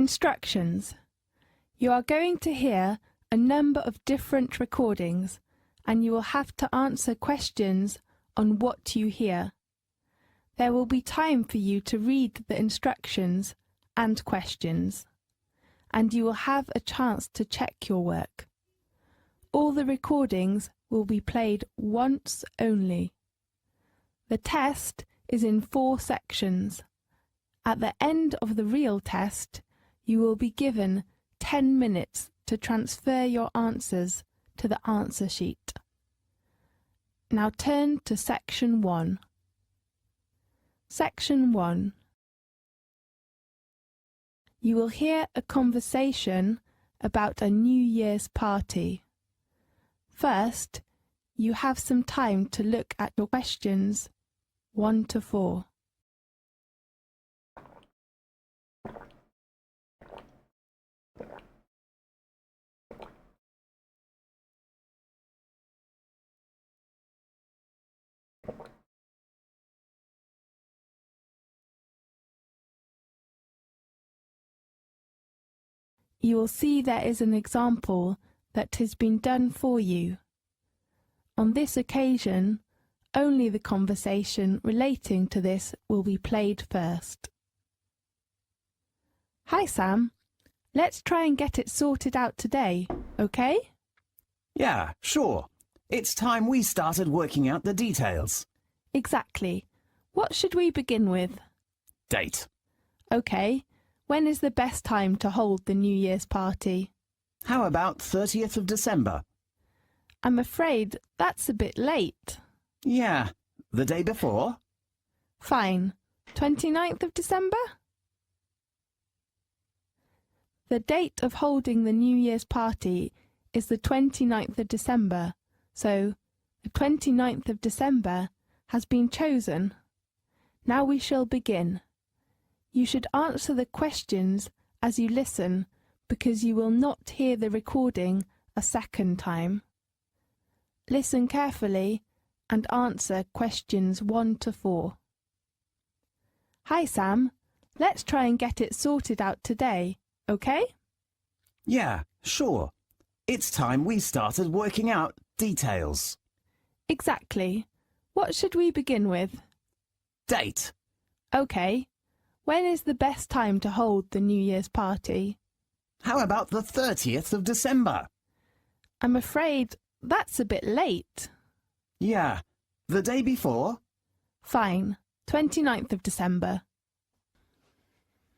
Instructions. You are going to hear a number of different recordings and you will have to answer questions on what you hear. There will be time for you to read the instructions and questions, and you will have a chance to check your work. All the recordings will be played once only. The test is in 4 sections. At the end of the real test, you will be given 10 minutes to transfer your answers to the answer sheet. Now turn to Section 1. Section 1. You will hear a conversation about a New Year's party. First, you have some time to look at your questions 1 to 4. You will see there is an example that has been done for you. On this occasion, only the conversation relating to this will be played first. Hi Sam, let's try and get it sorted out today, okay? Yeah, sure. It's time we started working out the details. Exactly. What should we begin with? Date. Okay. When is the best time to hold the New Year's party? How about 30th of December? I'm afraid that's a bit late. Yeah, the day before? Fine. 29th of December? The date of holding the New Year's party is the 29th of December, so the 29th of December has been chosen. Now we shall begin. You should answer the questions as you listen because you will not hear the recording a second time. Listen carefully and answer questions 1 to 4. Hi Sam, let's try and get it sorted out today, okay? Yeah, sure. It's time we started working out details. Exactly. What should we begin with? Date. Okay. When is the best time to hold the New Year's party? How about the 30th of December? I'm afraid that's a bit late. Yeah, the day before? Fine, 29th of December.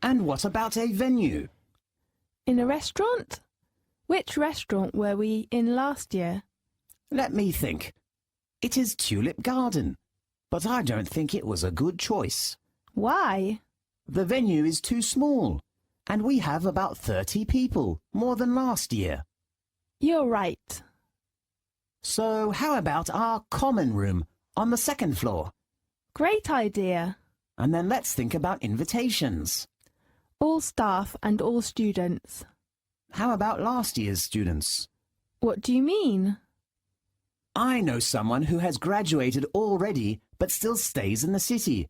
And what about a venue? In a restaurant? Which restaurant were we in last year? Let me think. It is Tulip Garden, but I don't think it was a good choice. Why? The venue is too small, and we have about 30 people, more than last year. You're right. So how about our common room on the 2nd floor? Great idea. And then let's think about invitations. All staff and all students. How about last year's students? What do you mean? I know someone who has graduated already but still stays in the city.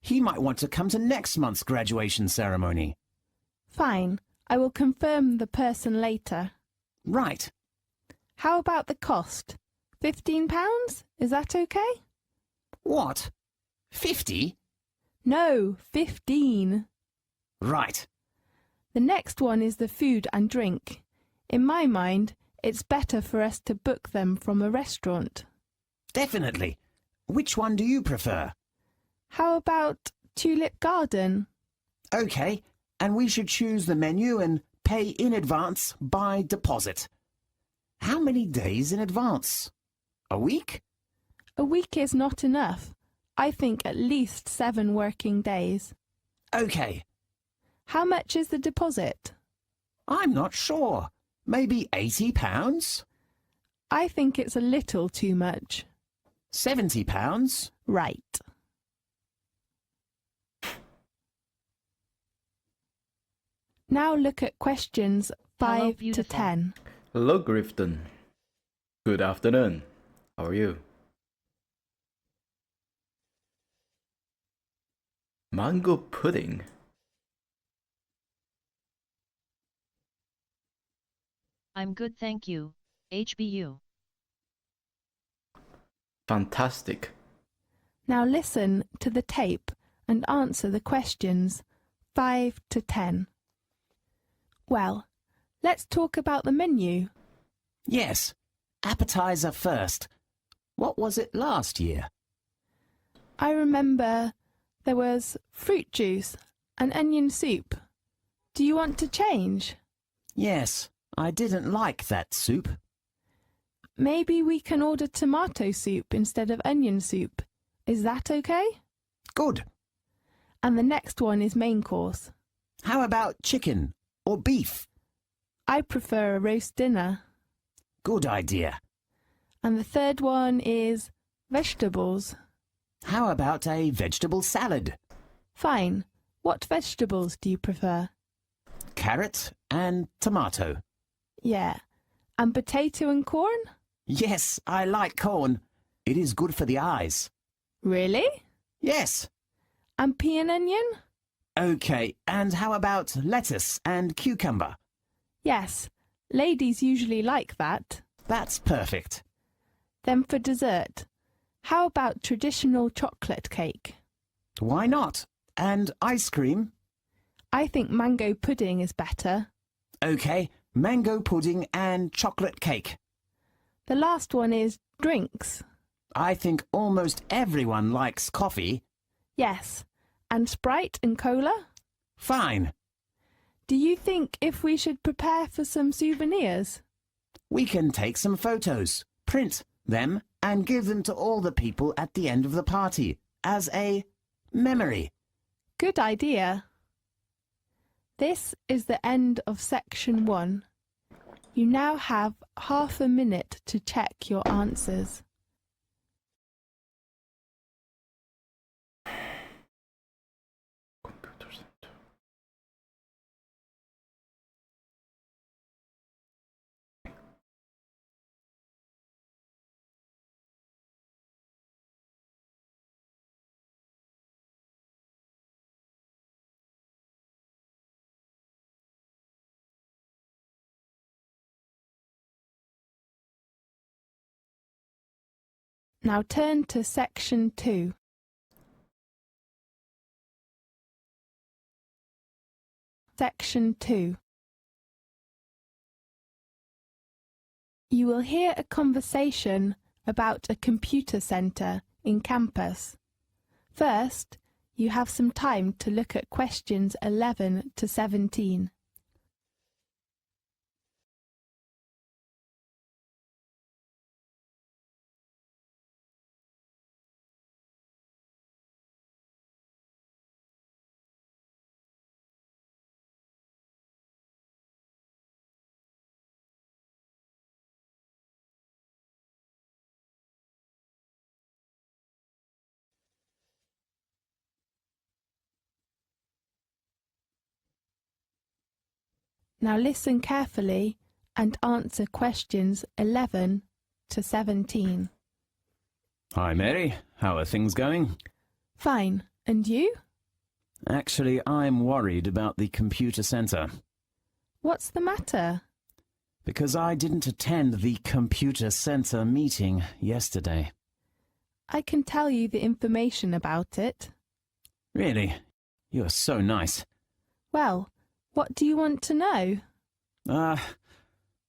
He might want to come to next month's graduation ceremony. Fine. I will confirm the person later. Right. How about the cost? £15? Is that okay? What? 50? No, 15. Right. The next one is the food and drink. In my mind, it's better for us to book them from a restaurant. Definitely. Which one do you prefer? How about Tulip Garden? Okay, and we should choose the menu and pay in advance by deposit. How many days in advance? A week? A week is not enough. I think at least 7 working days. Okay. How much is the deposit? I'm not sure. Maybe £80? I think it's a little too much. £70? Right. Now look at questions 5 to 10. Hello, Grifton. Good afternoon. How are you? Mango pudding. I'm good, thank you. HBU. Fantastic. Now listen to the tape and answer the questions 5 to 10. Well, let's talk about the menu. Yes. Appetizer first. What was it last year? I remember there was fruit juice and onion soup. Do you want to change? Yes, I didn't like that soup. Maybe we can order tomato soup instead of onion soup. Is that okay? Good. And the next one is main course. How about chicken or beef? I prefer a roast dinner. Good idea. And the third one is vegetables. How about a vegetable salad? Fine. What vegetables do you prefer? Carrot and tomato. Yeah. And potato and corn? Yes, I like corn. It is good for the eyes. Really? Yes. And pea and onion? Okay, and how about lettuce and cucumber? Yes. Ladies usually like that. That's perfect. Then for dessert, how about traditional chocolate cake? Why not? And ice cream? I think mango pudding is better. Okay, mango pudding and chocolate cake. The last one is drinks. I think almost everyone likes coffee. Yes. And Sprite and cola? Fine. Do you think if we should prepare for some souvenirs? We can take some photos, print them, and give them to all the people at the end of the party as a memory. Good idea. This is the end of section 1. You now have half a minute to check your answers. Computer center. Now turn to section 2. Section 2. You will hear a conversation about a computer centre in campus. First, you have some time to look at questions 11 to 17. Now listen carefully and answer questions 11 to 17. Hi, Mary. How are things going? Fine. And you? Actually, I'm worried about the computer centre. What's the matter? Because I didn't attend the computer centre meeting yesterday. I can tell you the information about it. Really? You're so nice. Well, what do you want to know?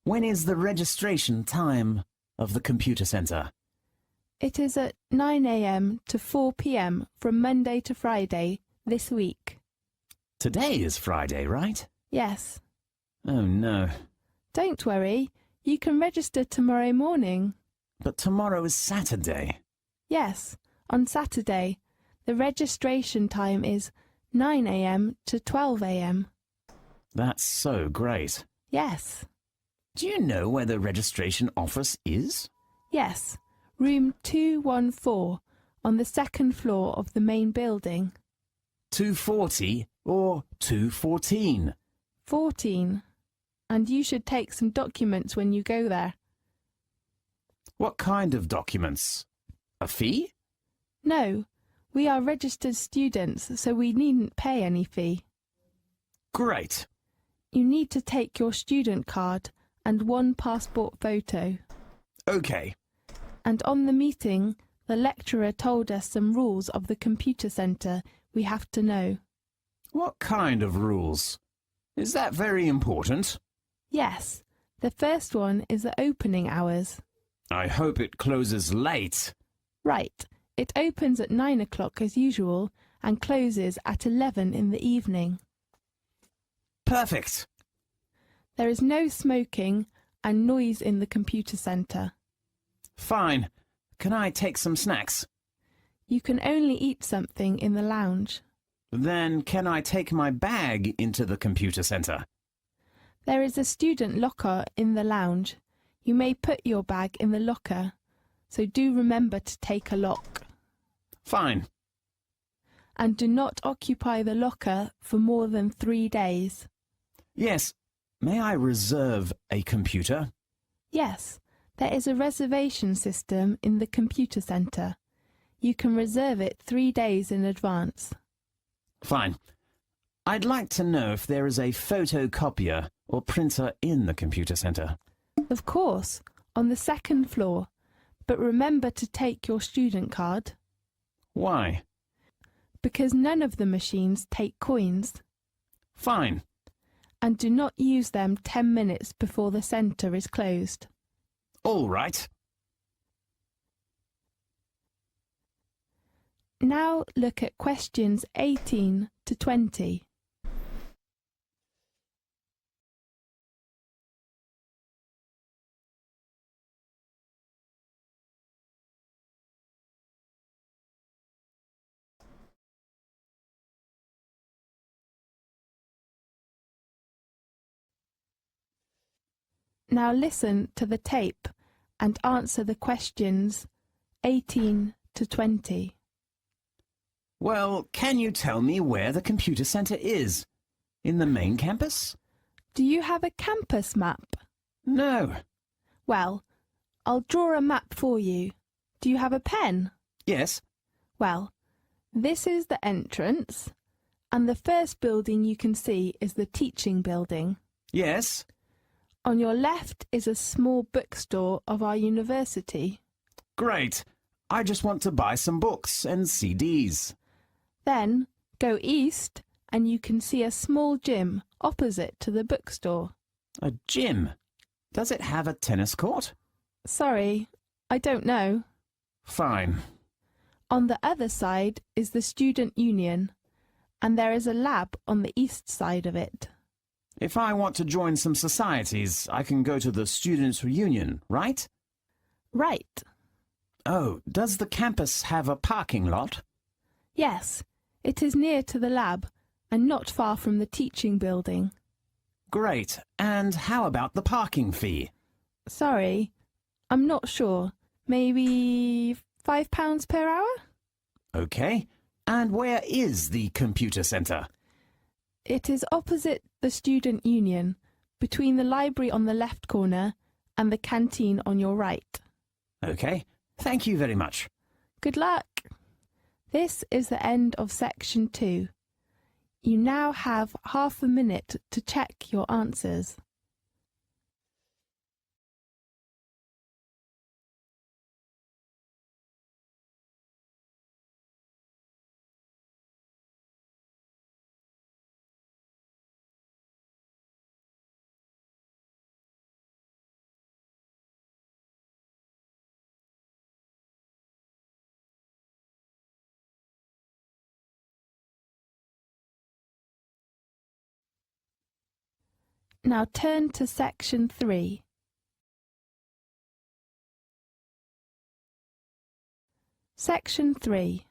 When is the registration time of the computer centre? It is at 9 a.m. to 4 p.m. from Monday to Friday this week. Today is Friday, right? Yes. Oh, no. Don't worry. You can register tomorrow morning. But tomorrow is Saturday. Yes, on Saturday. The registration time is 9 a.m. to 12 a.m. That's so great. Yes. Do you know where the registration office is? Yes, room 214 on the second floor of the main building. 240 or 214? 14. And you should take some documents when you go there. What kind of documents? A fee? No, we are registered students, so we needn't pay any fee. Great. You need to take your student card and one passport photo. Okay. And on the meeting, the lecturer told us some rules of the computer centre we have to know. What kind of rules? Is that very important? Yes, the first one is the opening hours. I hope it closes late. Right, it opens at 9 o'clock as usual and closes at 11 in the evening. Perfect. There is no smoking and noise in the computer centre. Fine. Can I take some snacks? You can only eat something in the lounge. Then can I take my bag into the computer centre? There is a student locker in the lounge. You may put your bag in the locker, so do remember to take a lock. Fine. And do not occupy the locker for more than 3 days. Yes. May I reserve a computer? Yes, there is a reservation system in the computer centre. You can reserve it 3 days in advance. Fine. I'd like to know if there is a photocopier or printer in the computer centre. Of course, on the second floor. But remember to take your student card. Why? Because none of the machines take coins. Fine. And do not use them 10 minutes before the centre is closed. All right. Now look at questions 18 to 20. Now listen to the tape and answer the questions 18 to 20. Well, can you tell me where the computer centre is? In the main campus? Do you have a campus map? No. Well, I'll draw a map for you. Do you have a pen? Yes. Well, this is the entrance, and the first building you can see is the teaching building. Yes. On your left is a small bookstore of our university. Great. I just want to buy some books and CDs. Then go east and you can see a small gym opposite to the bookstore. A gym? Does it have a tennis court? Sorry, I don't know. Fine. On the other side is the student union, and there is a lab on the east side of it. If I want to join some societies, I can go to the students' reunion, right? Right. Oh, does the campus have a parking lot? Yes, it is near to the lab and not far from the teaching building. Great. And how about the parking fee? Sorry, I'm not sure. Maybe £5 per hour? Okay. And where is the computer centre? It is opposite the student union, between the library on the left corner and the canteen on your right. Okay. Thank you very much. Good luck! This is the end of section 2. You now have half a minute to check your answers. Now turn to section 3. Section 3.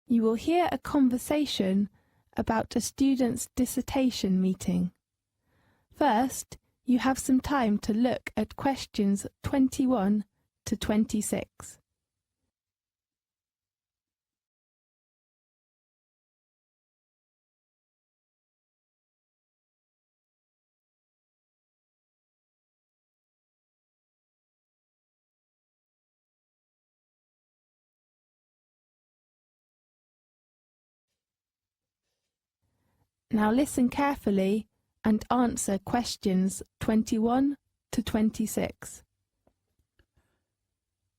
You will hear a conversation about a student's dissertation meeting. First, you have some time to look at questions 21 to 26. Now listen carefully and answer questions 21 to 26.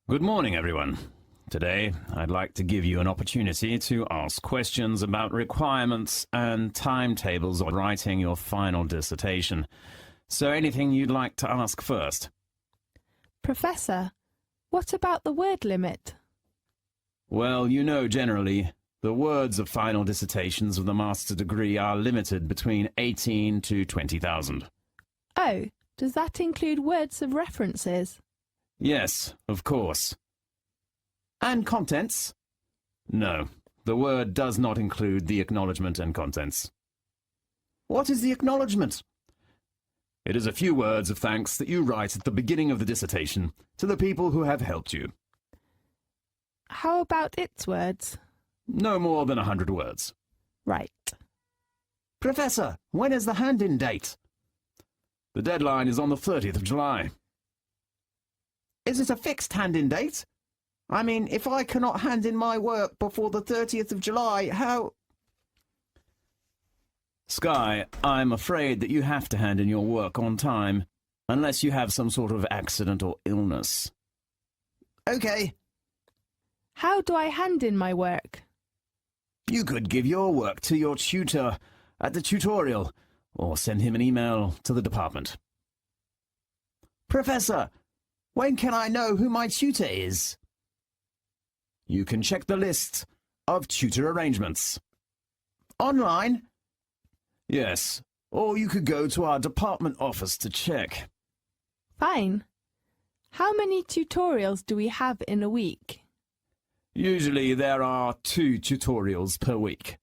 Good morning, everyone. Today, I'd like to give you an opportunity to ask questions about requirements and timetables of writing your final dissertation. So anything you'd like to ask first? Professor, what about the word limit? Well, you know generally, the words of final dissertations of the master's degree are limited between 18 to 20,000. Oh, does that include words of references? Yes, of course. And contents? No, the word does not include the acknowledgement and contents. What is the acknowledgement? It is a few words of thanks that you write at the beginning of the dissertation to the people who have helped you. How about its words? No more than 100 words. Right. Professor, when is the hand-in date? The deadline is on the 30th of July. Is it a fixed hand-in date? I mean, if I cannot hand in my work before the 30th of July, how... Sky, I'm afraid that you have to hand in your work on time, unless you have some sort of accident or illness. Okay. How do I hand in my work? You could give your work to your tutor at the tutorial, or send him an email to the department. Professor, when can I know who my tutor is? You can check the list of tutor arrangements. Online? Yes, or you could go to our department office to check. Fine. How many tutorials do we have in a week? Usually there are 2 tutorials per week.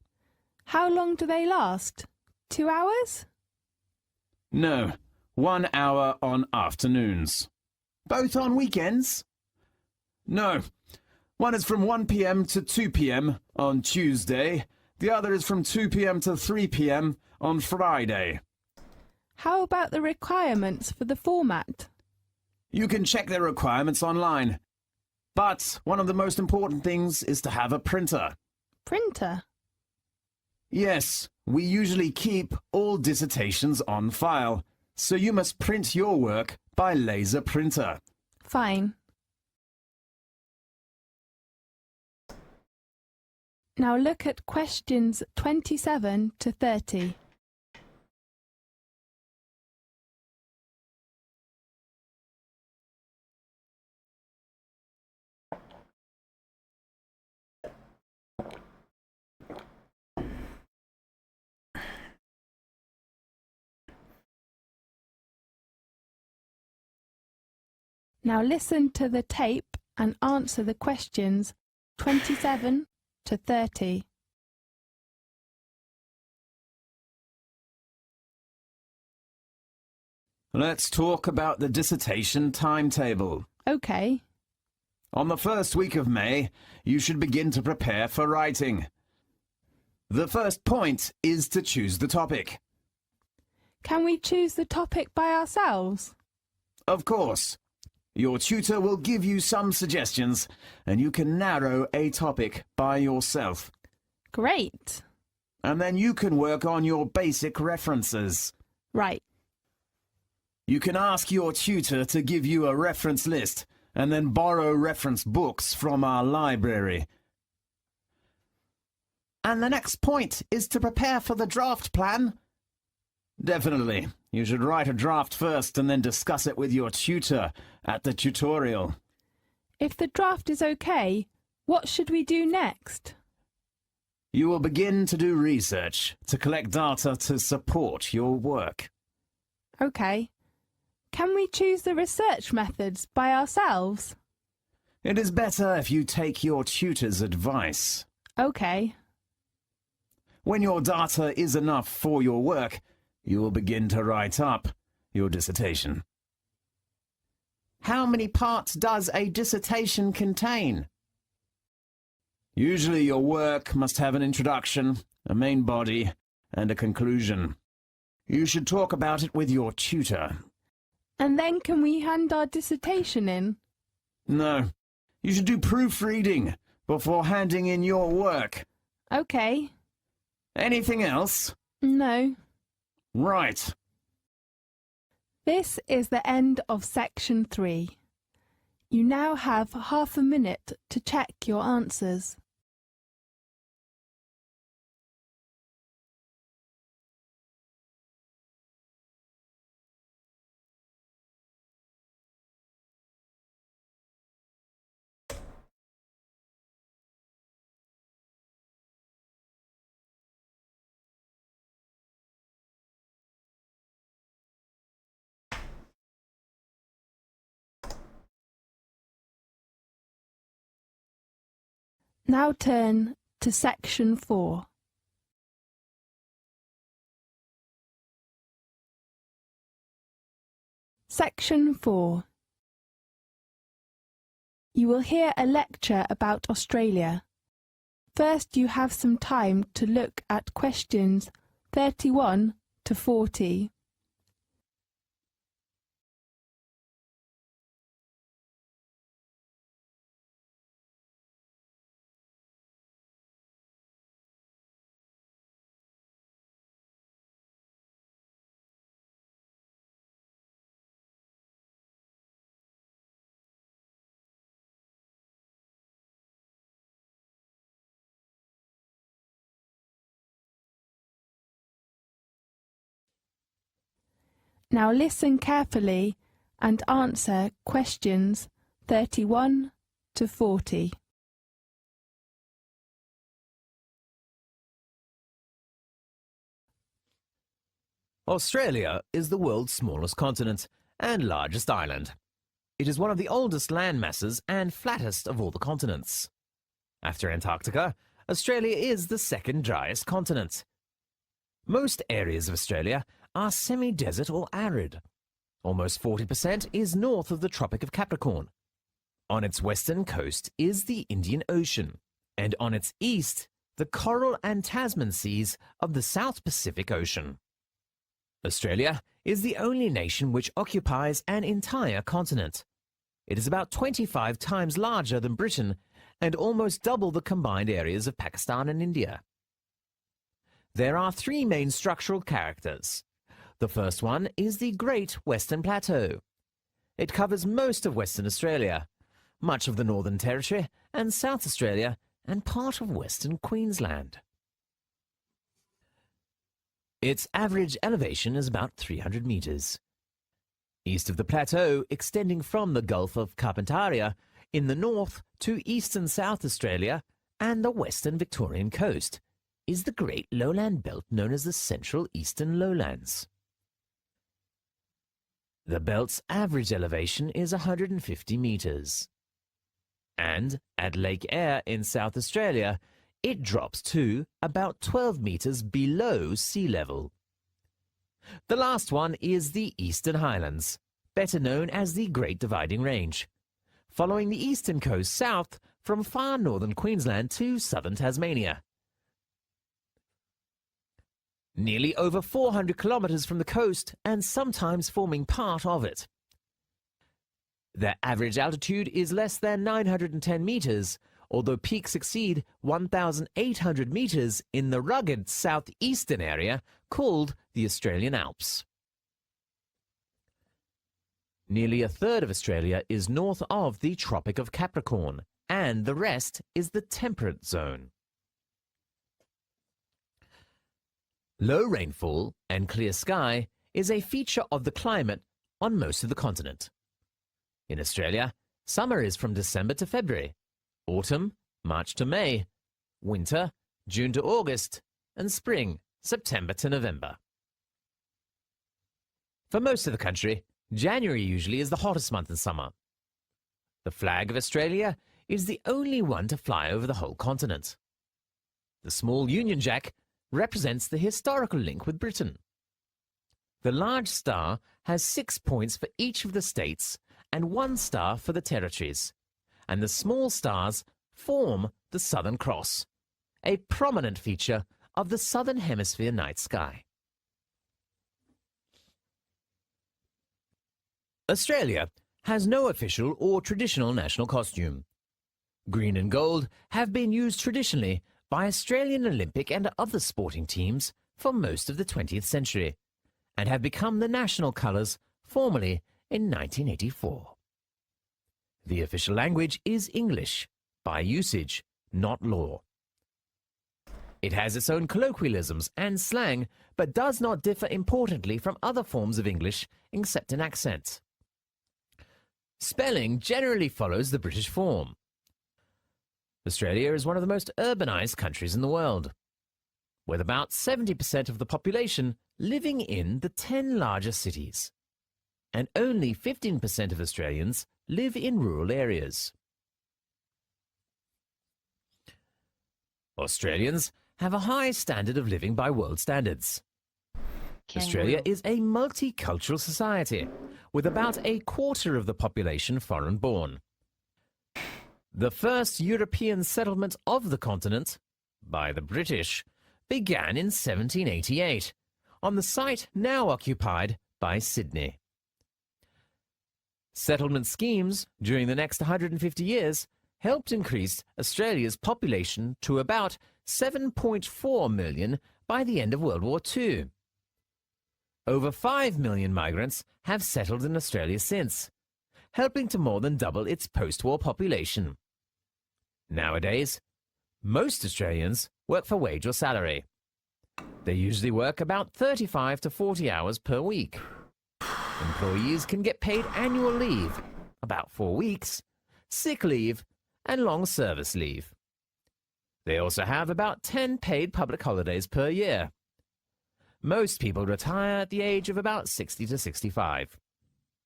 How long do they last? 2 hours? No, 1 hour on afternoons. Both on weekends? No, one is from 1 p.m. to 2 p.m. on Tuesday. The other is from 2 p.m. to 3 p.m. on Friday. How about the requirements for the format? You can check their requirements online. But one of the most important things is to have a printer. Printer? Yes, we usually keep all dissertations on file, so you must print your work by laser printer. Fine. Now look at questions 27 to 30. Now listen to the tape and answer the questions 27 to 30. Let's talk about the dissertation timetable. Okay. On the first week of May, you should begin to prepare for writing. The first point is to choose the topic. Can we choose the topic by ourselves? Of course. Your tutor will give you some suggestions, and you can narrow a topic by yourself. Great. And then you can work on your basic references. Right. You can ask your tutor to give you a reference list, and then borrow reference books from our library. And the next point is to prepare for the draft plan? Definitely. You should write a draft first and then discuss it with your tutor at the tutorial. If the draft is okay, what should we do next? You will begin to do research to collect data to support your work. Okay. Can we choose the research methods by ourselves? It is better if you take your tutor's advice. Okay. When your data is enough for your work, you will begin to write up your dissertation. How many parts does a dissertation contain? Usually your work must have an introduction, a main body, and a conclusion. You should talk about it with your tutor. And then can we hand our dissertation in? No, you should do proofreading before handing in your work. Okay. Anything else? No. Right. This is the end of section 3. You now have half a minute to check your answers. Now turn to section 4. Section 4. You will hear a lecture about Australia. First, you have some time to look at questions 31 to 40. Now listen carefully and answer questions 31 to 40. Australia is the world's smallest continent and largest island. It is one of the oldest land masses and flattest of all the continents. After Antarctica, Australia is the second driest continent. Most areas of Australia are semi-desert or arid. Almost 40% is north of the Tropic of Capricorn. On its western coast is the Indian Ocean, and on its east, the Coral and Tasman Seas of the South Pacific Ocean. Australia is the only nation which occupies an entire continent. It is about 25 times larger than Britain and almost double the combined areas of Pakistan and India. There are three main structural characters. The first one is the Great Western Plateau. It covers most of Western Australia, much of the Northern Territory and South Australia, and part of Western Queensland. Its average elevation is about 300 metres. East of the plateau, extending from the Gulf of Carpentaria in the north to eastern South Australia and the western Victorian coast, is the great lowland belt known as the Central Eastern Lowlands. The belt's average elevation is 150 metres. And at Lake Eyre in South Australia, it drops to about 12 metres below sea level. The last one is the Eastern Highlands, better known as the Great Dividing Range, following the eastern coast south from far northern Queensland to southern Tasmania. Nearly over 400 kilometres from the coast and sometimes forming part of it. Their average altitude is less than 910 metres, although peaks exceed 1,800 metres in the rugged southeastern area called the Australian Alps. Nearly a third of Australia is north of the Tropic of Capricorn, and the rest is the temperate zone. Low rainfall and clear sky is a feature of the climate on most of the continent. In Australia, summer is from December to February, autumn, March to May, winter, June to August, and spring, September to November. For most of the country, January usually is the hottest month in summer. The flag of Australia is the only one to fly over the whole continent. The small Union Jack represents the historical link with Britain. The large star has 6 points for each of the states and 1 star for the territories, and the small stars form the Southern Cross, a prominent feature of the Southern Hemisphere night sky. Australia has no official or traditional national costume. Green and gold have been used traditionally by Australian Olympic and other sporting teams for most of the 20th century, and have become the national colours formally in 1984. The official language is English, by usage, not law. It has its own colloquialisms and slang, but does not differ importantly from other forms of English except in accent. Spelling generally follows the British form. Australia is one of the most urbanised countries in the world, with about 70% of the population living in the 10 largest cities, and only 15% of Australians live in rural areas. Australians have a high standard of living by world standards. Australia is a multicultural society, with about a quarter of the population foreign-born. The first European settlement of the continent, by the British, began in 1788, on the site now occupied by Sydney. Settlement schemes during the next 150 years helped increase Australia's population to about 7.4 million by the end of World War II. Over 5 million migrants have settled in Australia since, helping to more than double its post-war population. Nowadays, most Australians work for wage or salary. They usually work about 35 to 40 hours per week. Employees can get paid annual leave, about 4 weeks, sick leave, and long service leave. They also have about 10 paid public holidays per year. Most people retire at the age of about 60 to 65.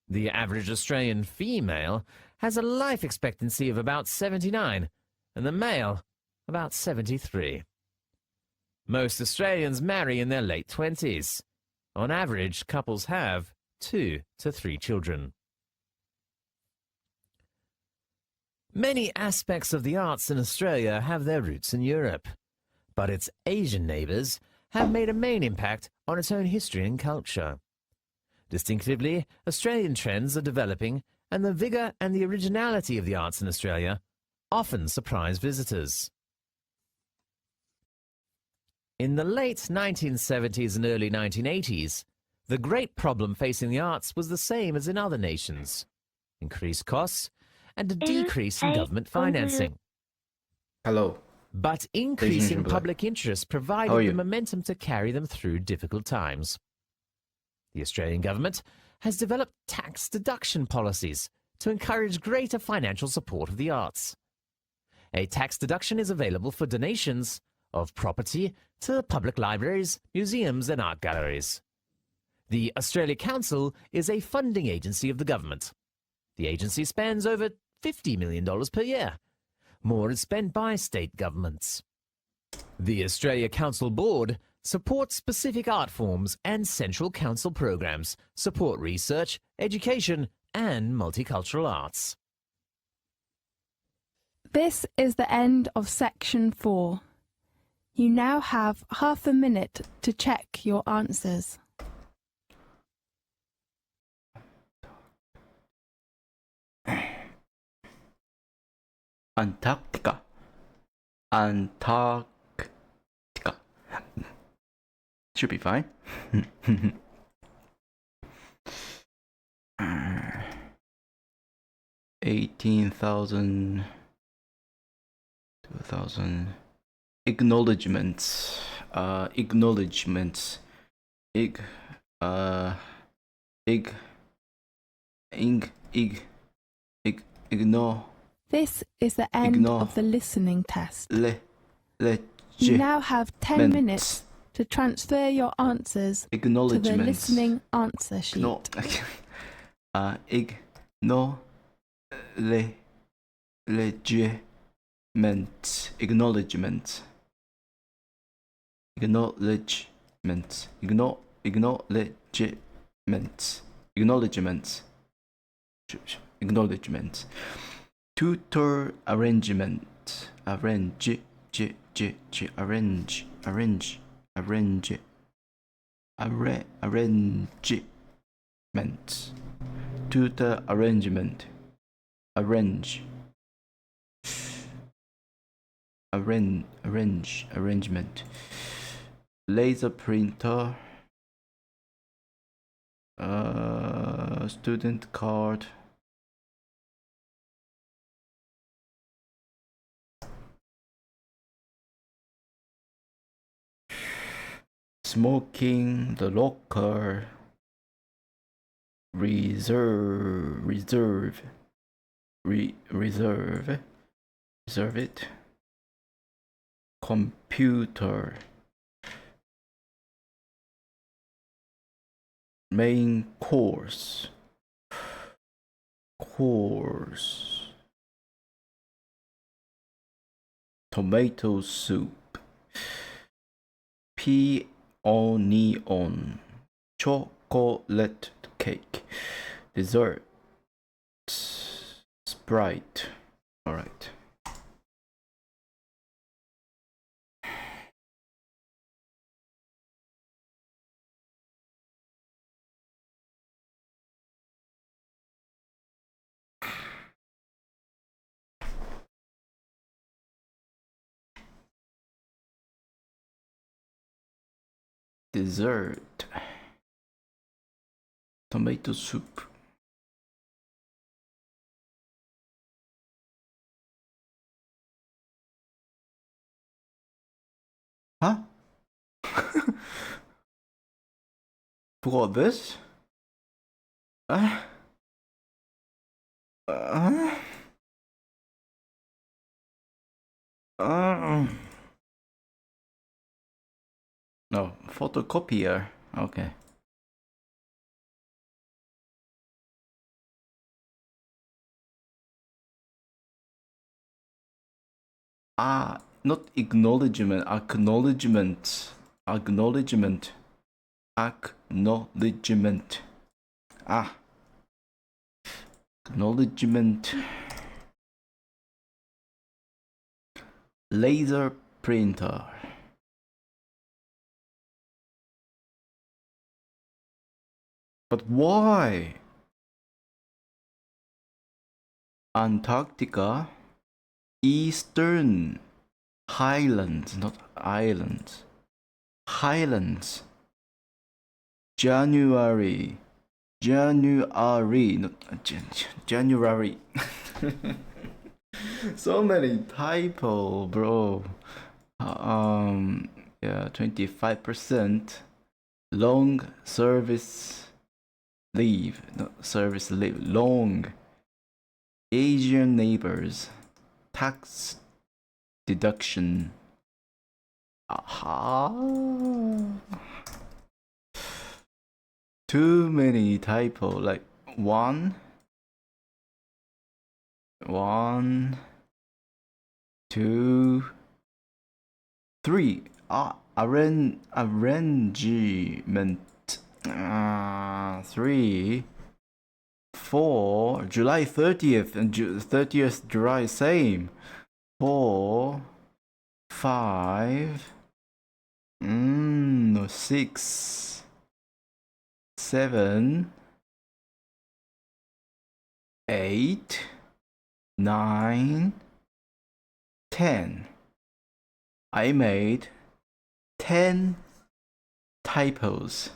The average Australian female has a life expectancy of about 79, and the male about 73. Most Australians marry in their late 20s. On average, couples have 2 to 3 children. Many aspects of the arts in Australia have their roots in Europe, but its Asian neighbours have made a main impact on its own history and culture. Distinctively, Australian trends are developing, and the vigour and the originality of the arts in Australia often surprise visitors. In the late 1970s and early 1980s, the great problem facing the arts was the same as in other nations: increased costs and a decrease in government financing. Hello. But increasing Black. public interest How are provided you? the momentum to carry them through difficult times. The Australian government has developed tax deduction policies to encourage greater financial support of the arts. A tax deduction is available for donations of property to public libraries, museums and art galleries. The Australia Council is a funding agency of the government. The agency spends over $50 million per year. More is spent by state governments. The Australia Council Board supports specific art forms, and Central Council programs support research, education and multicultural arts. This is the end of section 4. You now have half a minute to check your answers. Antarctica. Antarctica. Should be fine. 18,000, 2,000 acknowledgements. Acknowledgements. Ignore. This is the end Ignore. of the listening test. You Legit. now have 10 minutes to transfer your answers to the Acknowledgements. listening answer sheet. No. Ignore. Legiment. Acknowledgement. Acknowledgement. Acknowledgement. Acknowledgement. Acknowledgement. Tutor arrangement. Arrange. Arrange. Arrange. Arrange. Arrangement. Tutor arrangement. Arrange. Arrangement. Laser printer. Student card. Smoking, the locker, reserve it, computer, main course, tomato soup, onion, chocolate cake, dessert, Sprite. All right. Dessert, tomato soup. Huh? Forgot this? Uh, uh, no, photocopier. Okay. Not acknowledgement, acknowledgement. Acknowledgement. Laser printer. But why? Antarctica, Eastern Highlands, not islands. Highlands. January, not January. So many typo, bro. Yeah, 25%. Long service leave, not service leave. Long. Asian neighbors. Tax deduction. Aha. Too many typo, like one, two, three. Arrangement. 3, 4. July 30th and 30th July, same. 4, 5. 6, 7, 8, 9, 10. I made 10 typos.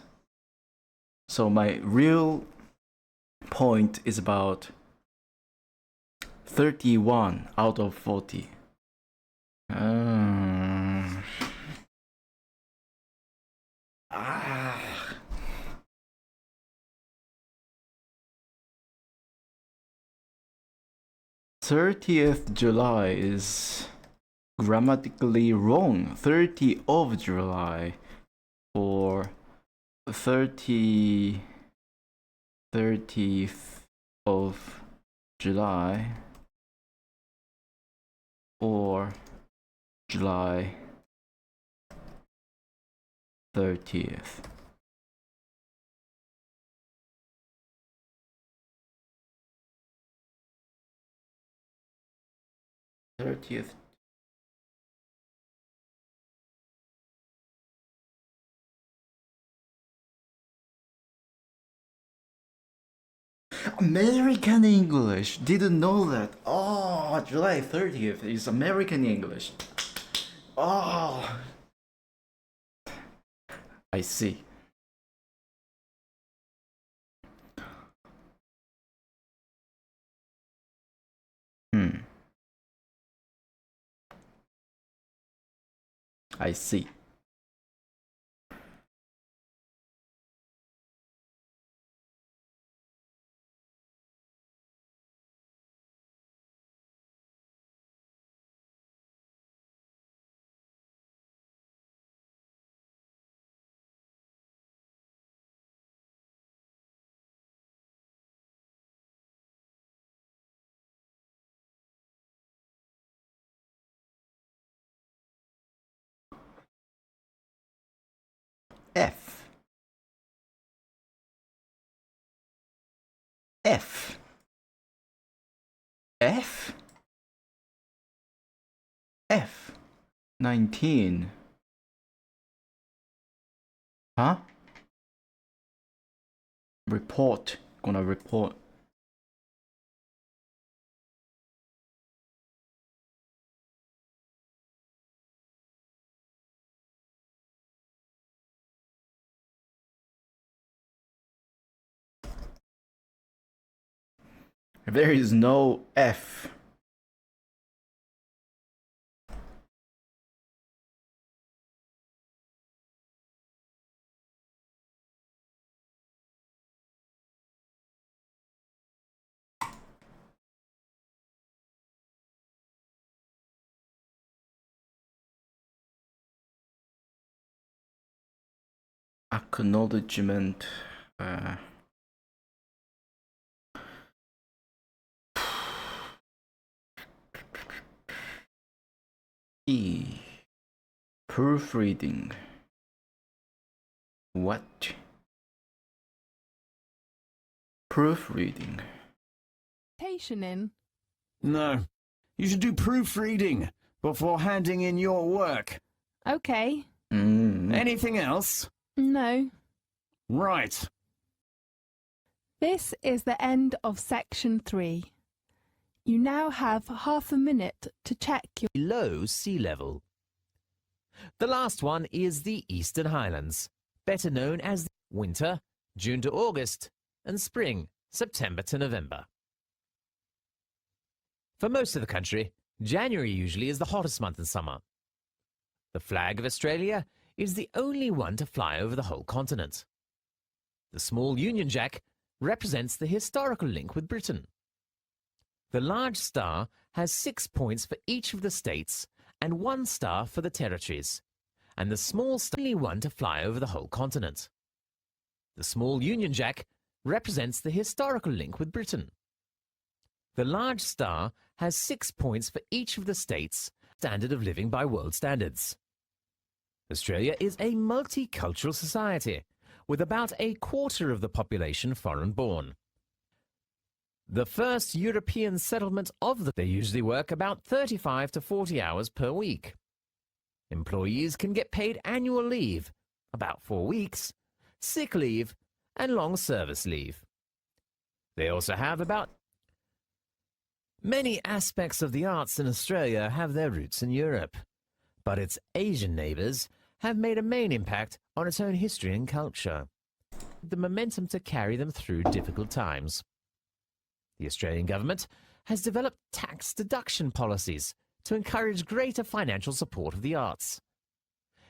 So my real point is about 31 out of 40. 30th July is grammatically wrong. 30th of July or 30th of July or July 30th. American English. Didn't know that. Oh, July 30th is American English. Oh, I see. I see. F. F. F. F. 19. Huh? Report. Gonna report. There is no F. Acknowledgement. E. Proofreading. What? Proofreading. Dictation in. No. You should do proofreading before handing in your work. Okay. Anything else? No. Right. This is the end of section 3. You now have half a minute to check your Below sea level. The last one is the Eastern Highlands, better known as winter, June to August, and spring, September to November. For most of the country, January usually is the hottest month in summer. The flag of Australia is the only one to fly over the whole continent. The small Union Jack represents the historical link with Britain. The large star has 6 points for each of the states and 1 star for the territories, and the small star is the only one to fly over the whole continent. The small Union Jack represents the historical link with Britain. The large star has 6 points for each of the states, standard of living by world standards. Australia is a multicultural society, with about a quarter of the population foreign-born. The first European settlement they usually work about 35 to 40 hours per week. Employees can get paid annual leave, about 4 weeks, sick leave, and long service leave. They also have about many aspects of the arts in Australia have their roots in Europe, but its Asian neighbours have made a main impact on its own history and culture, the momentum to carry them through difficult times. The Australian government has developed tax deduction policies to encourage greater financial support of the arts.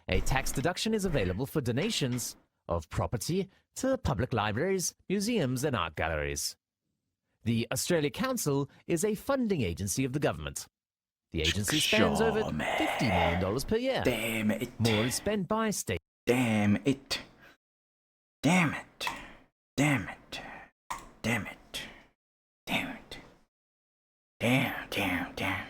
A tax deduction is available for donations of property to public libraries, museums and art galleries. The Australia Council is a funding agency of the government. The agency spends over $50 million per year. Damn it. More is spent by state. Damn it. Damn it. Damn it. Damn it. Damn it. Damn.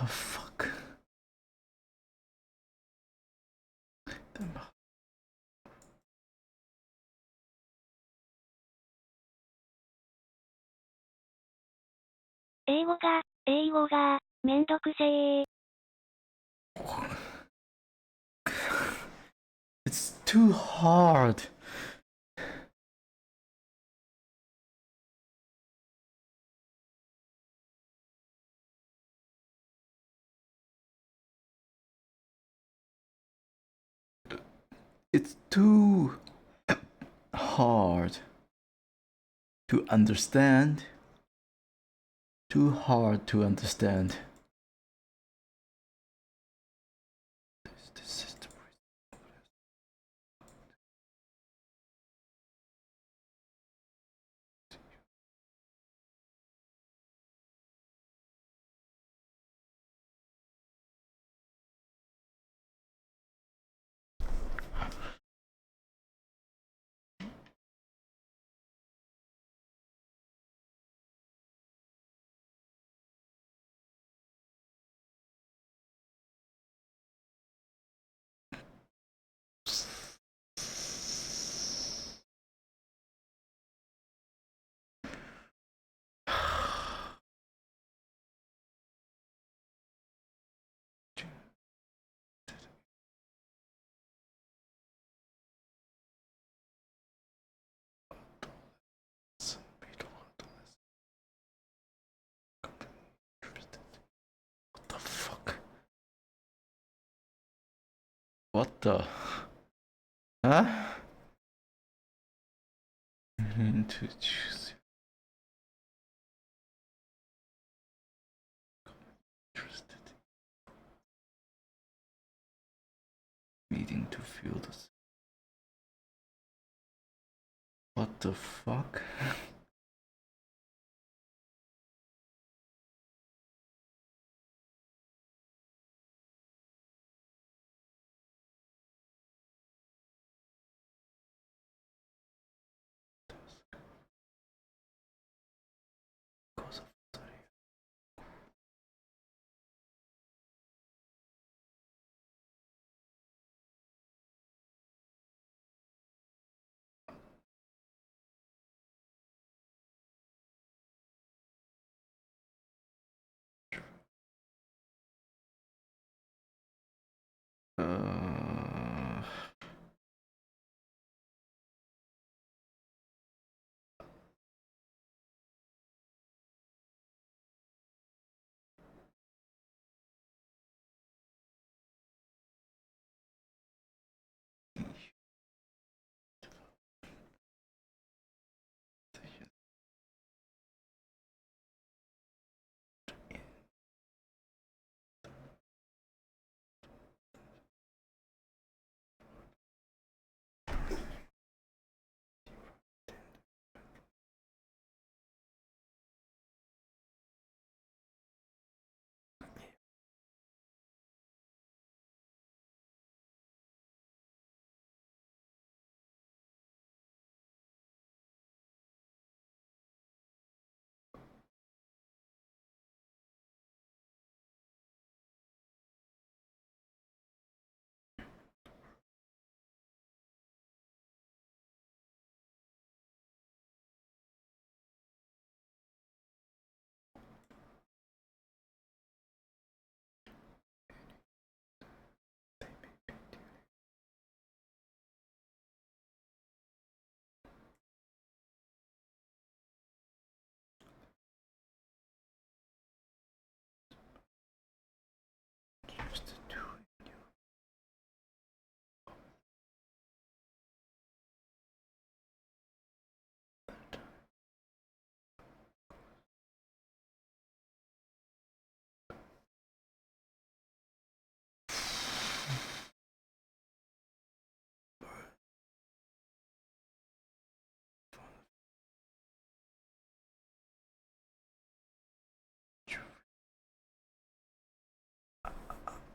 the fuck? It's too hard. It's too hard to understand. Too hard to understand. This is the fuck? What the? Huh? To choose. Interested. Meeting to feel this. What the fuck? Uh,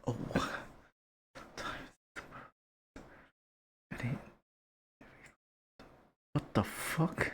oh. What the fuck?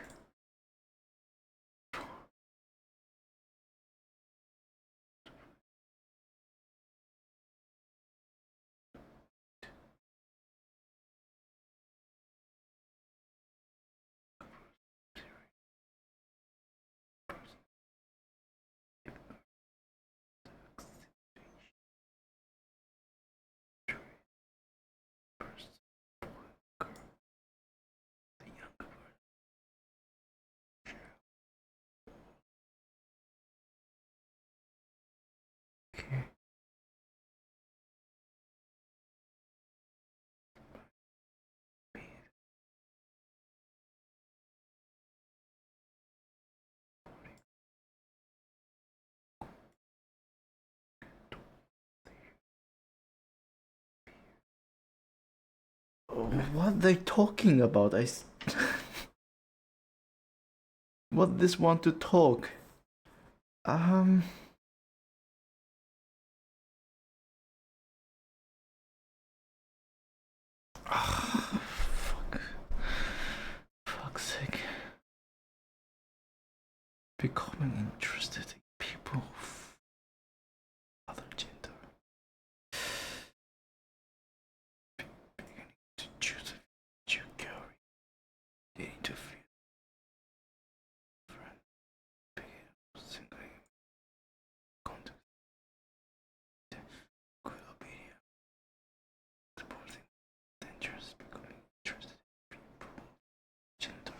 What they talking about? What this want to talk? Fuck. Fuck's sake. Becoming interested in people of other gender. Beginning to choose a future career. Getting to feel friend. Beginning to singling contact. Good opinion. Supporting dangerous. Becoming interested in people of gender.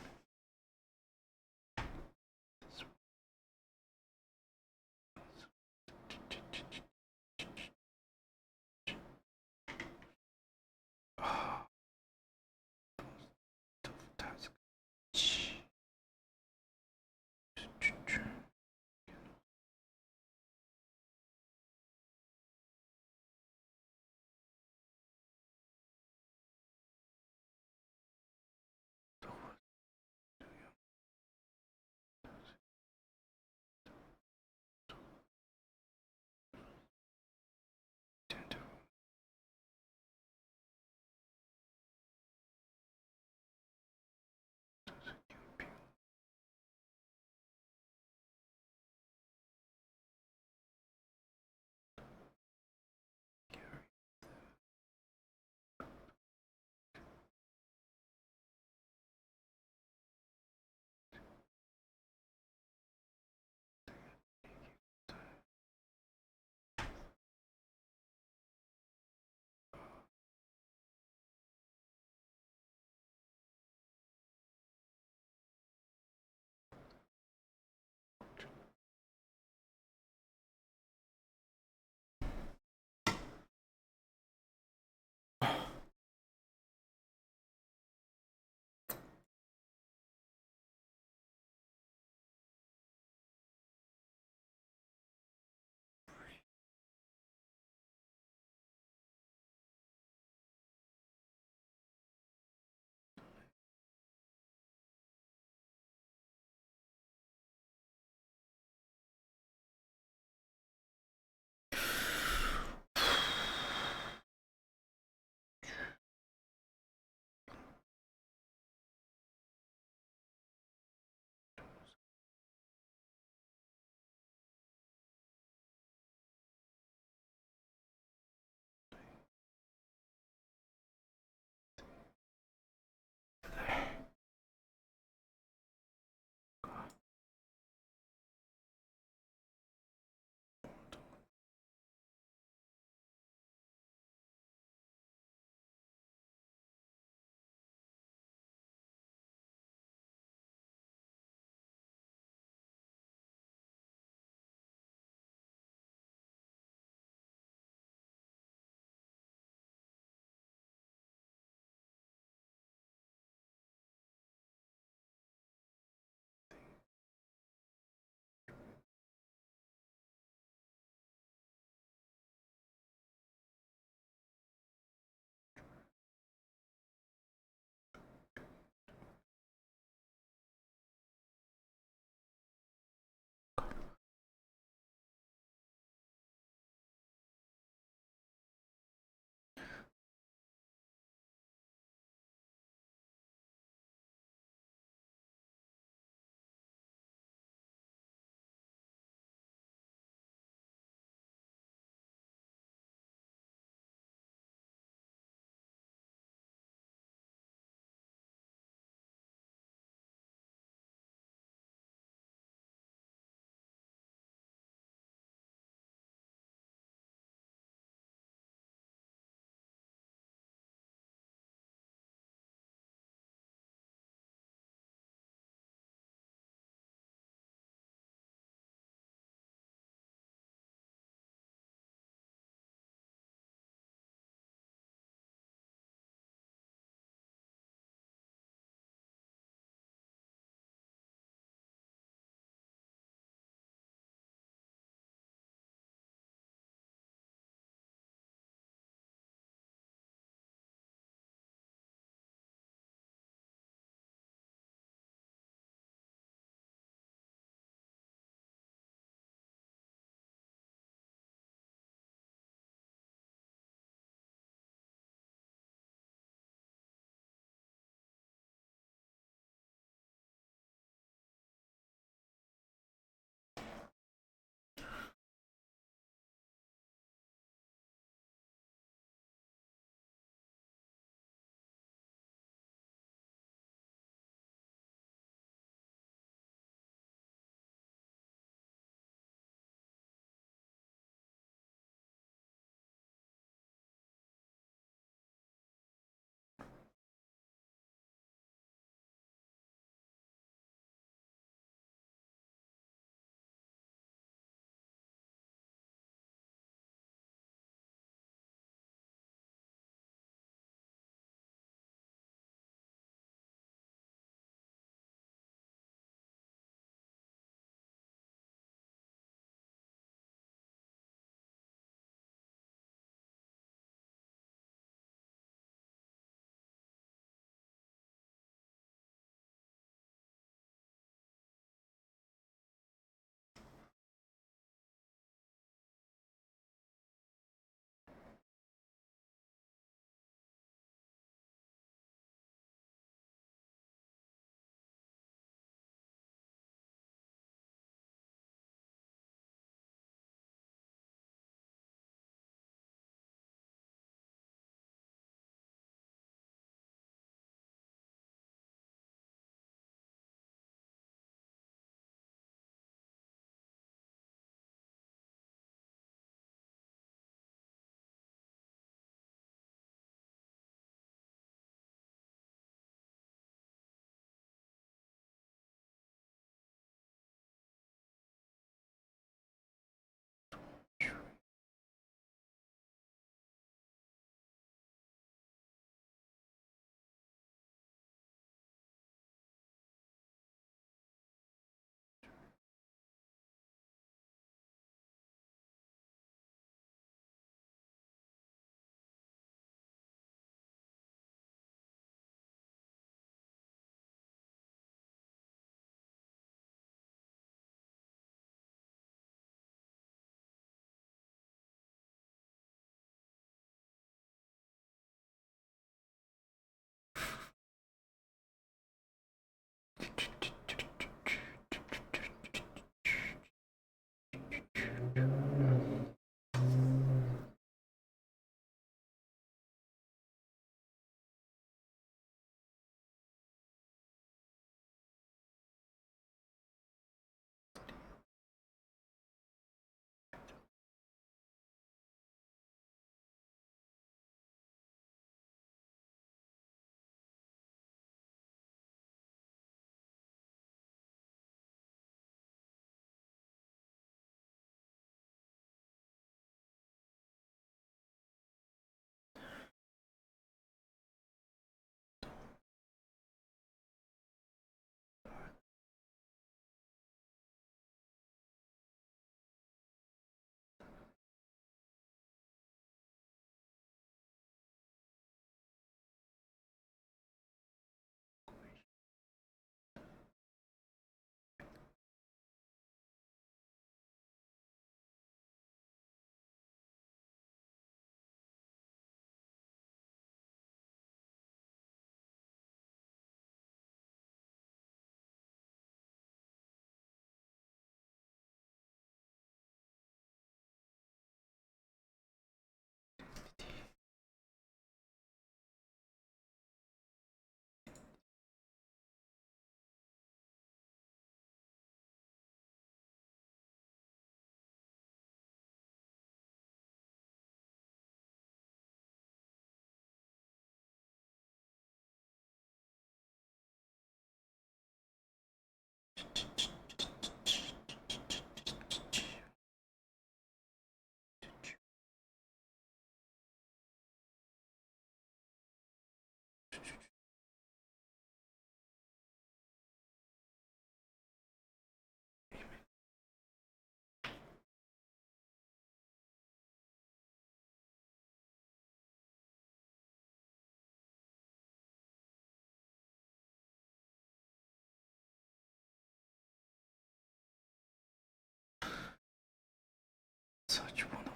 Such wonderful.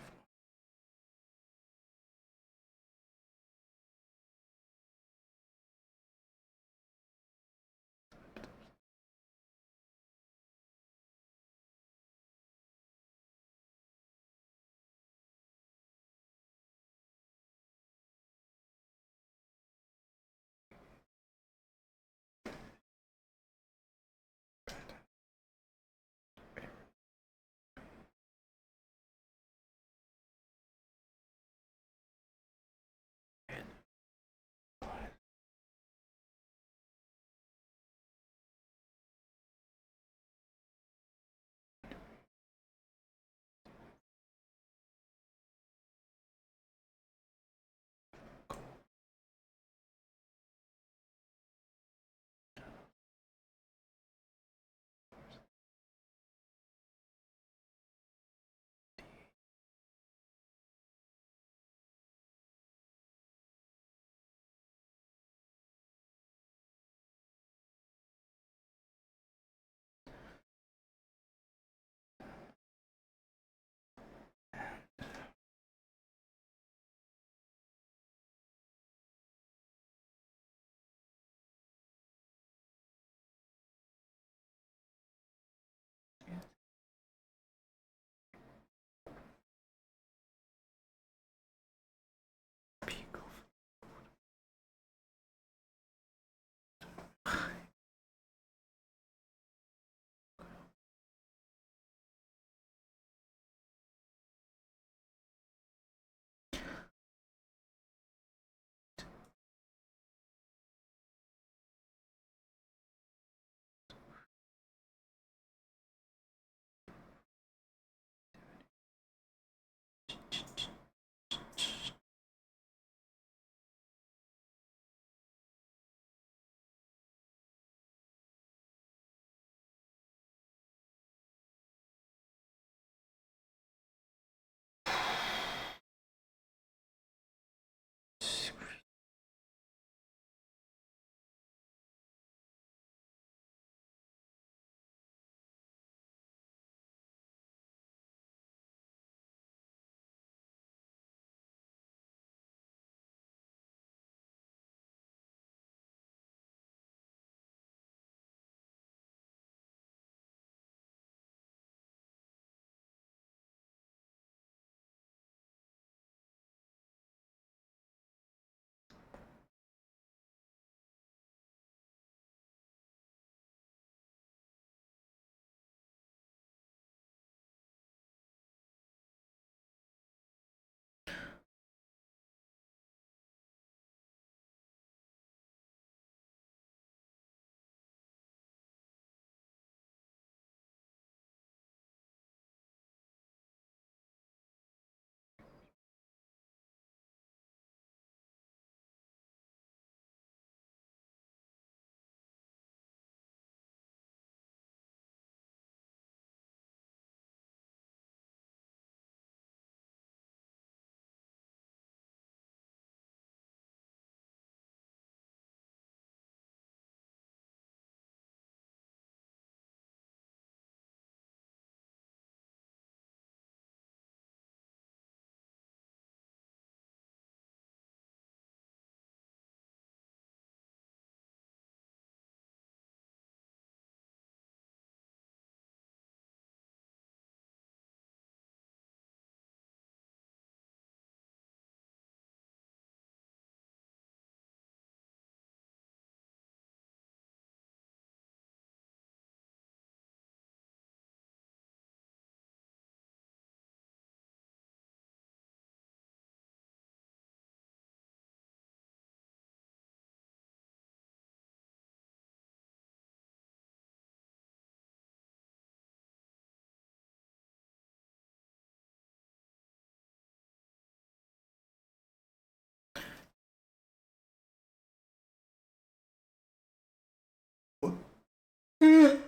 Oh.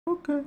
Okay.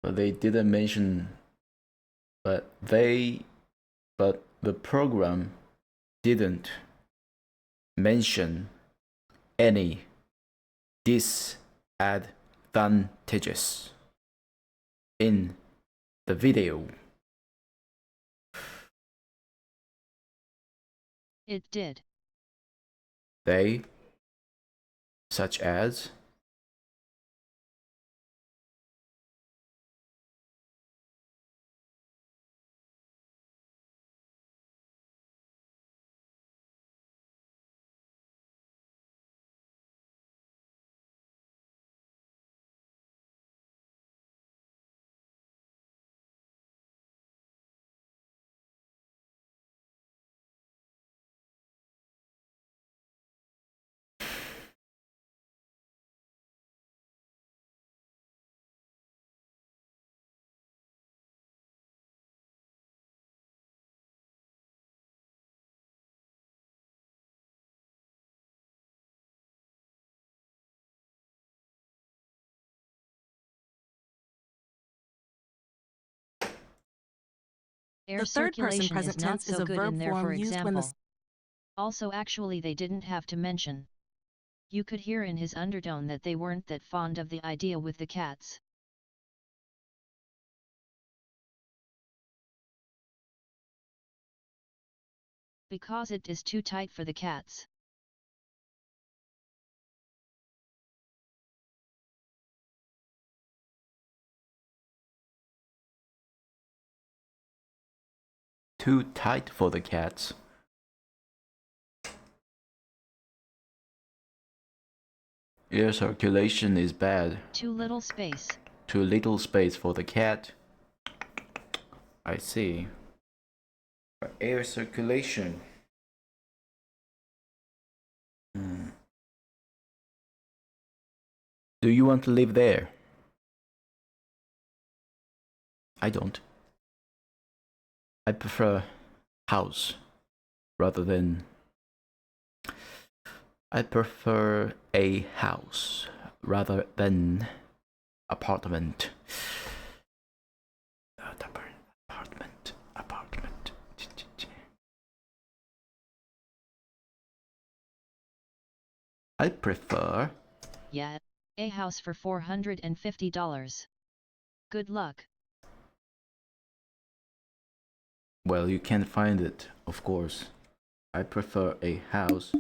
But they didn't mention. But the program didn't mention any disadvantages in the video. It did. They, such as Air The third person circulation present is not tense is so a good verb in there, form for used when the example. Also, actually, they didn't have to mention. You could hear in his undertone that they weren't that fond of the idea with the cats. Because it is too tight for the cats. too tight for the cats. Air circulation is bad. Too little space. Too little space for the cat. I see. Air circulation. Do you want to live there? I don't. I prefer house rather than. I prefer a house rather than apartment. Apartment. I prefer. Yeah, a house for $450. Good luck. Well, you can find it, of course. I prefer a house.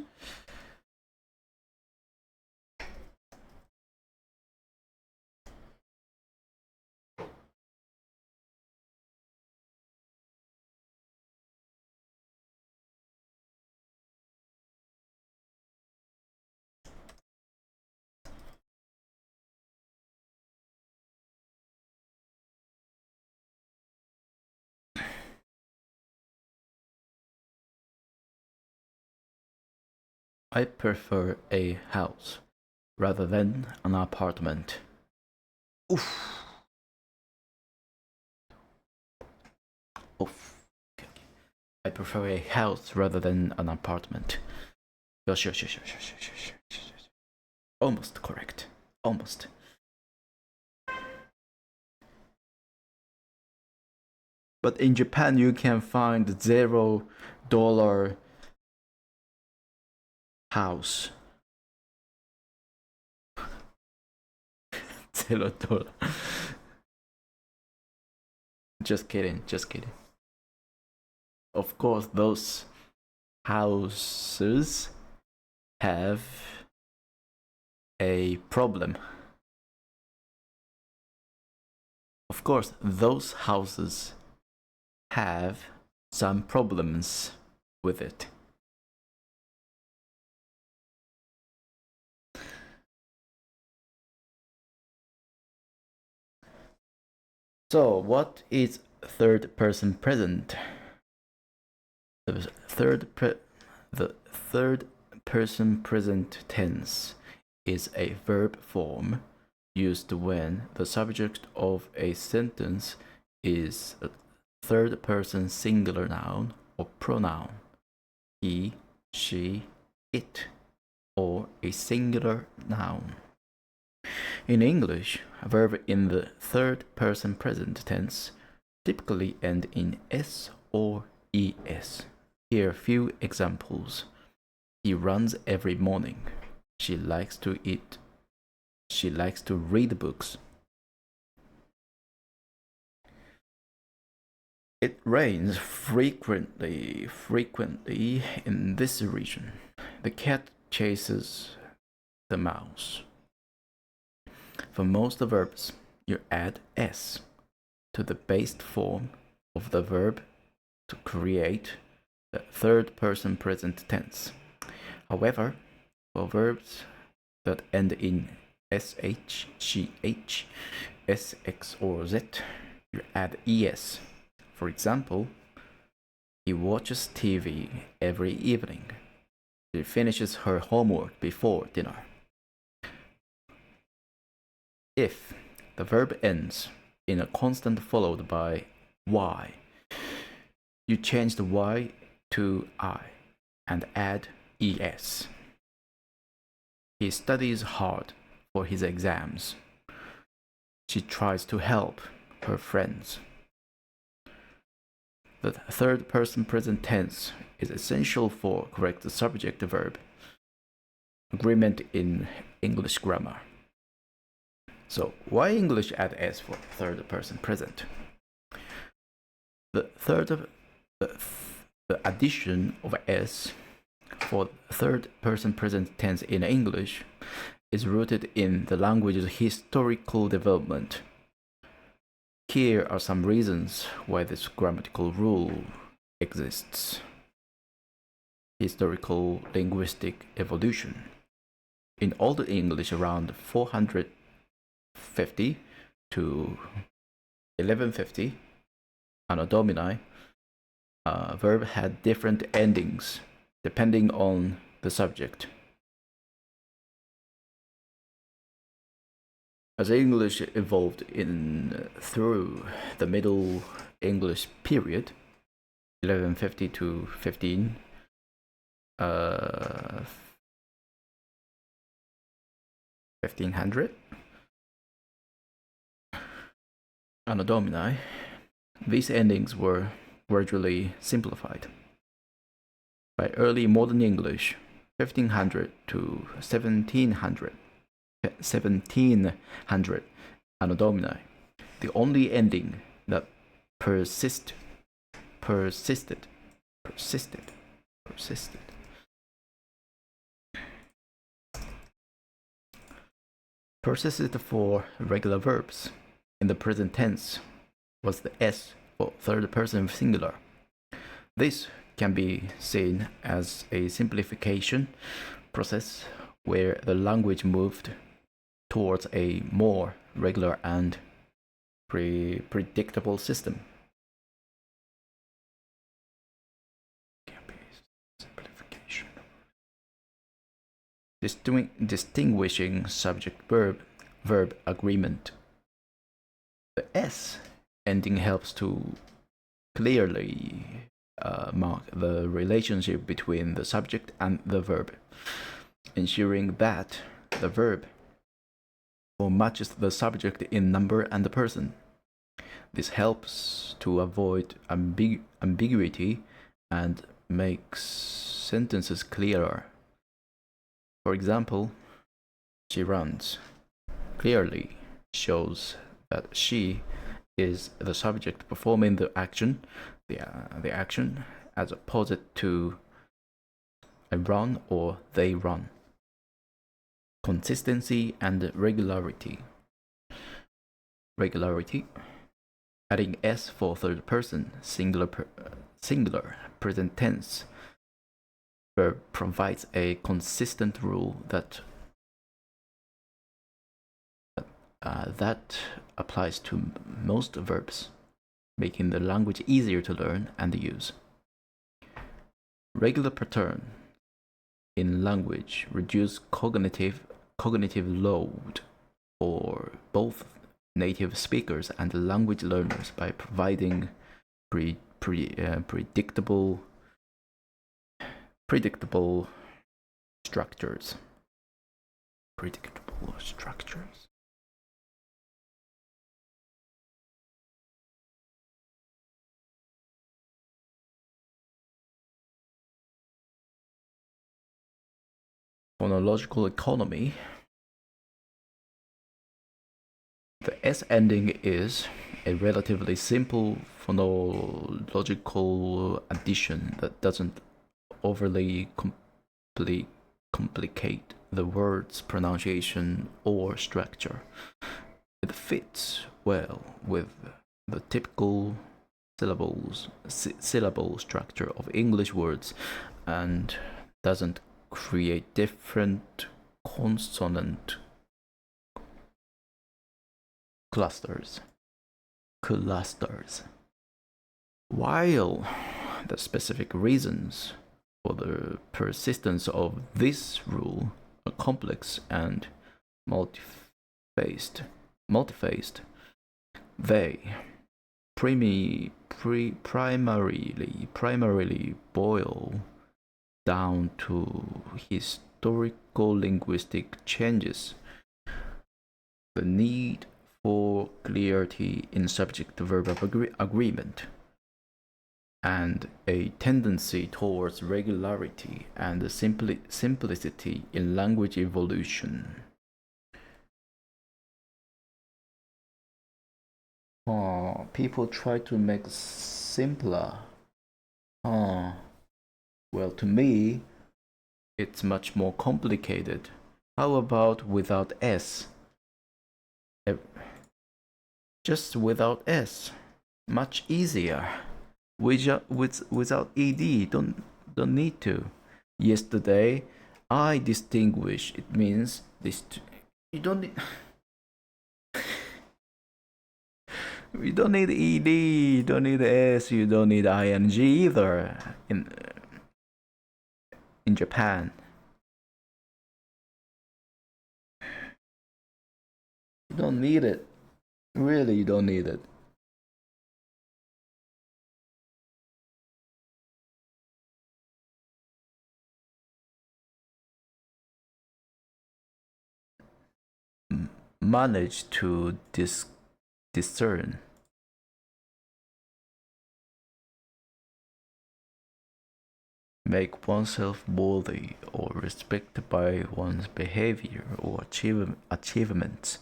I prefer a house rather than an apartment. Oof. Oof. Okay. I prefer a house rather than an apartment. Sure. Almost correct. Almost. But in Japan, you can find $0 house. $0. Just kidding. Of course, those houses have a problem. Of course, those houses have some problems with it. So, what is third person present? The third person present tense is a verb form used when the subject of a sentence is a third person singular noun or pronoun, he, she, it, or a singular noun. In English, a verb in the third person present tense typically end in s or es. Here are a few examples. He runs every morning. She likes to eat. She likes to read books. It rains frequently in this region. The cat chases the mouse. For most verbs, you add s to the base form of the verb to create the third person present tense. However, for verbs that end in sh, ch, sx, or z, you add es. For example, he watches TV every evening. She finishes her homework before dinner. If the verb ends in a constant followed by y, you change the y to I and add es. He studies hard for his exams. She tries to help her friends. The third person present tense is essential for correct subject-verb agreement in English grammar. So, why English add s for third person present? The addition of s for third person present tense in English is rooted in the language's historical development. Here are some reasons why this grammatical rule exists. Historical linguistic evolution. In Old English around 450 to 1150, Anno Domini, a verb had different endings depending on the subject. As English evolved through the Middle English period, 1150 to 1500, Anno Domini, these endings were gradually simplified. By early modern English, 1500 to 1700, Anno Domini, the only ending that persisted for regular verbs in the present tense was the s for third person singular. This can be seen as a simplification process where the language moved towards a more regular and predictable system. Simplification. Distinguishing subject-verb agreement. The s ending helps to clearly mark the relationship between the subject and the verb, ensuring that the verb matches the subject in number and the person. This helps to avoid ambiguity and makes sentences clearer. For example, she runs clearly shows that she is the subject performing the action, as opposed to I run or they run. Consistency and regularity. Adding s for third person singular present tense verb provides a consistent rule that applies to most verbs, making the language easier to learn and use. Regular pattern in language reduce cognitive load for both native speakers and language learners by providing predictable structures. Phonological economy. The S ending is a relatively simple phonological addition that doesn't overly complicate the word's pronunciation or structure. It fits well with the typical syllable structure of English words and doesn't create different consonant clusters. While the specific reasons for the persistence of this rule are complex and multifaced, they primarily boil down to historical linguistic changes, the need for clarity in subject-verb agreement, and a tendency towards regularity and simplicity in language evolution. People try to make simpler. Well, to me, it's much more complicated. How about without S? Just without S, much easier. Without ed, don't need to. Yesterday, I distinguish. It means this. You don't need. You don't need ed. You don't need s. You don't need ing either. In Japan, you don't need it. Really, you don't need it. Manage to discern. Make oneself worthy or respected by one's behavior or achievements.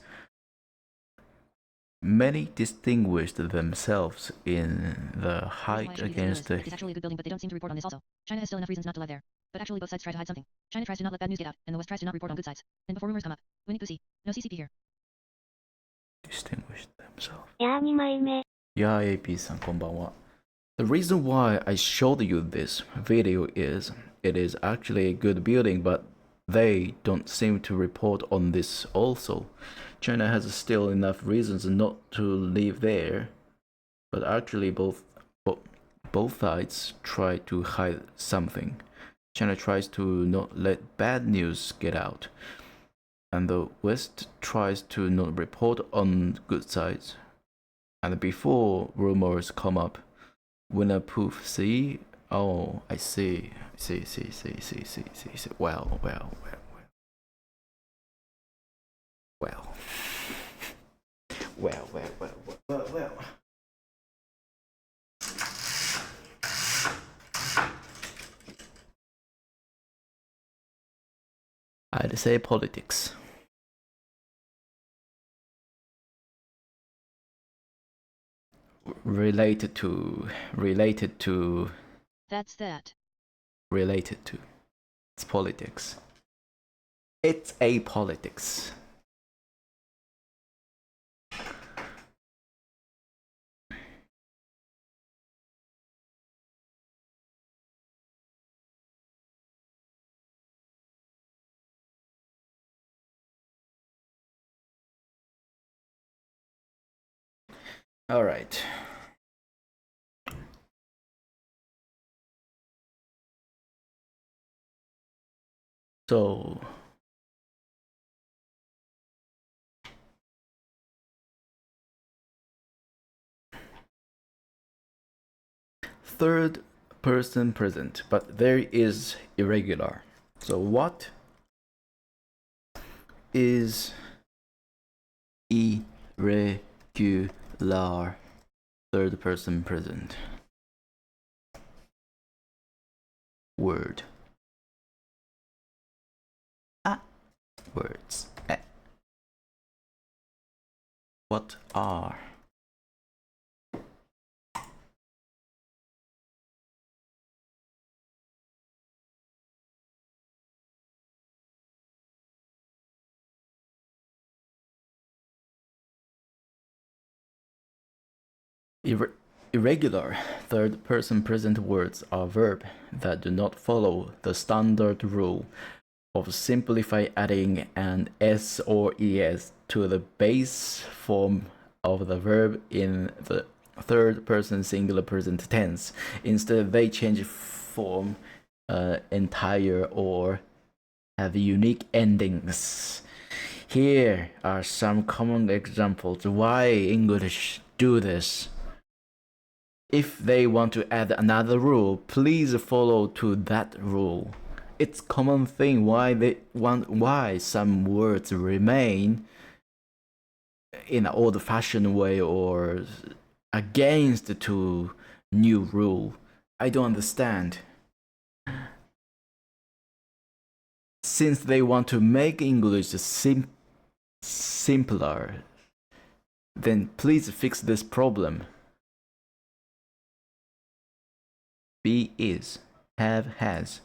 Many distinguished themselves in the fight against the. It's actually a good building, but they don't seem to report on this also. China has still enough reasons not to live there. But actually both sides try to hide something. China tries to not let bad news get out, and the West tries to not report on good sides. And before rumors come up, Winnie Pussy, no CCP here. Distinguished themselves. 2枚目 Yeah, AP-san, こんばんは. The reason why I showed you this video is it is actually a good building, but they don't seem to report on this also. China has still enough reasons not to live there, but actually both sides try to hide something. China tries to not let bad news get out, and the West tries to not report on good sides. And before rumors come up, winner poof, see? Oh, I see. See. Well. I'd say politics. Related to. That's that. Related to. It's politics. It's a politics. All right. So third person present, but there is irregular. So what is irregular third person present word? words. What are? Irregular third-person present words are verbs that do not follow the standard rule of simply adding an s or es to the base form of the verb in the third-person singular present tense. Instead, they change form entire or have unique endings. Here are some common examples why English do this. If they want to add another rule, please follow to that rule. It's common thing why some words remain in an old-fashioned way or against to new rule. I don't understand. Since they want to make English simpler, then please fix this problem. Be is, have has,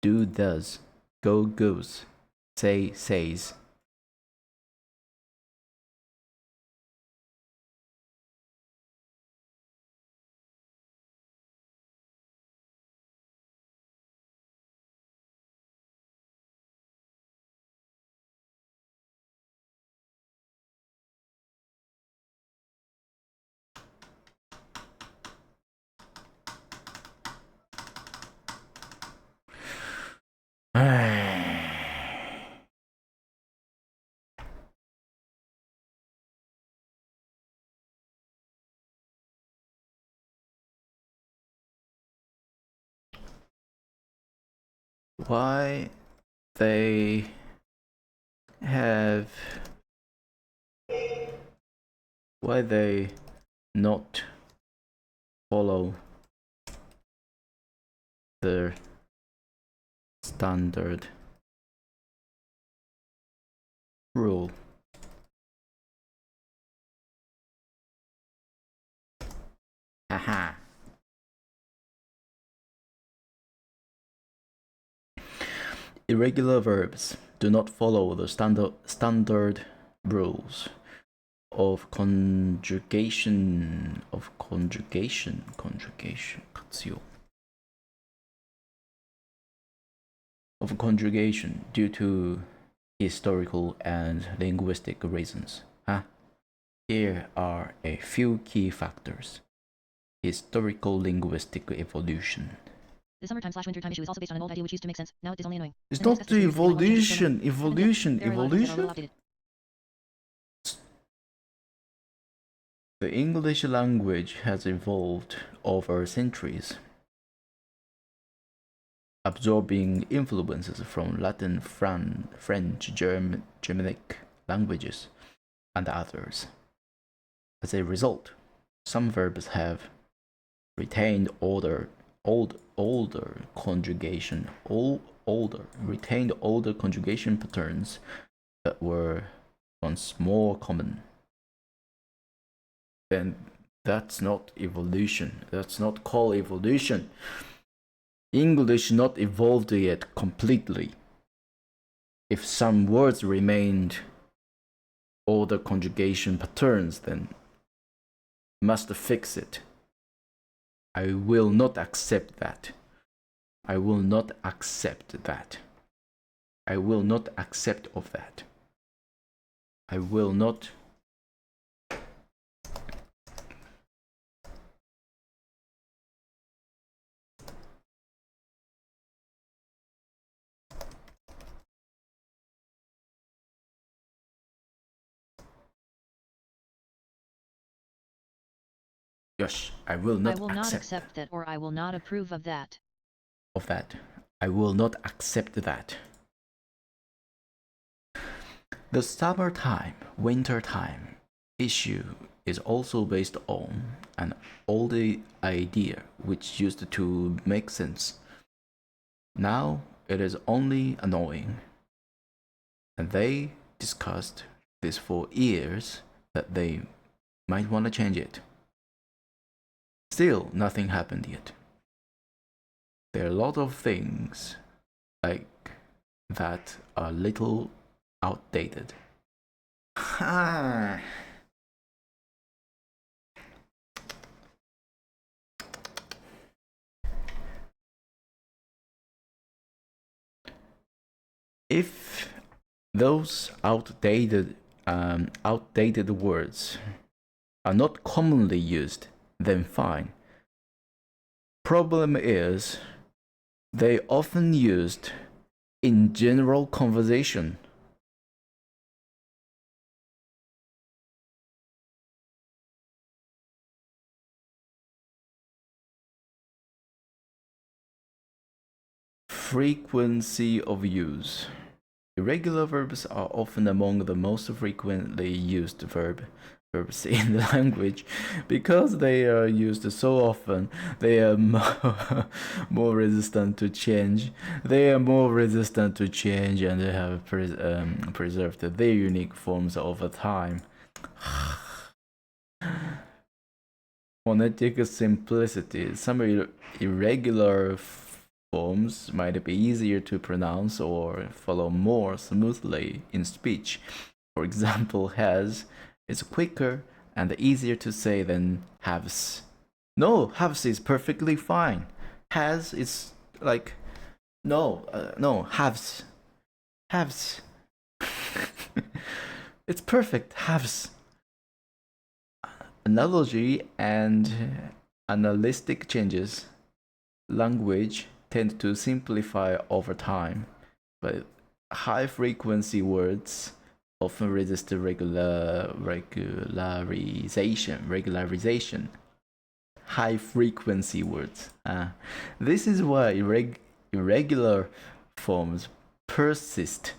do does, go goes, say says. Why they not follow the standard rule? Haha. Irregular verbs do not follow the standard rules of conjugation due to historical and linguistic reasons. Here are a few key factors. Historical linguistic evolution. The summertime/wintertime issue is also based on an old idea which used to make sense. Now it is only annoying. It's not the evolution. The English language has evolved over centuries, absorbing influences from Latin, French, Germanic languages, and others. As a result, some verbs have retained older conjugation patterns that were once more common. Then that's not evolution. That's not called evolution. English not evolved yet completely. If some words remained older conjugation patterns, then must fix it. I will not accept that. I will not accept that. I will not accept of that. I will not. Yes, I will not accept that, or I will not approve of that. I will not accept that. The summertime, wintertime issue is also based on an old idea which used to make sense. Now it is only annoying. And they discussed this for years that they might want to change it. Still, nothing happened yet. There are a lot of things like that are little outdated. If those outdated words are not commonly used, then fine. Problem is, they often used in general conversation. Frequency of use. Irregular verbs are often among the most frequently used verbs in the language because they are used so often. They are more resistant to change. They are more resistant to change, and they have preserved their unique forms over time. Phonetic simplicity. Some irregular forms might be easier to pronounce or follow more smoothly in speech. For example, has is quicker and easier to say than haves. No, haves is perfectly fine. Has is like no, haves. Haves. It's perfect, haves. Analogy and analytic changes. Language tend to simplify over time, but high-frequency words often resist regularization. High-frequency words. This is why irregular forms persist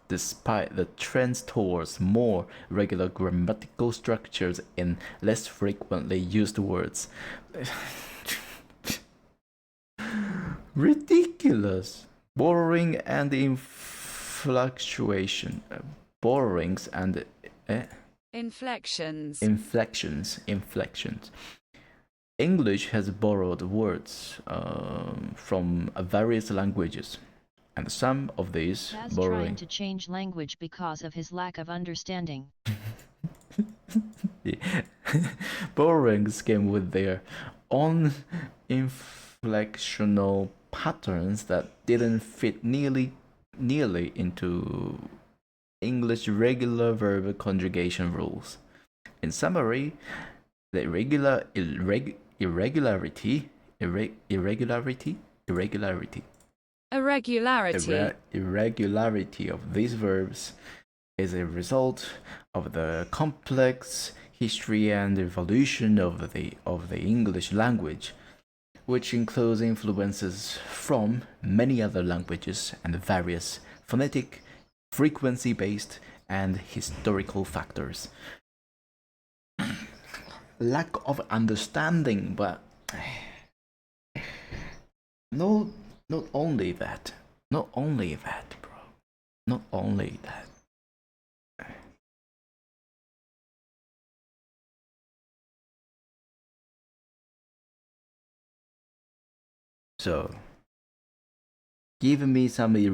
despite the trends towards more regular grammatical structures in less frequently used words. Ridiculous. Borrowing and inflectuation. Borrowings and inflections. English has borrowed words from various languages. And some of these trying to change language because of his lack of understanding. Borrowings came with their own inflectional patterns that didn't fit nearly into English regular verb conjugation rules. In summary, the irregularity of these verbs is a result of the complex history and evolution of the English language, which includes influences from many other languages and various phonetic, frequency-based, and historical factors. Lack of understanding, but no. Not only that, bro. Not only that. So, give me 40.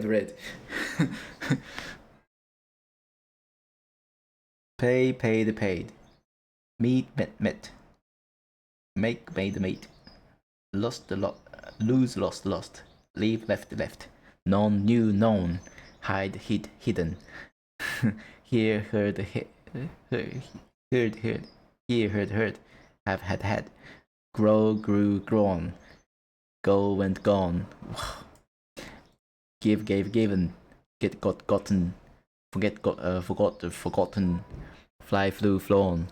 read. Paid. Meet, met. Make, made. Lost, lose, lost. Leave, left. Known, knew, known. Hide, hidden. Hear, heard. Hear, heard. Have, had. Grow, grew, grown. Go went gone. Give gave given. Get got gotten. Forget got forgot forgotten. Fly flew flown.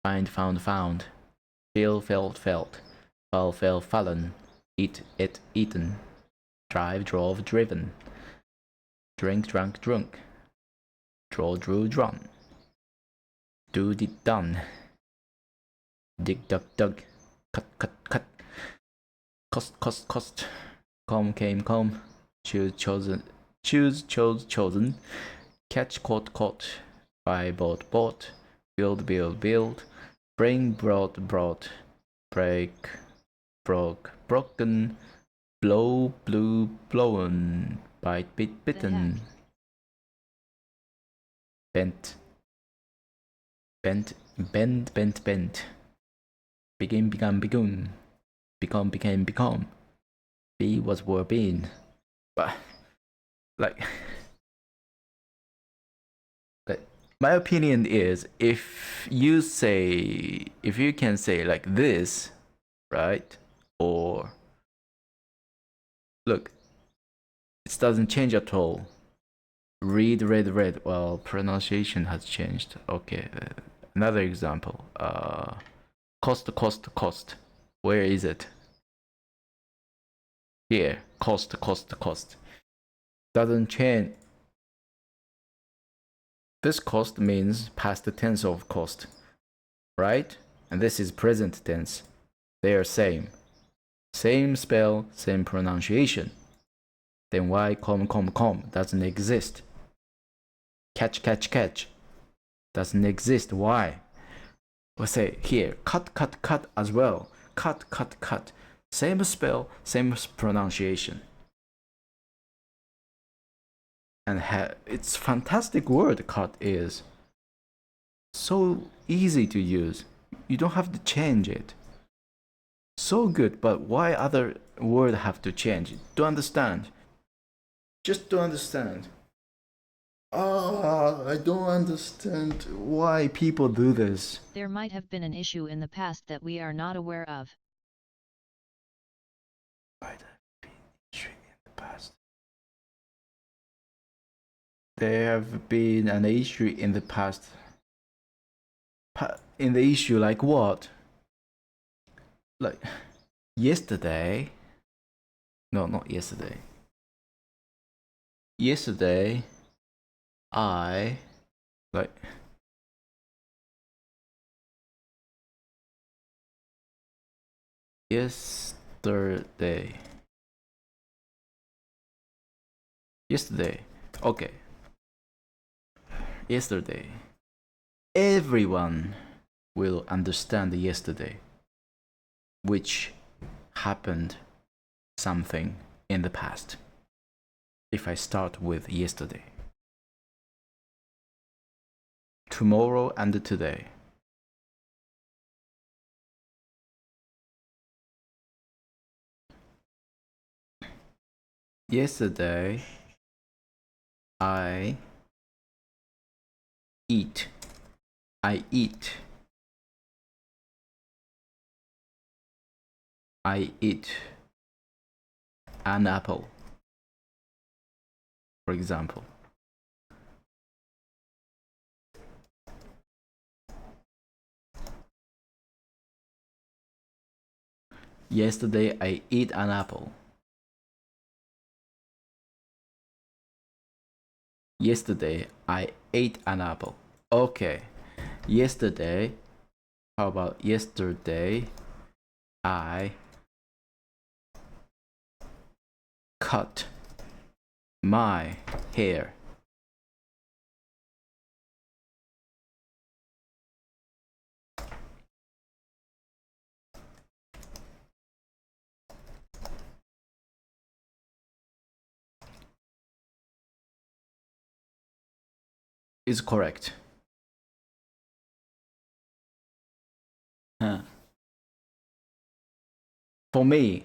Find found found. Feel felt felt. Fall fell fallen. Eat it eaten. Drive drove driven. Drink drunk drunk. Draw drew drawn. Do did done. Dig dug dug. Cut cut cut. Cost cost cost. Come came come. Choose chosen. Choose chose chosen. Catch caught caught. Buy bought bought. Build build build. Bring brought brought. Break broke broken. Blow blew blown. Bite bit bitten. Bent. Bent bend bent bent. Begin began begun. Become became become. Be was were been. But like my opinion is if you can say like this, right? Or look, it doesn't change at all. Read, read, read. Well, pronunciation has changed. Okay, another example. Cost, cost, cost. Where is it? Here. Cost, cost, cost. Doesn't change. This cost means past tense of cost, right? And this is present tense. They are same. Same spell, same pronunciation. Then why come doesn't exist? Catch, catch, catch doesn't exist. Why? We'll say here, cut, cut, cut as well. Cut, cut, cut. Same spell, same pronunciation. And it's fantastic word, cut is. So easy to use. You don't have to change it. So good, but why other word have to change? Don't understand. Just don't understand. I don't understand why people do this. There might have been an issue in the past that we are not aware of. Might have been issue in the past. There have been an issue in the past. In the issue like what? Like yesterday. No, not yesterday. Yesterday, I like yesterday. Okay. Yesterday. Everyone will understand yesterday, which happened something in the past. If I start with yesterday, tomorrow and today. Yesterday, I eat. I eat an apple, for example. Yesterday I ate an apple. Yesterday I ate an apple. Okay. Yesterday, how about yesterday I cut my hair. Is correct. For me,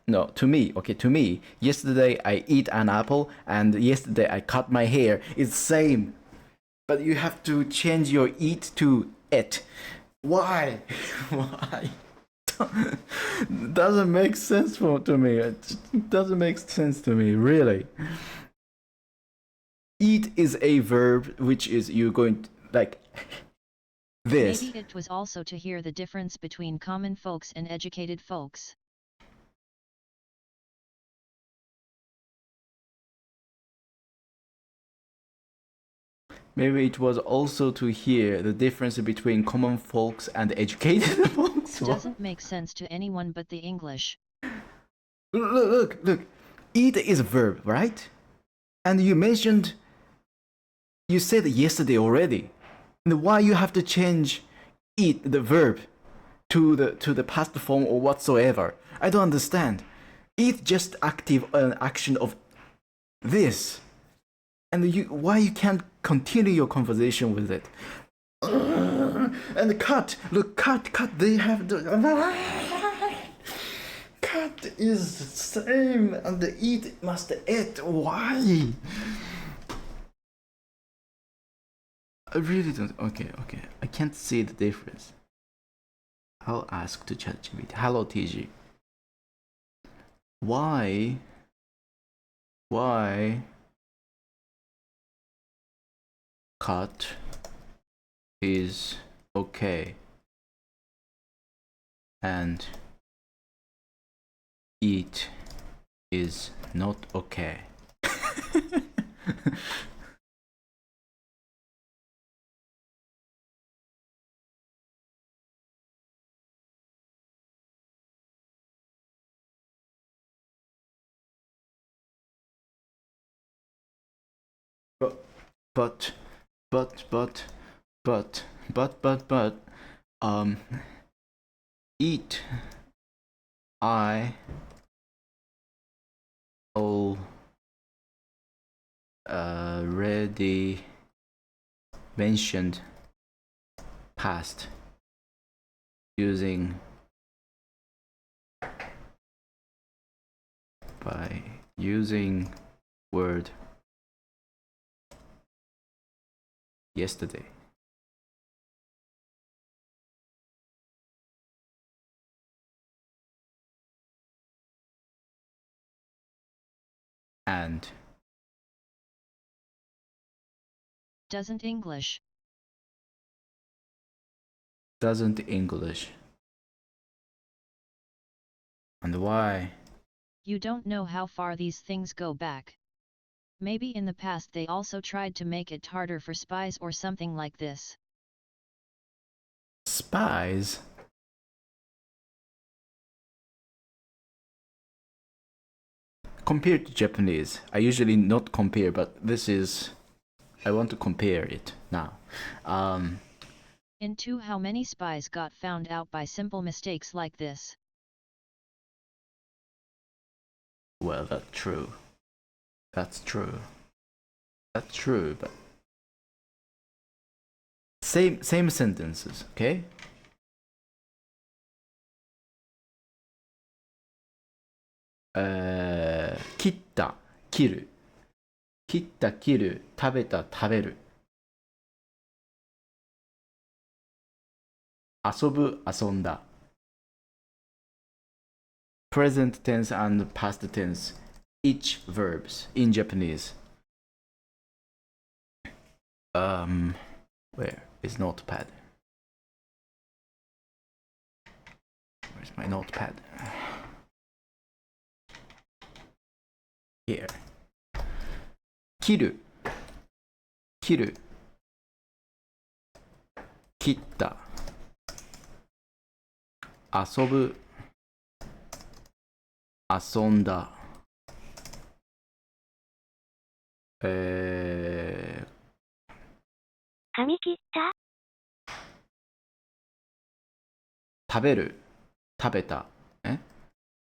no, to me, okay, to me, yesterday I eat an apple and yesterday I cut my hair. It's same. But you have to change your eat to it. Why? Why? doesn't make sense to me. It doesn't make sense to me, really. Eat is a verb, which is you're going to, like this. Maybe it was also to hear the difference between common folks and educated folks. Maybe it was also to hear the difference between common folks and educated folks. Doesn't make sense to anyone but the English. Look. Eat is a verb, right? And you said yesterday already. And why you have to change eat, the verb, to the past form or whatsoever? I don't understand. Eat just active an action of this. And why you can't continue your conversation with it? And cut, look, cut. They have the cut is the same, and the eat must eat. Why? I really don't. Okay. I can't see the difference. I'll ask to ChatGPT. Hello, TG. Why? Cut is okay and eat is not okay. But eat I already mentioned past using word yesterday. And Doesn't English. And why? You don't know how far these things go back. Maybe in the past they also tried to make it harder for spies or something like this. Spies? Compared to Japanese, I usually not compare, but I want to compare it now. Into how many spies got found out by simple mistakes like this? Well, that's true, but same sentences, okay?切った切る食べた食べる遊ぶ遊んだ present tense and past tense, each verbs in Japanese. Where is notepad? Where's my notepad? Here. 切る切った遊ぶ遊んだ髪切った食べる食べた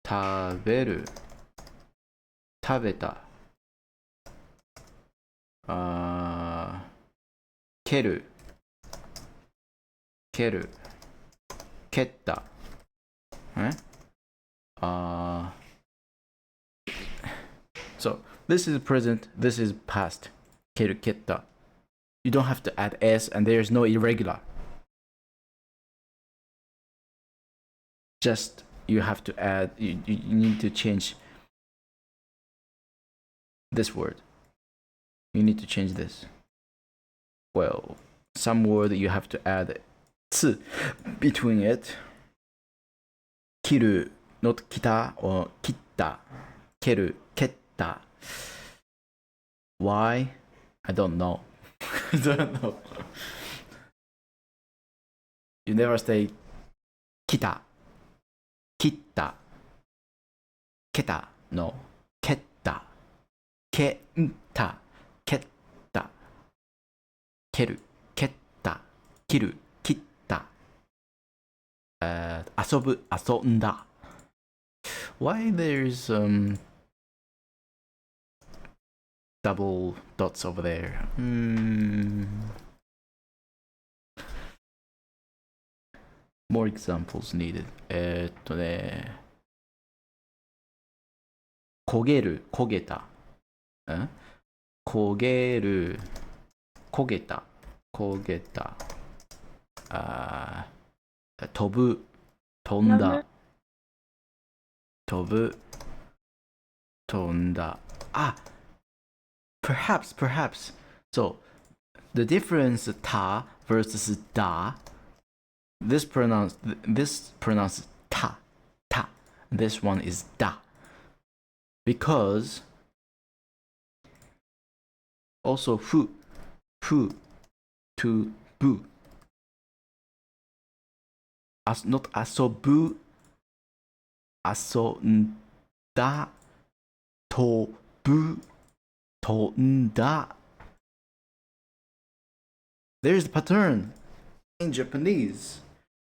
食べる食べた蹴る蹴った。So this is present, this is past. 蹴る蹴った。You don't have to add s and there is no irregular. Just you have to add, you need to change this word. You need to change this. Well, some word you have to add つ between it. 切る not 切た or 切った 蹴る蹴った Why? I don't know. I don't know. You never say 来た切った蹴た No. 蹴った蹴った蹴った蹴る蹴った切る切った遊ぶ遊んだ Why there's double dots over there? More examples needed. 焦げる焦げた焦げる焦げた焦げた飛ぶ飛んだ飛ぶ飛んだperhaps so the difference ta versus da this pronounced ta this one is da because also fu to bu as not asobu asonda tobu tonda there's a pattern in Japanese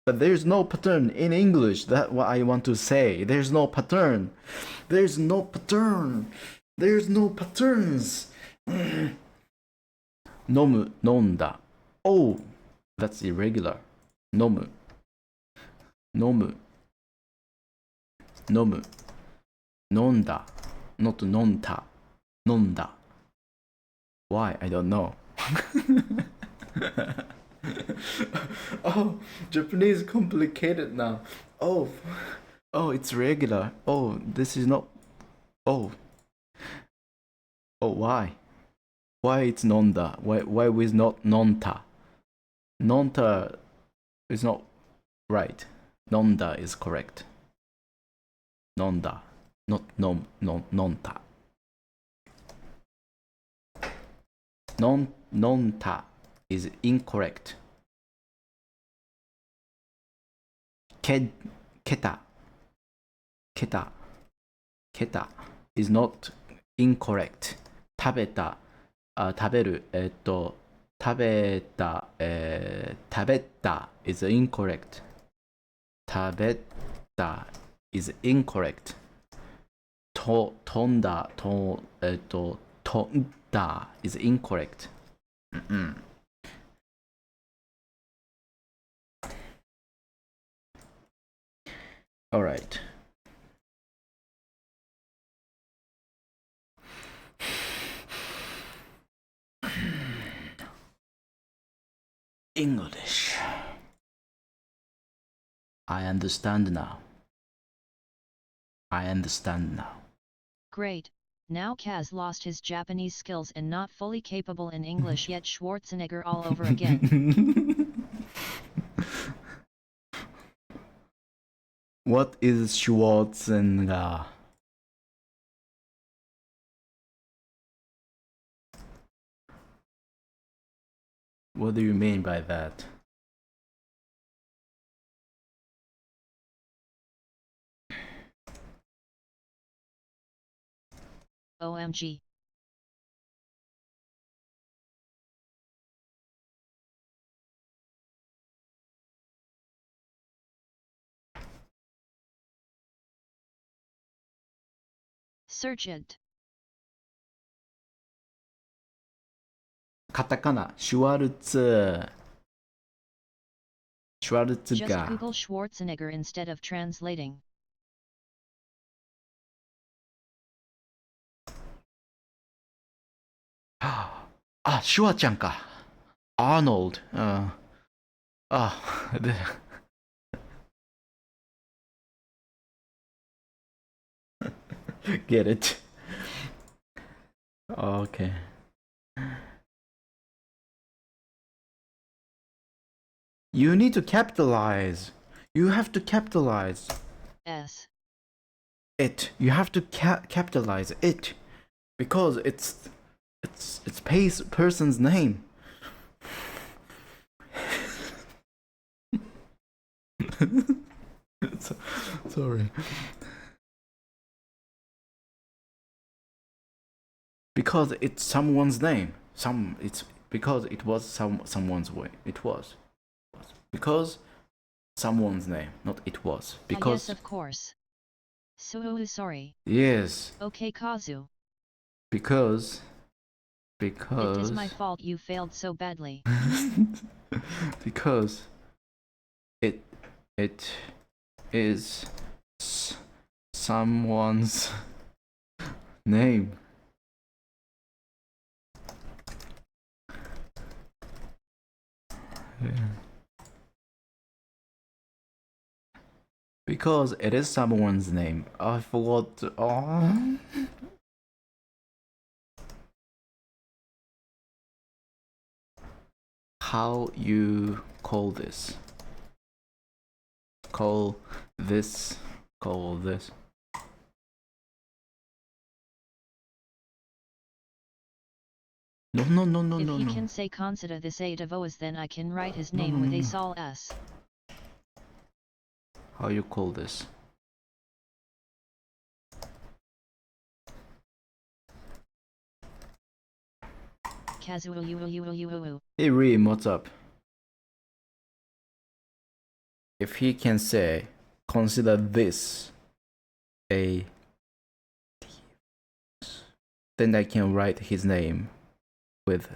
but there's no pattern in English. That's what I want to say. There's no pattern. There's no pattern. There's no patterns. 飲む飲んだ Oh, that's irregular. 飲む飲む飲む飲んだ not 飲んだ飲んだ Why? I don't know. Oh, Japanese is complicated now. Oh, it's regular. Oh, this is not. Oh, why? Why it's nonda? Why with not nonta? Nonta is not right. Nonda is correct. Nonda, not nonta. Nonta is incorrect. Keta is not incorrect. 食べた食べる食べた食べた is incorrect. 食べた is incorrect. 飛んだ飛んだ is incorrect. All right. English. I understand now. Great. Now Kaz lost his Japanese skills and not fully capable in English yet Schwarzenegger all over again. What is Schwarzenegger? What do you mean by that? OMG. Search it. カタカナ、シュワルツ。シュワルツ Just が。 Google Schwarzenegger instead of translating. シュワちゃんか。アーノルド。で Get it? Okay. You need to capitalize. You have to capitalize S. it. You have to capitalize it because it's person's name. Sorry. Because it's someone's name. It's because it was someone's way. It was. Because someone's name, not it was. Because yes, of course. So sorry. yes. Okay, Kazu. Because It is my fault you failed so badly. because it is someone's name. Yeah. Because it is someone's name. I forgot. Oh. How you call this? Call this. Call this. No. If he can say consider this a devoas, then I can write his name with a sol s. How you call this? Kazu. Hey Reem, what's up? If he can say, consider this a, then I can write his name with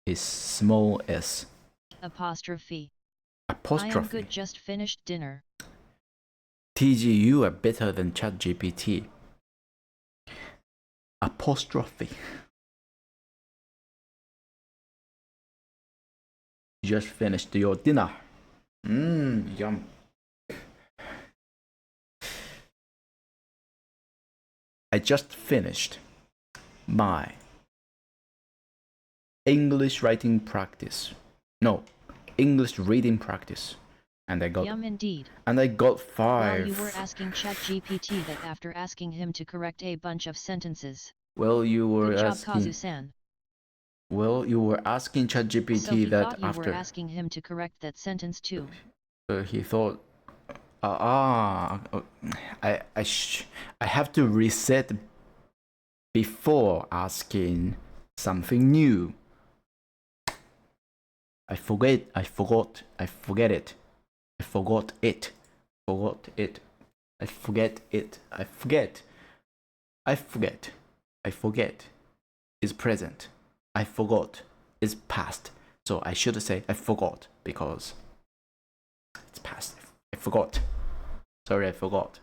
a small s. Apostrophe. Apostrophe. I am good, just finished dinner. TG, you are better than ChatGPT. Apostrophe. Just finished your dinner. Yum. I just finished my English writing practice. No, English reading practice. And I got Yum indeed. And I got 5. While you were asking ChatGPT that after asking him to correct a bunch of sentences. Well, you were Good job, asking. Kazu-san. Well, you were asking ChatGPT so he that thought you after. were asking him to correct that sentence too. He thought. I have to reset before asking something new. I forget it. I forget it. I forget is present. I forgot is past. So I should say I forgot because it's past. I forgot. Sorry, I forgot.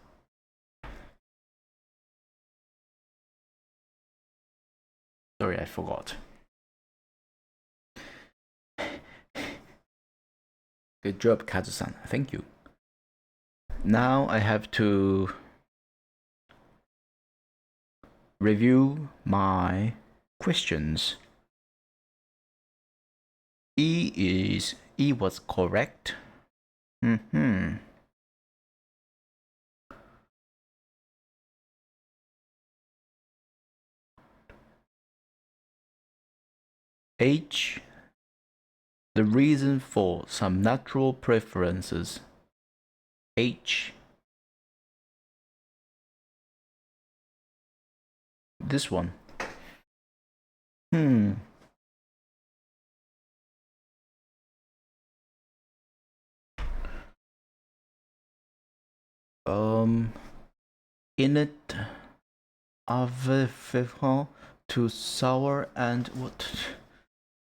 Sorry, I forgot. Good job, Kazu-san. Thank you. Now I have to review my questions. E was correct. H, the reason for some natural preferences. H. This one. In it, aversion to sour and what?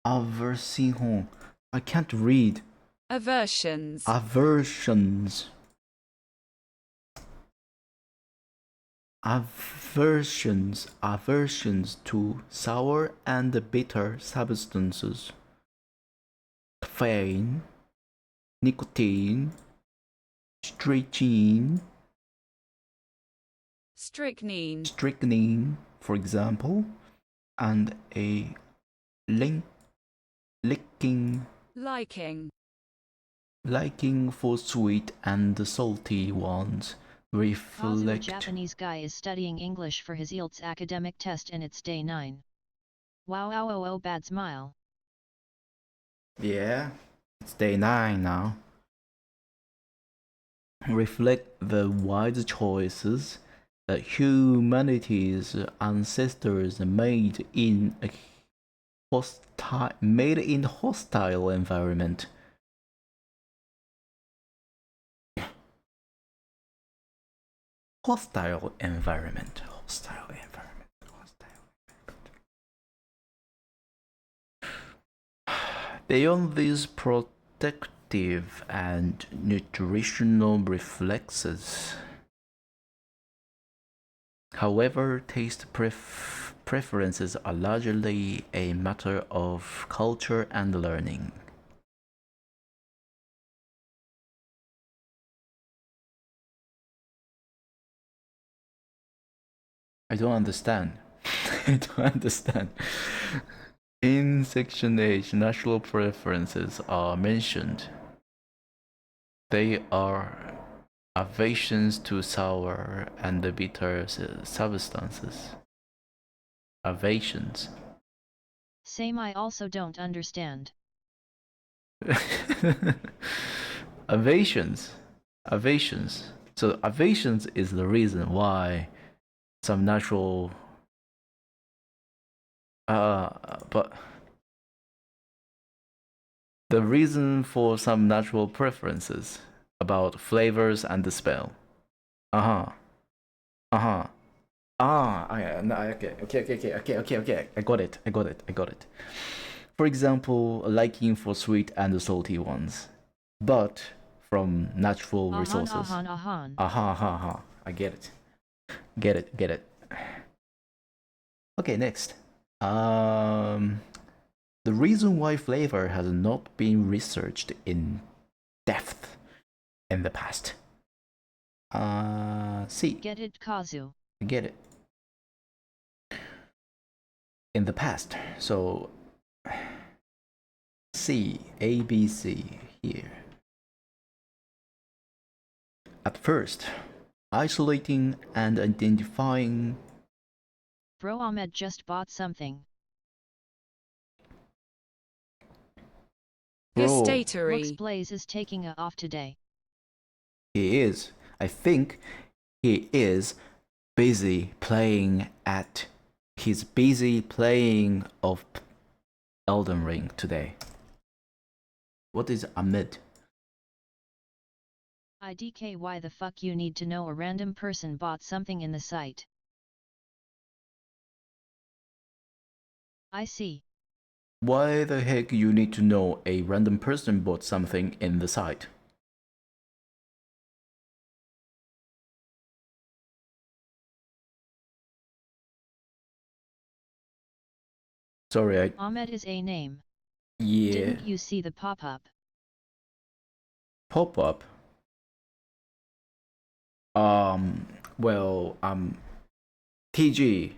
Aversion. I can't read. Aversions. Aversions. Aversions to sour and bitter substances. Caffeine, nicotine, strychnine. strychnine, for example, and a liking for sweet and salty ones Kazu, a reflect. Japanese guy, is studying English for his IELTS academic test and it's day 9. Wow, wow, oh, oh, bad smile. Yeah, it's day 9 now. Reflect the wise choices that humanity's ancestors made in a hostile environment. Hostile environment. Beyond these protective and nutritional reflexes, however, taste preferences are largely a matter of culture and learning. I don't understand. I don't understand. In Section H, natural preferences are mentioned. They are aversions to sour and bitter substances. Aversions. Same, I also don't understand. Aversions. So aversions is the reason why some natural but the reason for some natural preferences about flavors and the smell. Okay. I got it. For example, a liking for sweet and salty ones, but from natural resources. I get it. Okay, next. The reason why flavor has not been researched in depth in the past. C. Get it, Kazu. Get it. In the past. So C, A, B, C here. At first, isolating and identifying. Bro, Ahmed just bought something. Looks Blaze is taking a off today. He is. I think he is busy playing he's busy playing of Elden Ring today. What is Ahmed? IDK, why the fuck you need to know a random person bought something in the site? I see. Why the heck you need to know a random person bought something in the site? Sorry, Ahmed is a name. Yeah. Didn't you see the pop-up? Pop-up? Well, TG.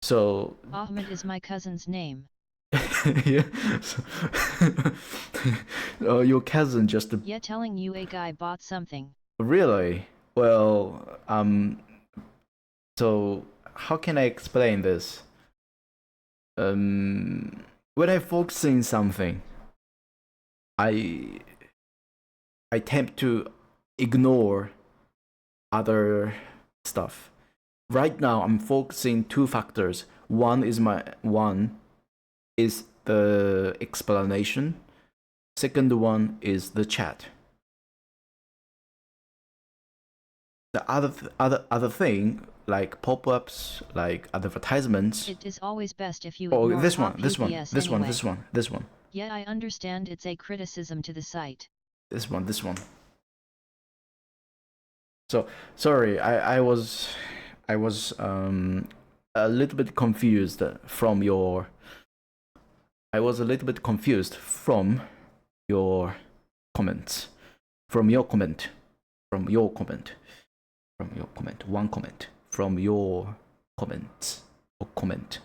So... Ahmed is my cousin's name. Yeah. Your cousin just... Yeah, telling you a guy bought something. Really? Well, so how can I explain this? When I focus in something, I tend to ignore other stuff. Right now, I'm focusing two factors. One is the explanation. Second one is the chat. The other thing, like pop-ups, like advertisements. It is always best if you Oh, ignore this one. Yeah, I understand it's a criticism to the site. This one. So sorry, I was a little bit confused from your. I was a little bit confused from your comments. One comment. from your comments or comment.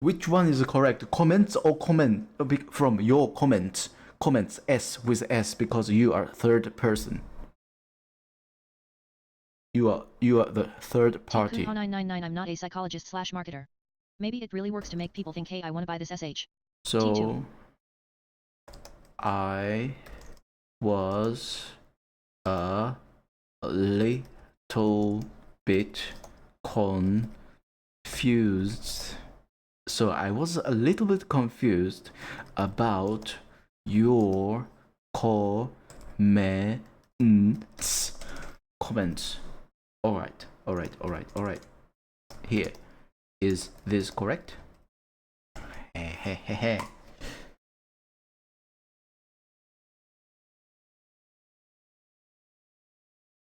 Which one is correct? Comments or comment from your comments? Comments S with S because you are third person. You are the third party. 999 I'm not a psychologist / marketer. Maybe it really works to make people think, hey, I want to buy this SH. So T2. I was a little bit confused. So I was a little bit confused about your comments. Alright. Here. Is this correct?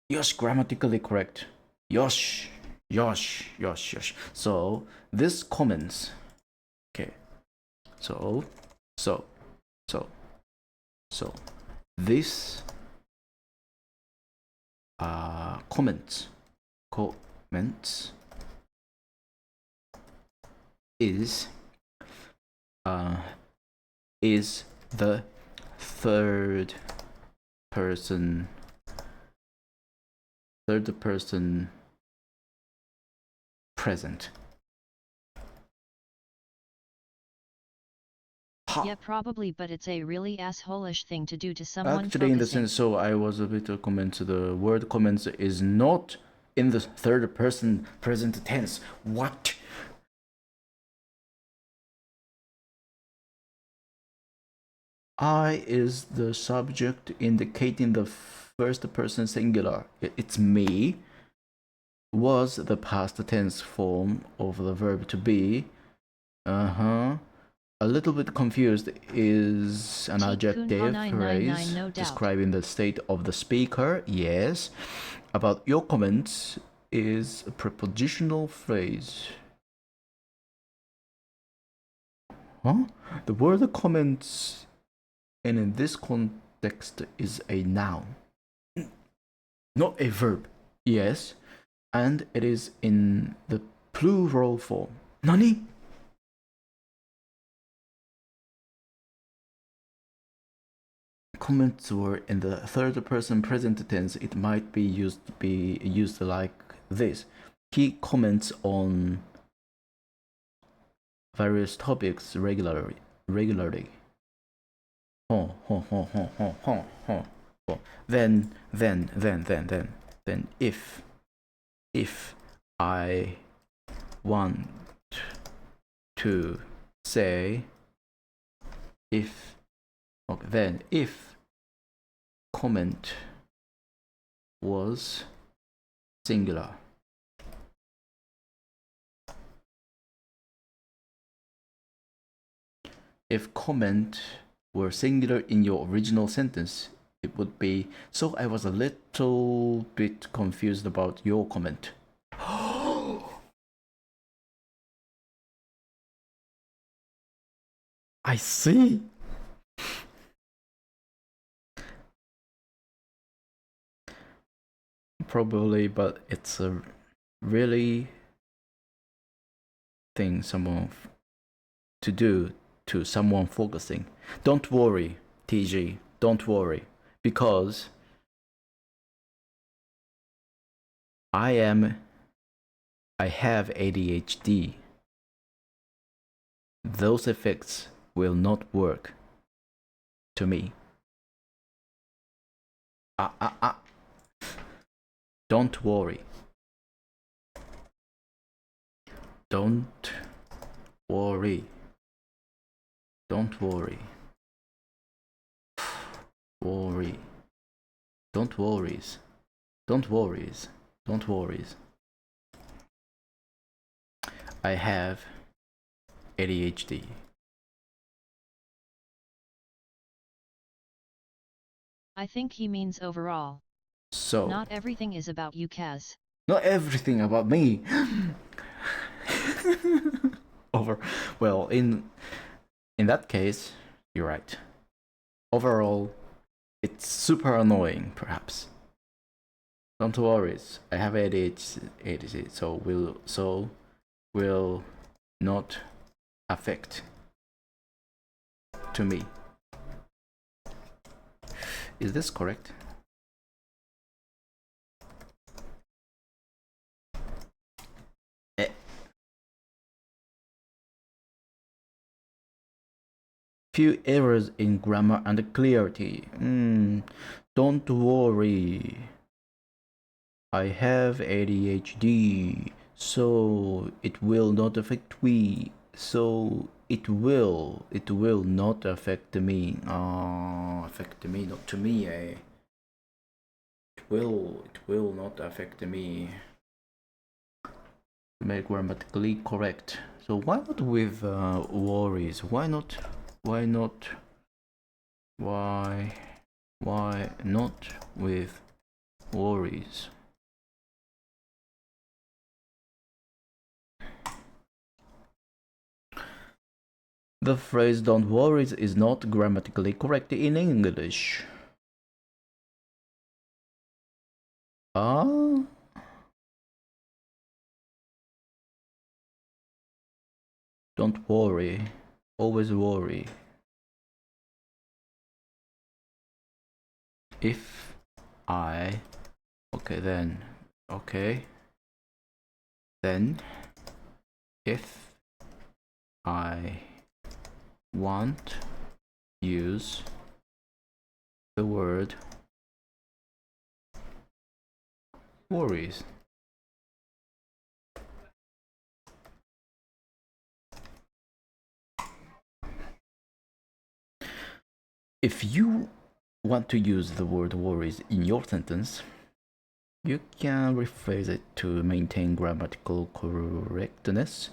Yosh, grammatically correct. Yosh. So this comments. Okay. So this comments is the third person present. Yeah, probably, but it's a really asshole-ish thing to do to someone. Actually, in the focusing. sense, so I was a bit of comment. The word comments is not in the third person present tense. What? I is the subject indicating the first person singular. It's me. Was the past tense form of the verb to be. A little bit confused is an adjective phrase describing the state of the speaker. Yes. About your comments is a prepositional phrase. Huh? The word comments, and in this context, is a noun, not a verb. Yes. And it is in the plural form. Nani? Comments were in the third person present tense. It might be used like this. He comments on various topics regularly. Then if I want to say if comment was singular. If comment were singular in your original sentence, it would be, so I was a little bit confused about your comment. I see. Probably, but it's a really thing someone to do to someone focusing. Don't worry, TG, don't worry, because I have ADHD. Those effects will not work to me. Don't worry. Don't worry. Don't worry. Worry. Don't worries. Don't worries. Don't worries. I have ADHD. I think he means overall. So not everything is about you, Kaz. Not everything about me. Well, in that case, you're right. Overall, it's super annoying, perhaps. Don't worry, I have ADHD, so will not affect to me. Is this correct? Few errors in grammar and clarity. Don't worry. I have ADHD, so it will not affect me. So it will not affect me. Affect me, not to me. It will not affect me. Make grammatically correct. So why not with worries? Why not with worries? The phrase "don't worry" is not grammatically correct in English. Don't worry, always worry. If I, then if I want use the word worries. If you want to use the word worries in your sentence, you can rephrase it to maintain grammatical correctness.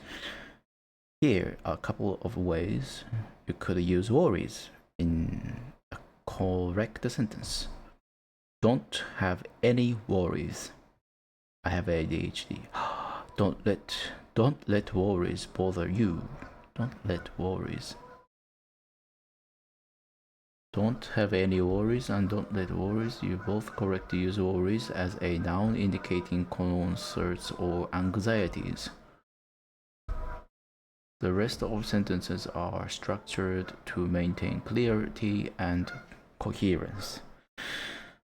Here are a couple of ways you could use worries in a correct sentence. Don't have any worries. I have ADHD. Don't let worries bother you. Don't let worries. Don't have any worries and don't let worries. You both correctly use worries as a noun indicating concerns or anxieties. The rest of sentences are structured to maintain clarity and coherence.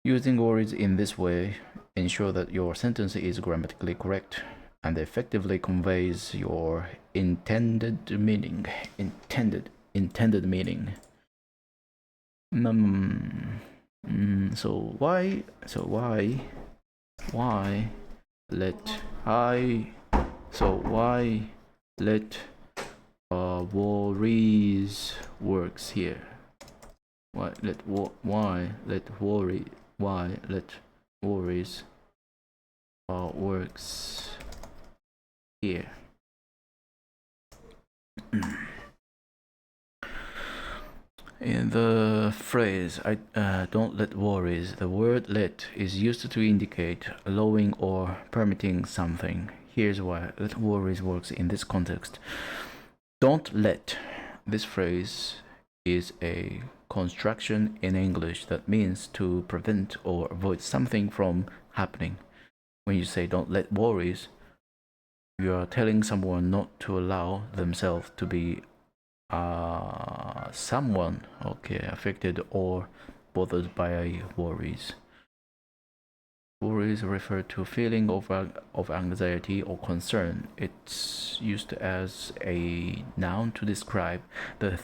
Using words in this way ensure that your sentence is grammatically correct and effectively conveys your intended meaning. So why let worries works here? Why let worries works here? In the phrase "I don't let worries," the word "let" is used to indicate allowing or permitting something. Here's why "let worries" works in this context. "Don't let." This phrase is a construction in English that means to prevent or avoid something from happening. When you say "don't let worries," you are telling someone not to allow themselves to be someone affected or bothered by worries. Worries refer to a feeling of anxiety or concern. It's used as a noun to describe the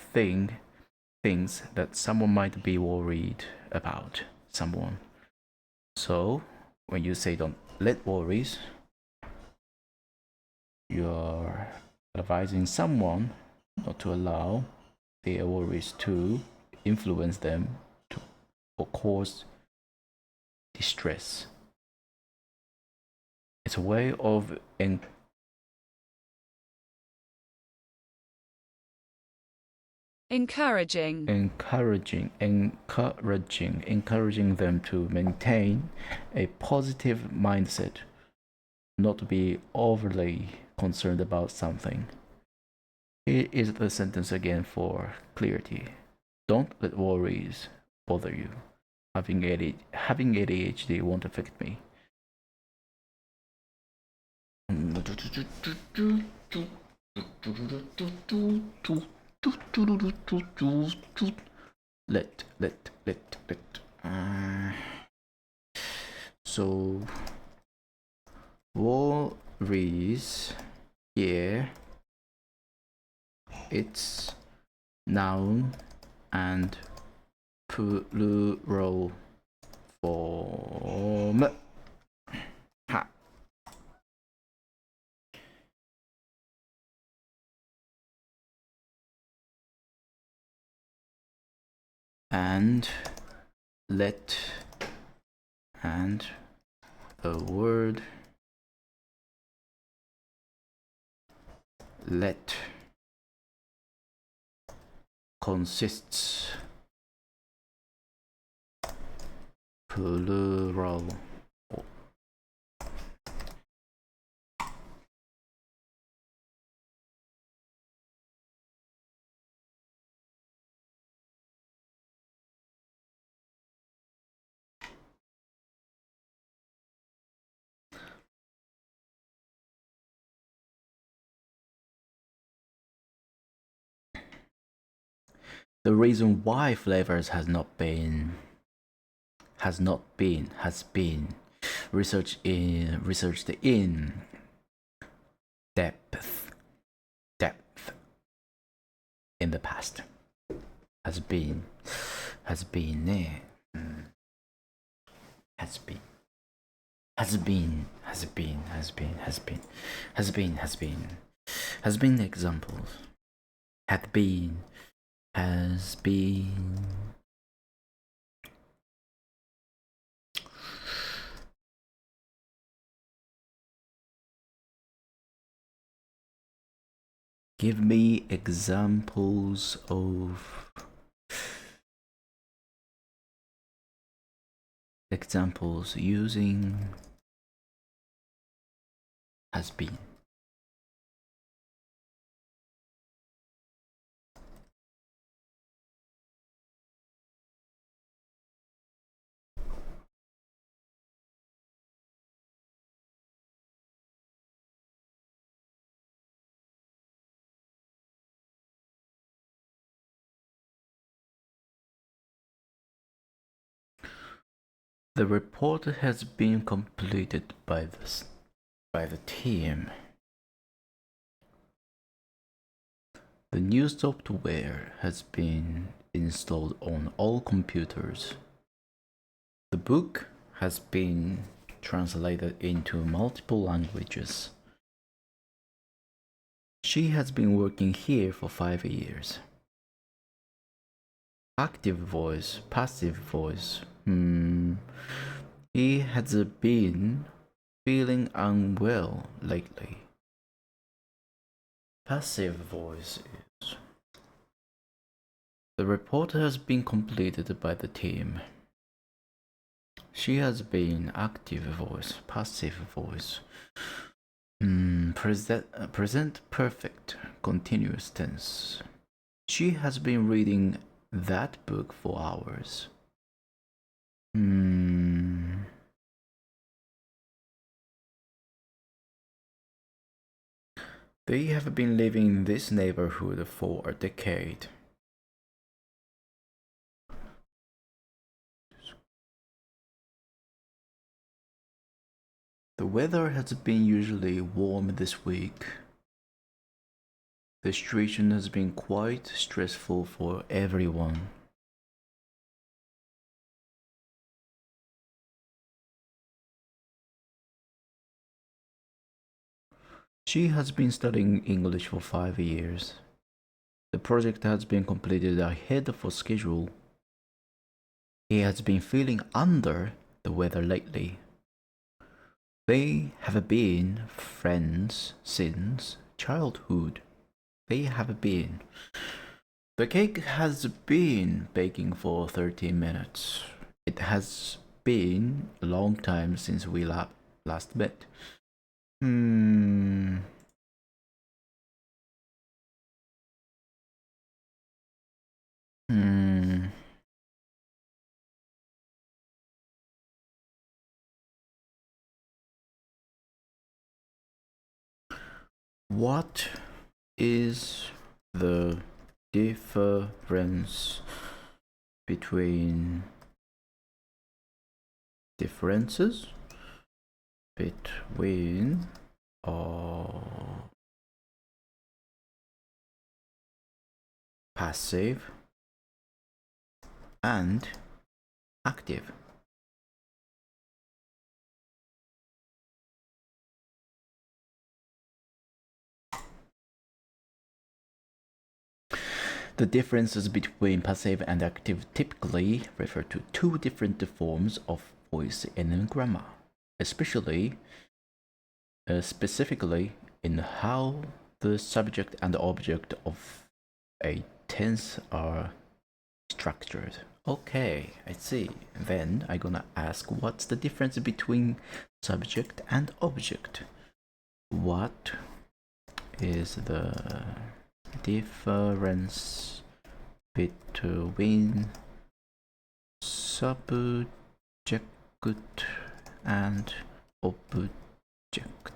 things that someone might be worried about someone. So when you say "don't let worries," you're advising someone not to allow their worries to influence them or cause distress. It's a way of encouraging them to maintain a positive mindset, not to be overly concerned about something. Here is the sentence again for clarity. Don't let worries bother you. Having ADHD won't affect me. Let. So, worries here. It's noun and plural form. Ha. And let and the word let consists plural. The reason why flavors has been researched in depth in the past has been examples has been give me examples using has been. The report has been completed by the team. The new software has been installed on all computers. The book has been translated into multiple languages. She has been working here for 5 years. Active voice, passive voice. He has been feeling unwell lately. Passive voice is. The report has been completed by the team. She has been active voice, passive voice. Present perfect, continuous tense. She has been reading that book for hours. They have been living in this neighborhood for a decade. The weather has been usually warm this week. The situation has been quite stressful for everyone. She has been studying English for 5 years. The project has been completed ahead of schedule. He has been feeling under the weather lately. They have been friends since childhood. They have been. The cake has been baking for 30 minutes. It has been a long time since we last met. What is the difference between passive and active? The differences between passive and active typically refer to two different forms of voice in grammar, specifically in how the subject and object of a tense are structured. Okay, I see. Then I'm gonna ask, what's the difference between subject and object? What is the difference between subject and object?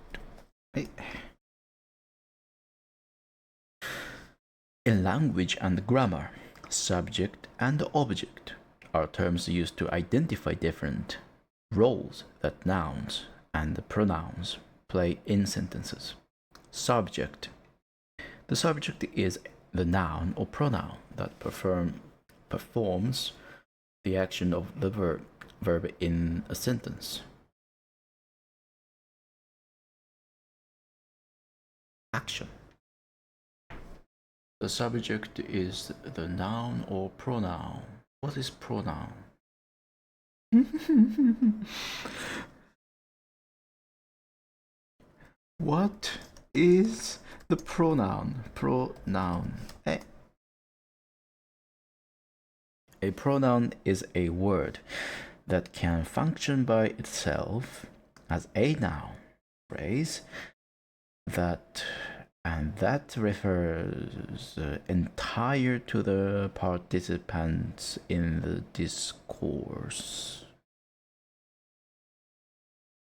In language and grammar, subject and object are terms used to identify different roles that nouns and pronouns play in sentences. Subject. The subject is the noun or pronoun that performs the action of the verb in a sentence. Action. The subject is the noun or pronoun. What is pronoun? What is the pronoun? A pronoun is a word that can function by itself as a noun phrase that refers entire to the participants in the discourse,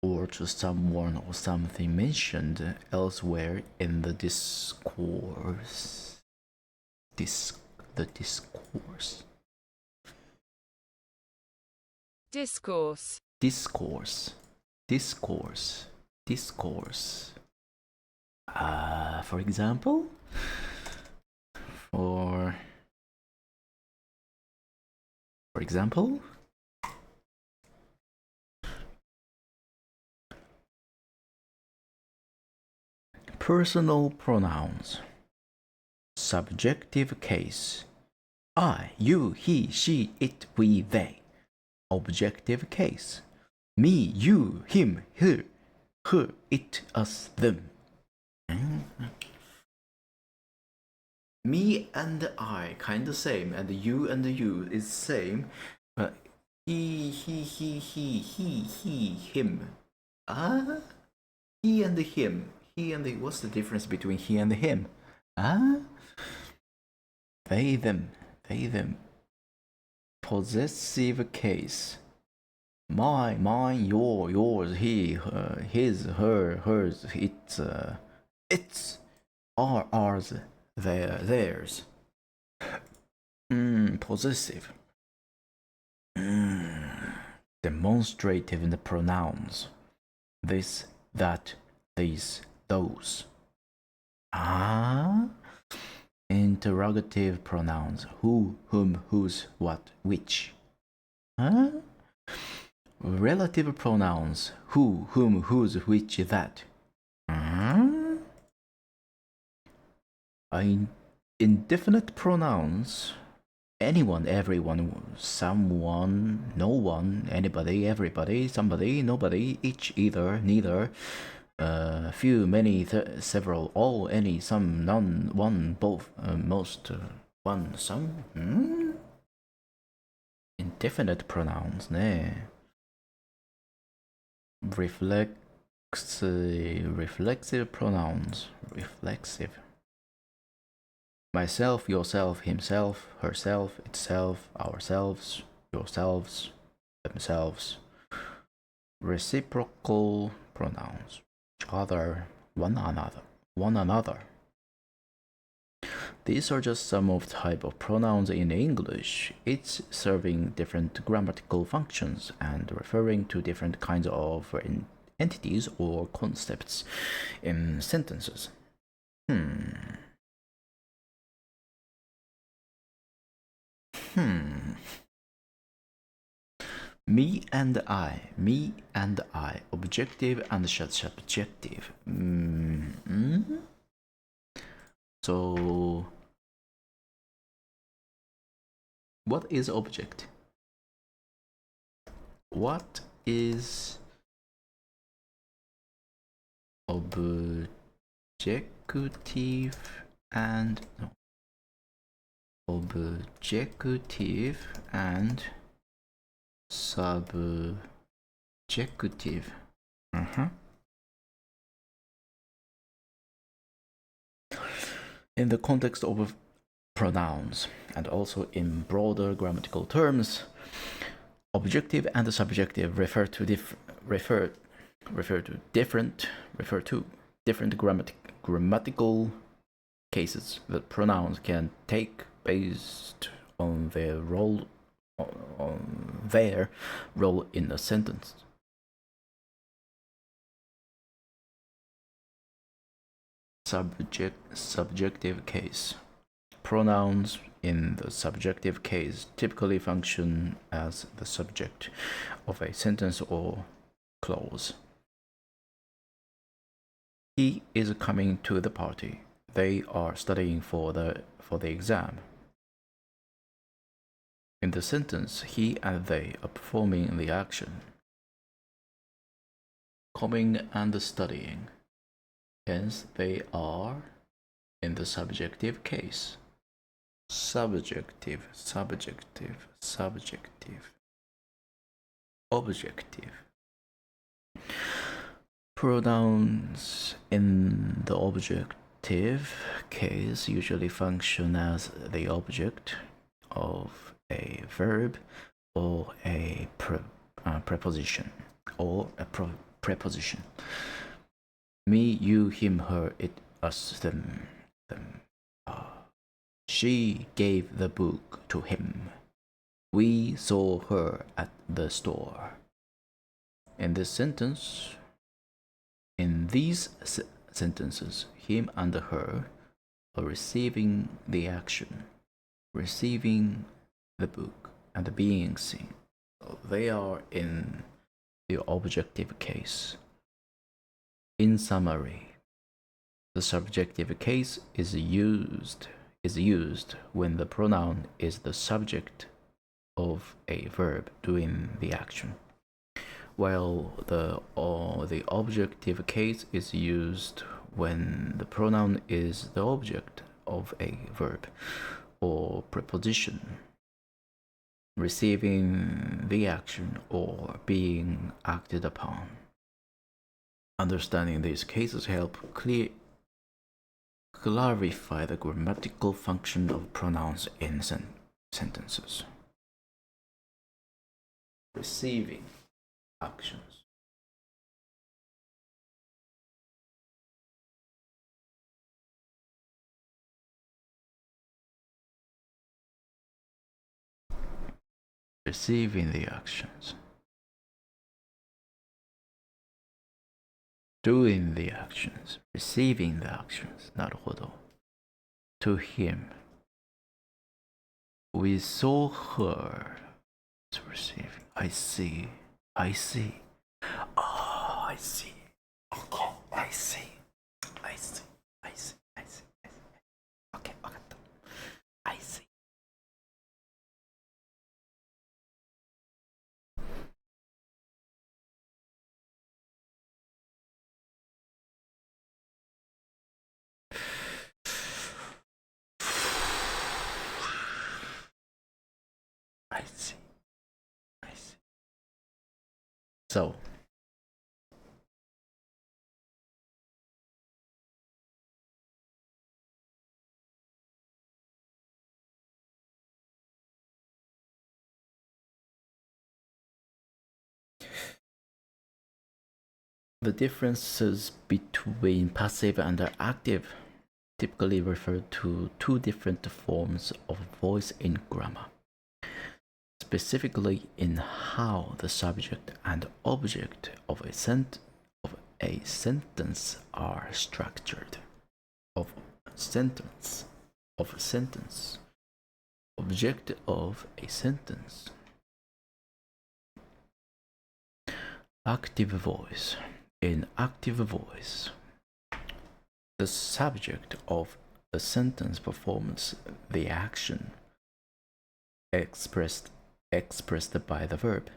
or to someone or something mentioned elsewhere in the discourse. The discourse. Discourse. Discourse. Discourse. Discourse. For example, for example, personal pronouns. Subjective case. I, you, he, she, it, we, they. Objective case. Me, you, him, her, it, us, them. Me and I kind of same, and you and you is same, but he, him. He and him. What's the difference between he and him? They, them. Possessive case. My, mine, yours, he, her, his, her, hers, its, ours, theirs. Possessive. Demonstrative in the pronouns. This, that, these, those. Interrogative pronouns. Who, whom, whose, what, which. Relative pronouns. Who, whom, whose, which, that. Indefinite pronouns. Anyone, everyone, someone, no one, anybody, everybody, somebody, nobody, each, either, neither. Few, many, several, all, any, some, none, one, both, most, one, some. Indefinite pronouns, 네. Reflexive pronouns. Reflexive. Myself, yourself, himself, herself, itself, ourselves, yourselves, themselves. Reciprocal pronouns. Each other, one another. one another. These are just some of the type of pronouns in English. It's serving different grammatical functions and referring to different kinds of entities or concepts in sentences. Me and I, objective and subjective. So, what is object? What is objective and subjective? In the context of pronouns and also in broader grammatical terms, objective and subjective refer to different grammatical cases that pronouns can take based on their role in a sentence. Subjective case. Pronouns in the subjective case typically function as the subject of a sentence or clause. He is coming to the party. They are studying for the exam. In the sentence, he and they are performing the action. Coming and studying. Hence, they are in the subjective case. Subjective. Objective. Pronouns in the objective case usually function as the object of a verb or a preposition preposition. Me, you, him, her, it, us, them. She gave the book to him. We saw her at the store. In these sentences, him and her are receiving the action, receiving the book, and being seen. So they are in the objective case. In summary, the subjective case is used when the pronoun is the subject of a verb doing the action, while the objective case is used when the pronoun is the object of a verb or preposition receiving the action or being acted upon. Understanding these cases help clarify the grammatical function of pronouns in sentences. Receiving actions. Receiving the actions. Doing the actions, receiving the actions. なるほど。To him. We saw her. To receiving. I see. Oh, I see. Okay, I see. Okay, わかった。I see. I see. So, The differences between passive and active typically refer to two different forms of voice in grammar, specifically in how the subject and object of a sentence are structured. Object of a sentence. Active voice. In active voice, the subject of a sentence performs the action expressed by the verb.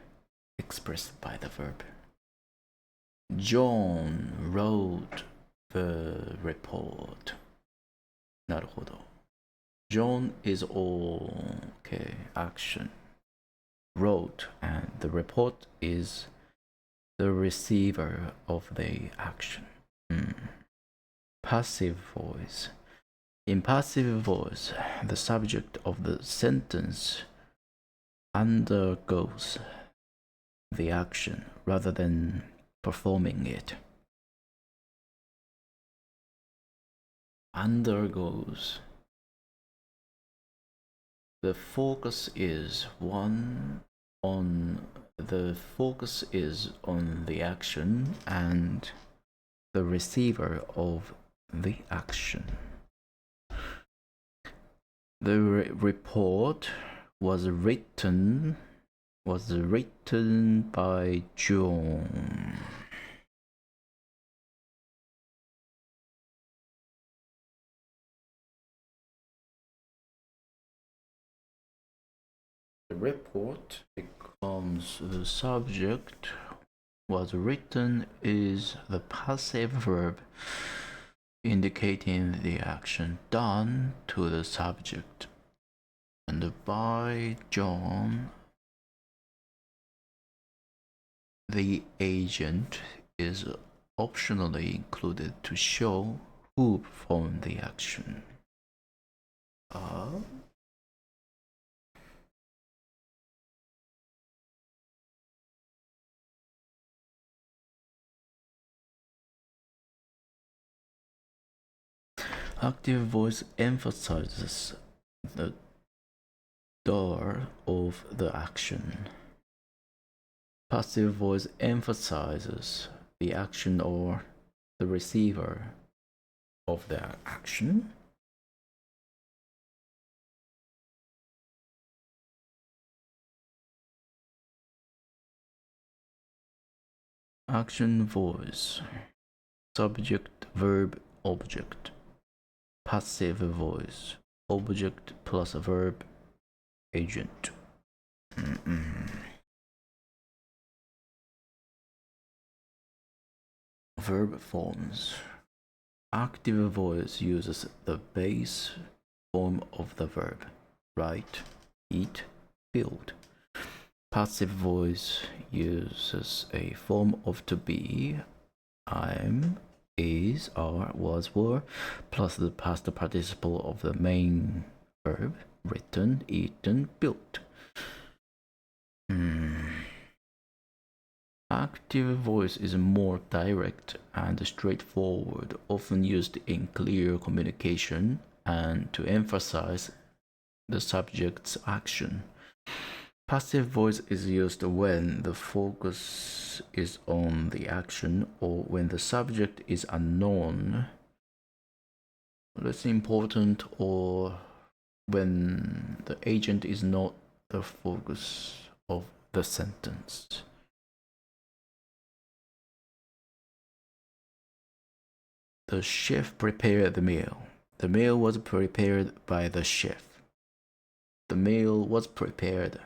John wrote the report. なるほど。John is all action. Wrote, and the report is the receiver of the action. Passive voice. In passive voice, the subject of the sentence undergoes the action rather than performing it. Undergoes. The focus is on the action and the receiver of the action. The report was written by John. The report becomes the subject. Was written is the passive verb indicating the action done to the subject. And by John, the agent is optionally included to show who performed the action. Active voice emphasizes the doer of the action. Passive voice emphasizes the action or the receiver of the action. Action voice. Subject, verb, object. Passive voice. Object plus verb, agent. Verb forms. Active voice uses the base form of the verb. Write, eat, build. Passive voice uses a form of to be, I'm, is, are, was, were, plus the past participle of the main verb, written, eaten, built. Active voice is more direct and straightforward, often used in clear communication and to emphasize the subject's action. Passive voice is used when the focus is on the action or when the subject is unknown, less important, or when the agent is not the focus of the sentence. The chef prepared the meal. The meal was prepared by the chef. The meal was prepared.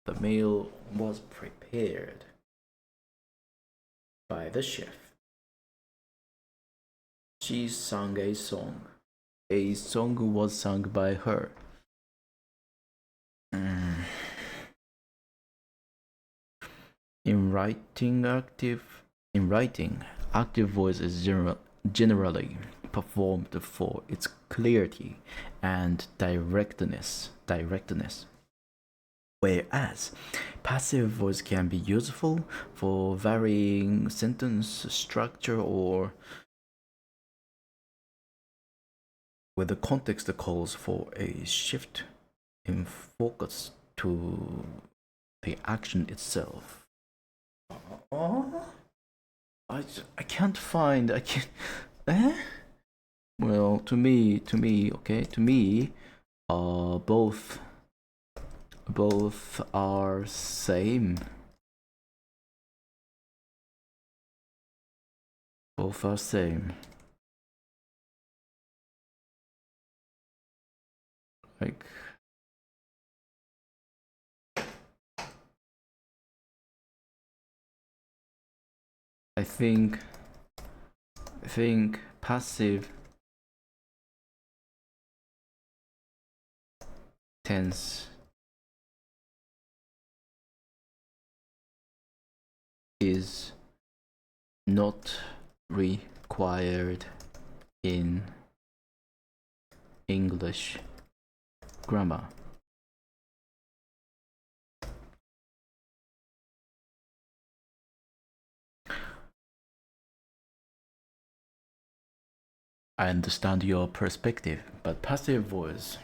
The meal was prepared by the chef. She sang a song. A song was sung by her. In writing, active voice is generally performed for its clarity and directness. Whereas passive voice can be useful for varying sentence structure or where the context calls for a shift in focus to the action itself. I can't find. I can't. Well, to me, both are same. Both are same. Like. I think passive tense is not required in English grammar. I understand your perspective, but passive voice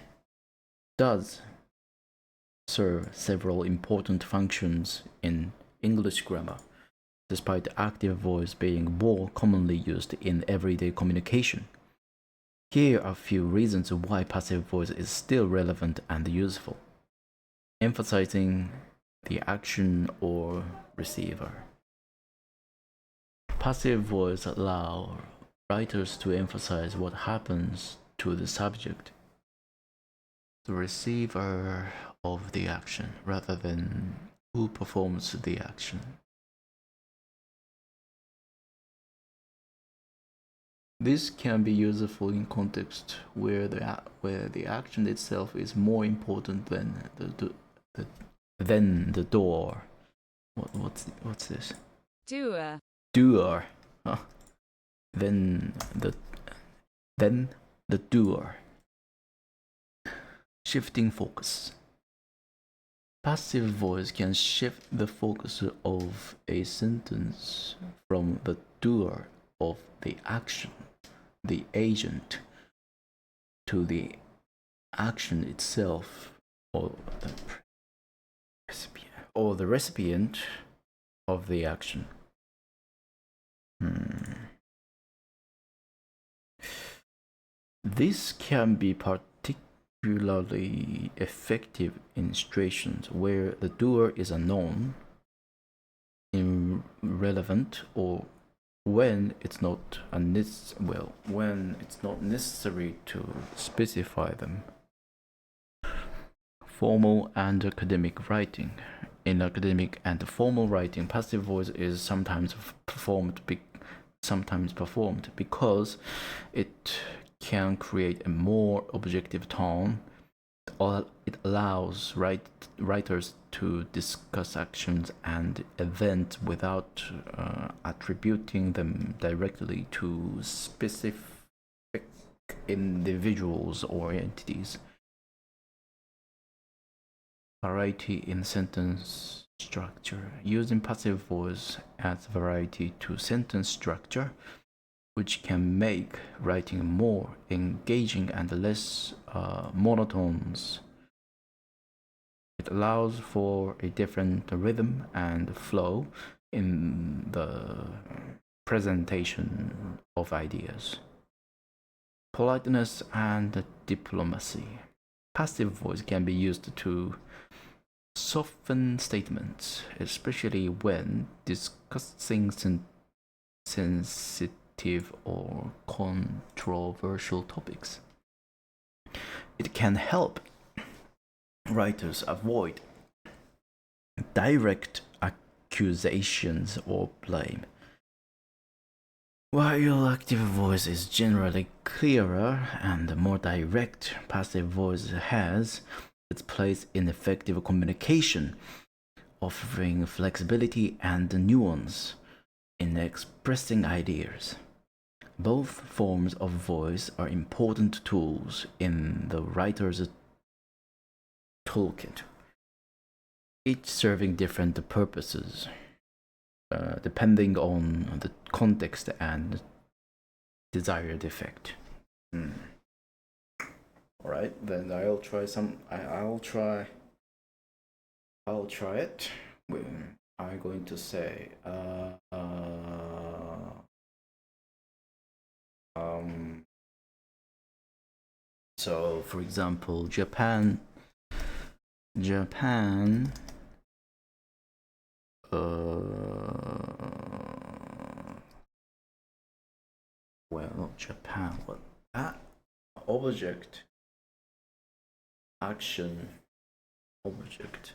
does serve several important functions in English grammar, despite active voice being more commonly used in everyday communication. Here are a few reasons why passive voice is still relevant and useful. Emphasizing the action or receiver. Passive voice allow writers to emphasize what happens to the subject, the receiver of the action, rather than who performs the action. This can be useful in context where the action itself is more important than the door. What's this? Doer. Doer. Huh. Then the doer. Shifting focus. Passive voice can shift the focus of a sentence from the doer of the action, the agent, to the action itself, or the recipient of the action. This can be particularly effective in situations where the doer is unknown, irrelevant, or when it's not necessary to specify them. Formal and academic writing. In academic and formal writing, passive voice is sometimes performed because it can create a more objective tone. It allows writers to discuss actions and events without attributing them directly to specific individuals or entities. Variety in sentence structure. Using passive voice adds variety to sentence structure, which can make writing more engaging and less monotonous. It allows for a different rhythm and flow in the presentation of ideas. Politeness and diplomacy. Passive voice can be used to soften statements, especially when discussing sensitive or controversial topics. It can help writers avoid direct accusations or blame. While active voice is generally clearer and more direct, passive voice has its place in effective communication, offering flexibility and nuance in expressing ideas. Both forms of voice are important tools in the writer's toolkit. each serving different purposes, depending on the context and desired effect. All right, then I'll try some. I'll try it. I'm going to say so for example, Japan well, not Japan, what object, action, object.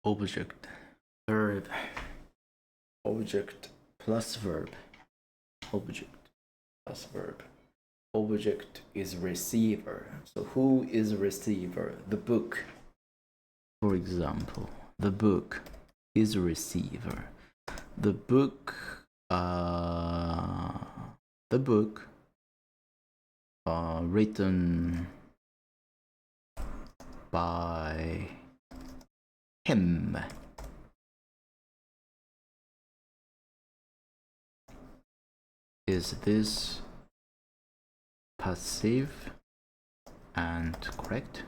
Object, verb, object plus verb, object plus verb. Object is receiver. So who is receiver? The book. For example, the book is receiver. The book written by him. Is this passive and correct?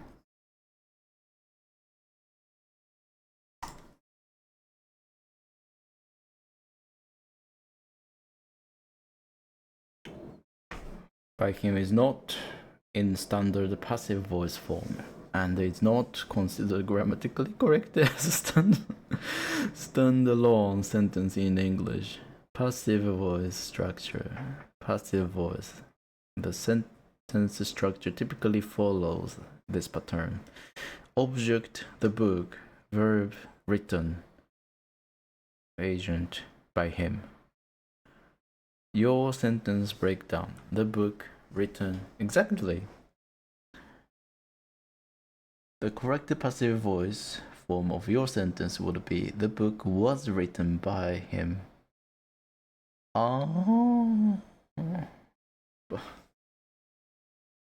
By him is not in standard passive voice form, and it's not considered grammatically correct as a standalone sentence in English. Passive voice structure. Passive voice. The sentence structure typically follows this pattern. Object, the book. Verb, written. Agent, by him. Your sentence breakdown. The book, written. Exactly. The correct passive voice form of your sentence would be the book was written by him.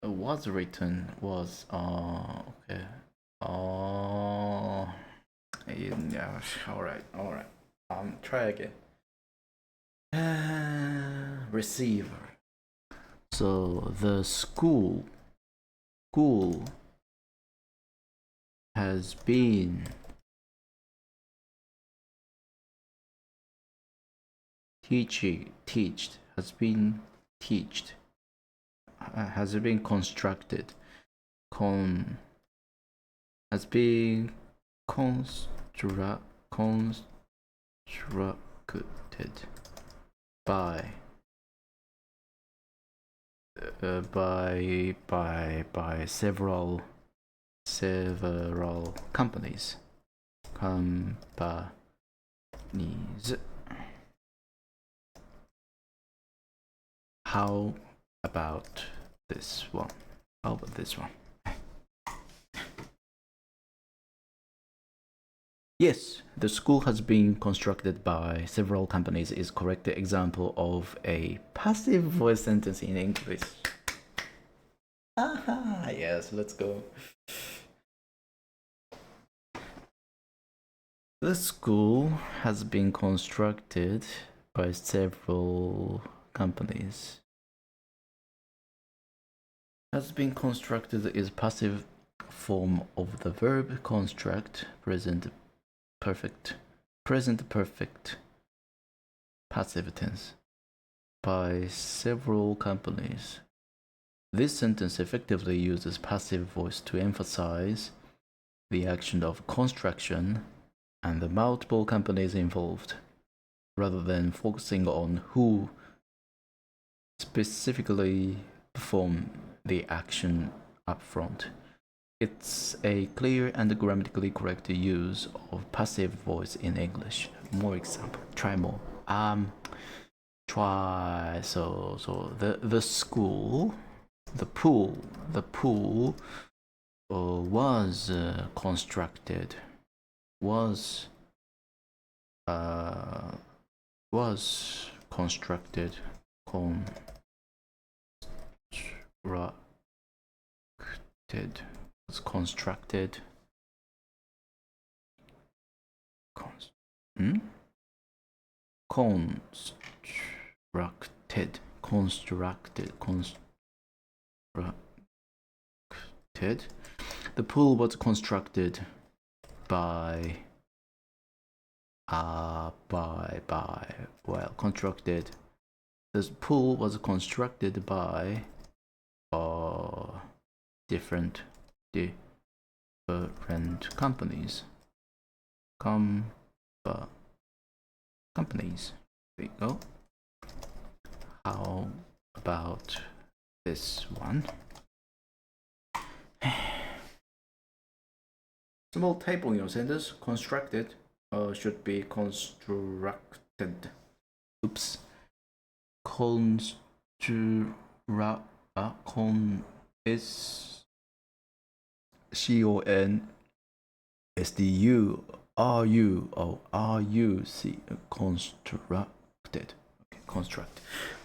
Was written was okay. Yeah, all right. Try again. Receiver. So the school has been has been constructed by several companies. How about this one? Yes, the school has been constructed by several companies is correct example of a passive voice sentence in English. Aha, yes, let's go. The school has been constructed by several companies. Has been constructed is passive form of the verb construct, present perfect, passive tense, by several companies. This sentence effectively uses passive voice to emphasize the action of construction and the multiple companies involved, rather than focusing on who specifically performed the action up front. It's a clear and grammatically correct use of passive voice in English. More example. Try more. So the school, the pool was constructed. Was constructed, was constructed, constructed. The pool was constructed by constructed. This pool was constructed by different companies. Companies. There you go. How about this one? Small typo in your sentence. Constructed should be constructed. Oops. Is CONSTRUCT constructed. Okay,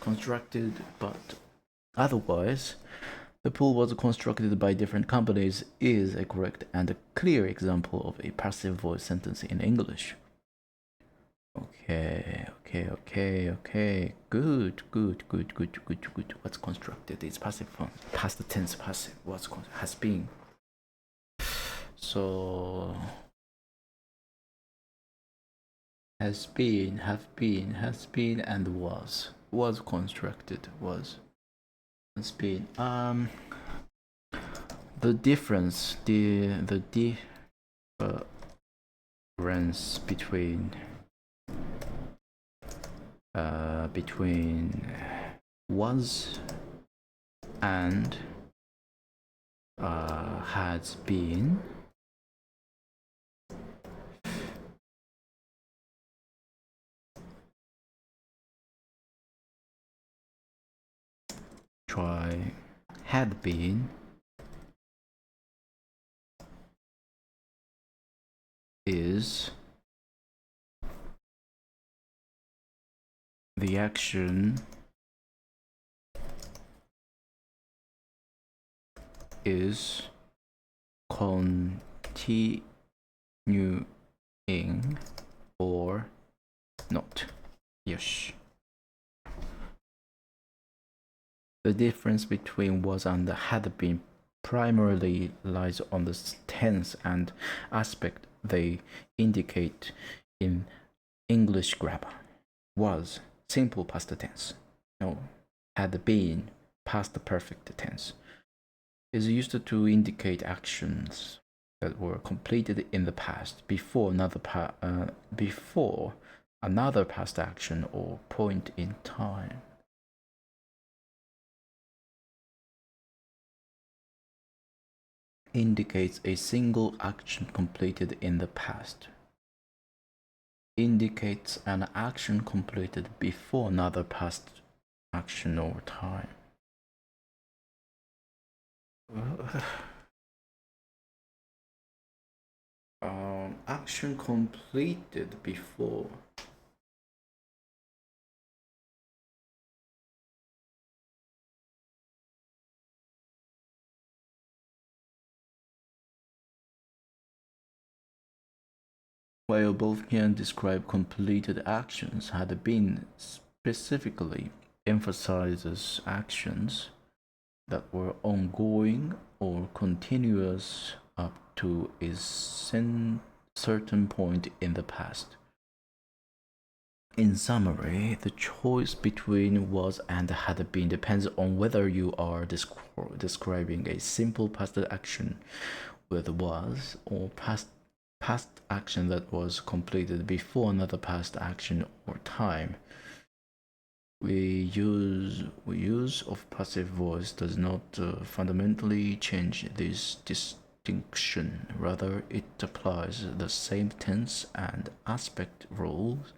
constructed, but otherwise the pool was constructed by different companies is a correct and a clear example of a passive voice sentence in English. Okay. Good. What's constructed? It's passive form. Past tense passive. What's has been. So has been, have been, and was constructed, has been. The difference between was and has been had been is the action is continuing or not. Yes. The difference between was and had been primarily lies on the tense and aspect they indicate in English grammar. Was simple past tense. No, had been past perfect tense. Is used to indicate actions that were completed in the past before another past action or point in time. Indicates a single action completed in the past. Indicates an action completed before another past action or time. Action completed before. While both can describe completed actions, had been specifically emphasizes actions that were ongoing or continuous up to a certain point in the past. In summary, the choice between was and had been depends on whether you are describing a simple past action with was or past action that was completed before another past action or time. We use of passive voice does not fundamentally change this distinction. Rather, it applies the same tense and aspect rules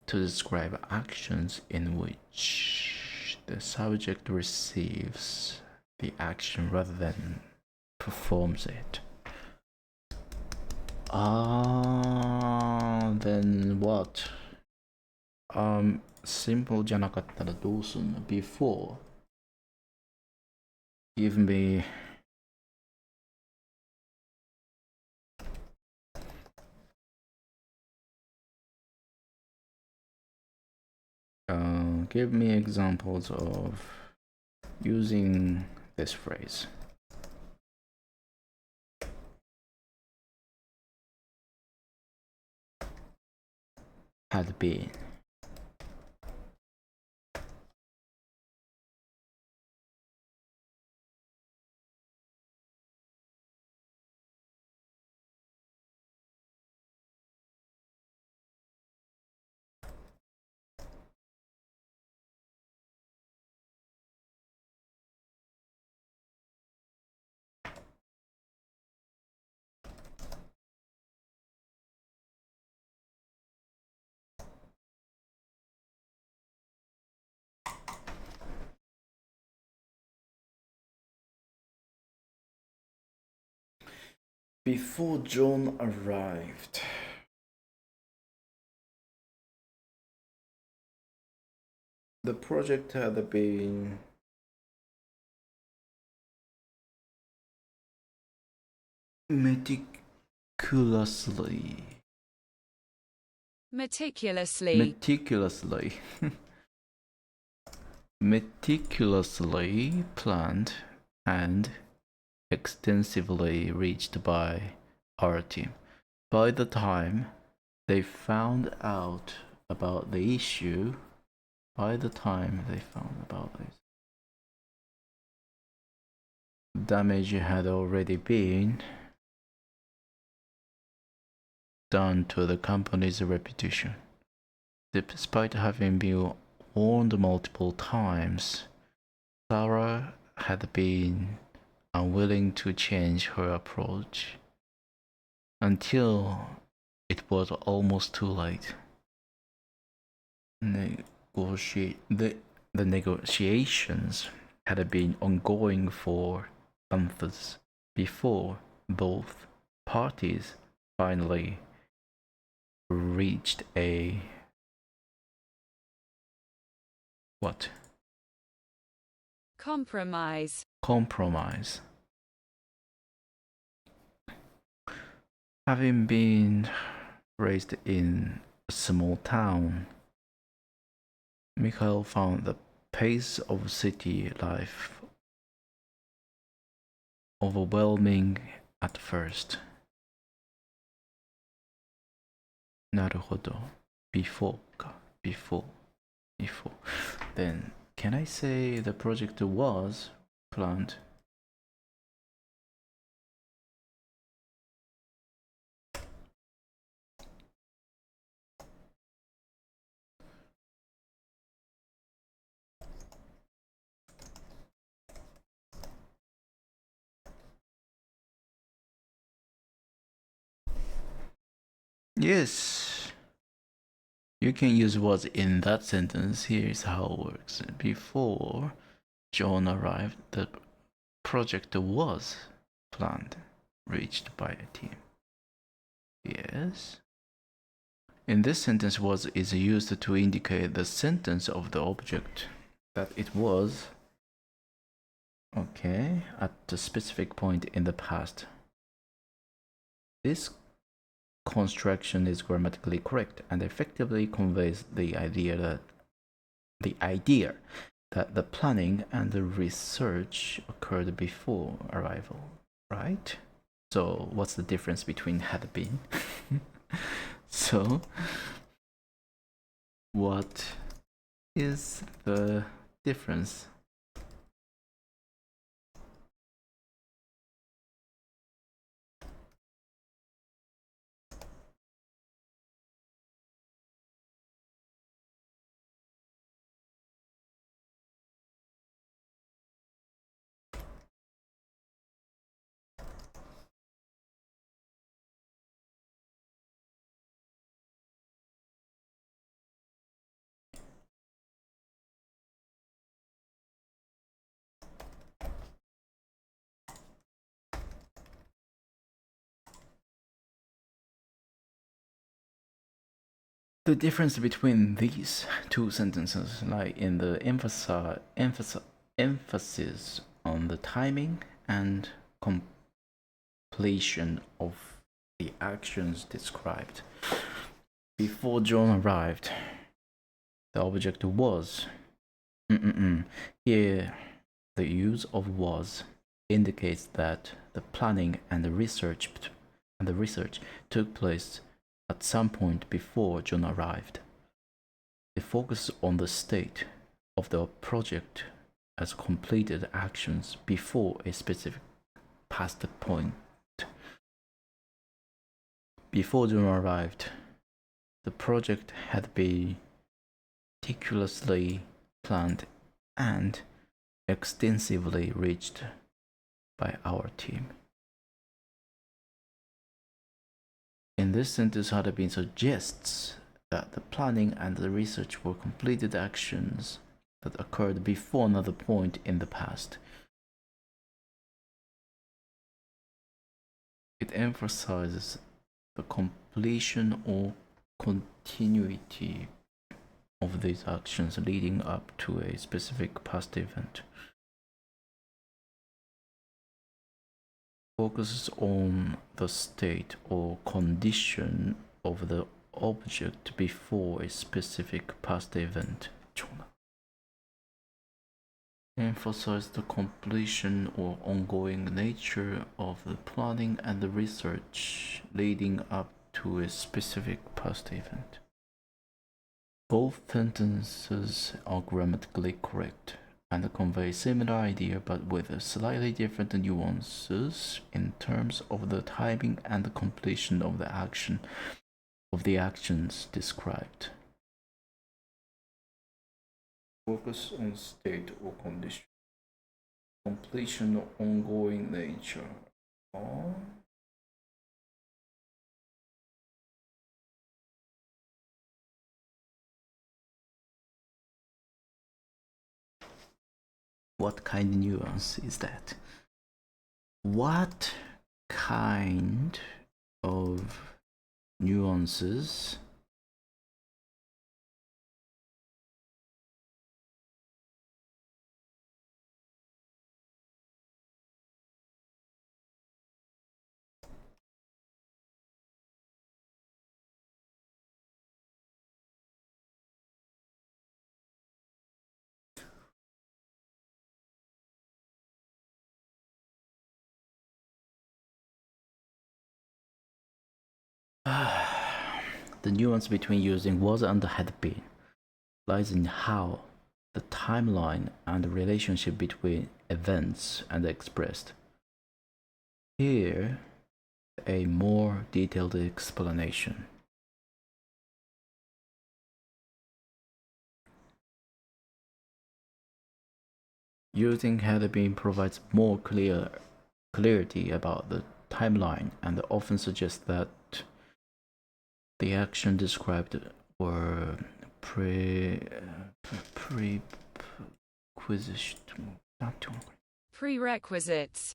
to describe actions in which the subject receives the action rather than performs it. Then what? simple じゃなかったらどうすんの before give me give me examples of using this phrase. Had been. Before John arrived. The project had been meticulously meticulously planned and extensively reached by our team. By the time they found out about the issue, damage had already been done to the company's reputation. Despite having been warned multiple times, Sarah had been unwilling to change her approach until it was almost too late. The negotiations had been ongoing for months before both parties finally reached a what? Compromise. Having been raised in a small town, Mikhail found the pace of city life overwhelming at first. なるほど。Before か。Before. Then, can I say the project was planned? Yes. You can use was in that sentence. Here's how it works. Before John arrived, the project was planned, reached by a team. Yes. In this sentence, was is used to indicate the sentence of the object that it was okay at a specific point in the past. This construction is grammatically correct and effectively conveys the idea that the planning and the research occurred before arrival, right? So what's the difference between had been? So what is the difference? The difference between these two sentences lie in the emphasis on the timing and completion of the actions described. Before John arrived, the object was. Here, the use of was indicates that the planning and the research took place at some point before John arrived. It focuses on the state of the project as completed actions before a specific past point. Before John arrived, the project had been meticulously planned and extensively reached by our team. In this sentence, had been suggests that the planning and the research were completed actions that occurred before another point in the past. It emphasizes the completion or continuity of these actions leading up to a specific past event. Focuses on the state or condition of the object before a specific past event. Emphasize the completion or ongoing nature of the planning and the research leading up to a specific past event. Both sentences are grammatically correct and convey similar idea but with slightly different nuances in terms of the timing and the completion of the actions described. Focus on state or condition. Completion or ongoing nature. What kind of nuance is that? What kind of nuances the nuance between using was and had been lies in how the timeline and the relationship between events are expressed. Here, a more detailed explanation. Using had been provides more clarity about the timeline and often suggests that the action described were prerequisites.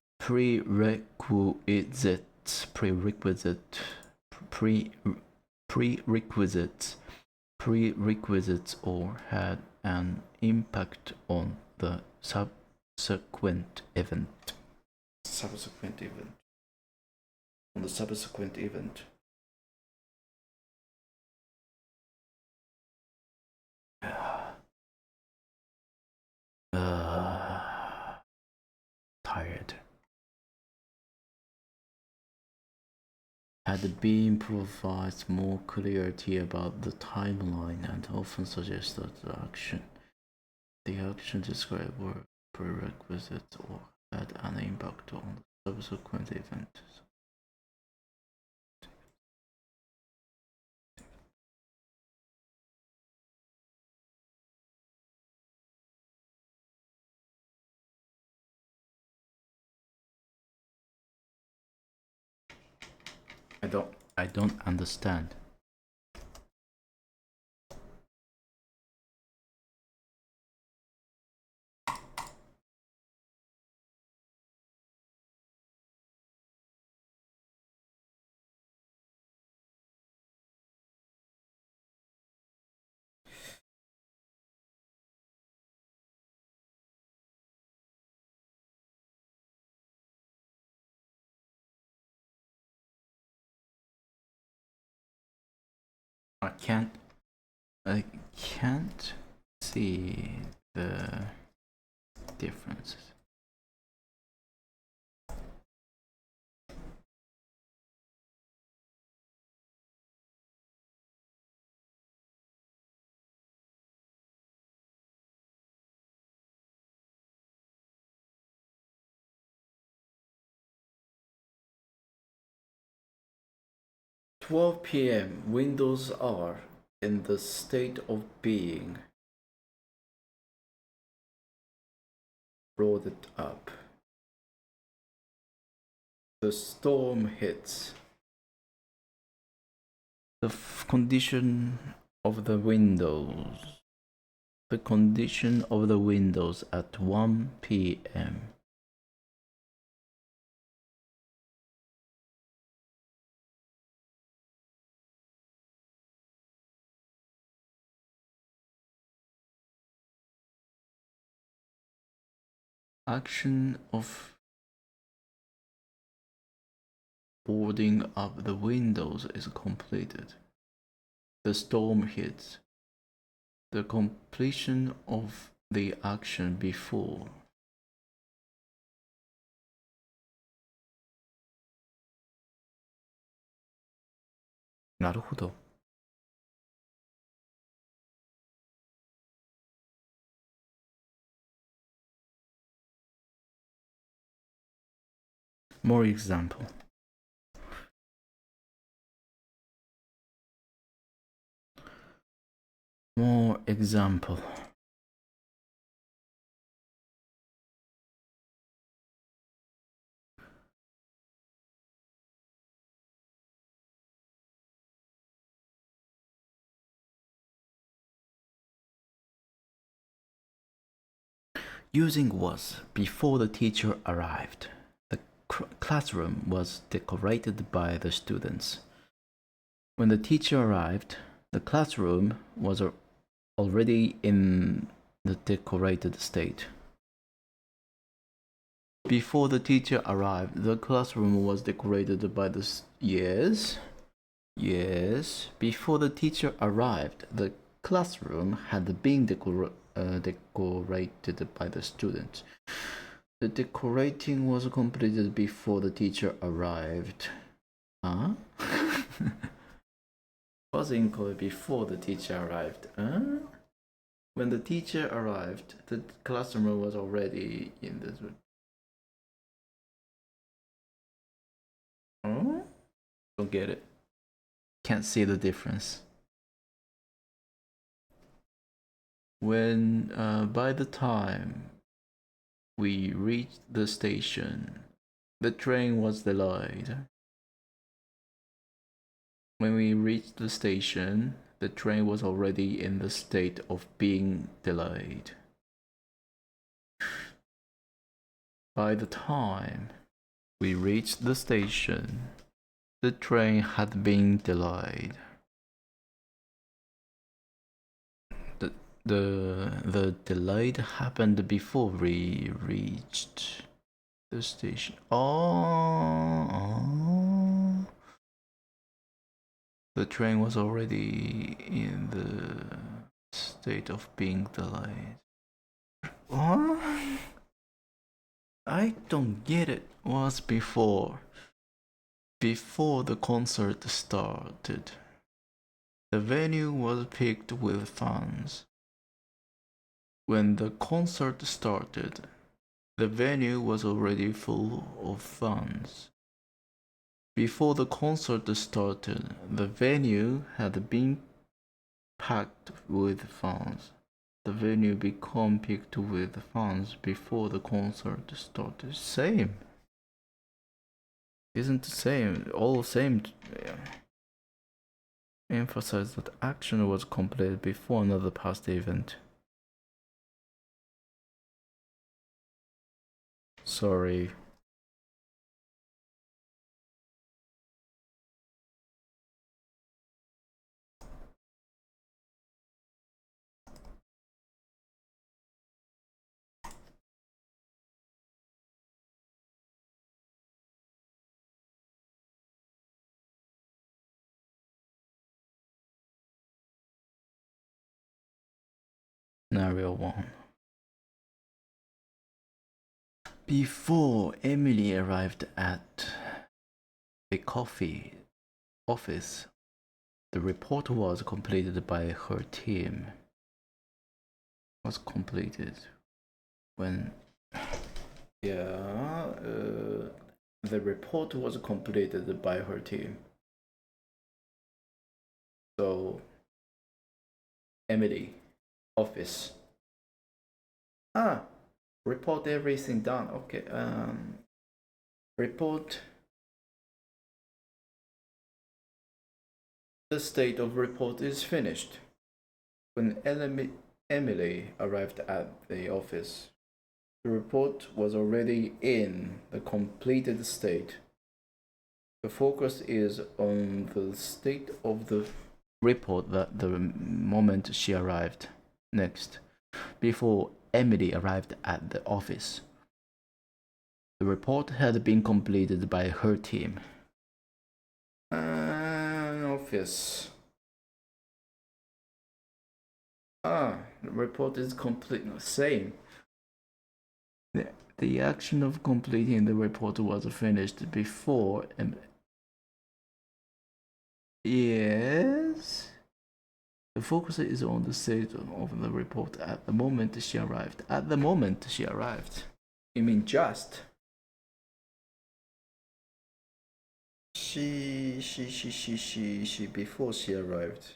Prerequisites. Prerequisites or had an impact on the subsequent event. Tired. Had been provides more clarity about the timeline and often suggests that the action described were prerequisites or had an impact on the subsequent event. I don't understand. I can't see the differences. "12 p.m. Windows are in the state of being loaded up. The storm hits. The condition of the windows. The condition of the windows at 1 p.m. Action of boarding up the windows is completed. The storm hits. The completion of the action before. "なるほど." More example. More example. Using was before the teacher arrived. The classroom was decorated by the students. When the teacher arrived, the classroom was already in the decorated state. Before the teacher arrived, the classroom was decorated by the yes. Before the teacher arrived, the classroom had been decorated by the students. The decorating was completed before the teacher arrived. Huh? Was included before the teacher arrived. When the teacher arrived, the classroom was already in the. Oh? Don't get it. Can't see the difference. When by the time we reached the station, the train was delayed. When we reached the station, the train was already in the state of being delayed. By the time we reached the station, the train had been delayed. The delayed happened before we reached the station. Oh. The train was already in the state of being delayed. What? I don't get it. Was before the concert started. The venue was picked with fans. When the concert started, the venue was already full of fans. Before the concert started, the venue had been packed with fans. The venue became packed with fans before the concert started. Same. Isn't the same? All same. Emphasize that action was completed before another past event. Sorry. Scenario 1. Before Emily arrived at the coffee office, the report was completed by her team. Was completed when the report was completed by her team. So Emily office. Report everything done. Okay. Report the state of report is finished. When Emily arrived at the office, the report was already in the completed state. The focus is on the state of the report at the moment she arrived. Next, before Emily arrived at the office, the report had been completed by her team. Office. The report is complete. Same. The action of completing the report was finished before. Yes. The focus is on the state of the report at the moment she arrived. At the moment she arrived. You mean just? She before she arrived.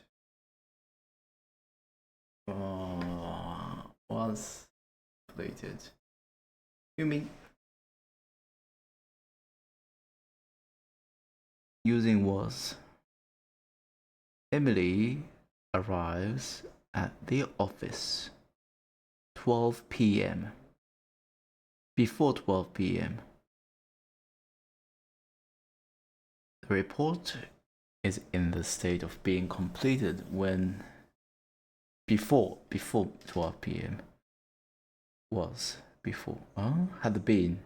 Was completed. You mean using was? Emily arrives at the office 12 p.m. Before 12 p.m. The report is in the state of being completed when before 12 p.m. was before had been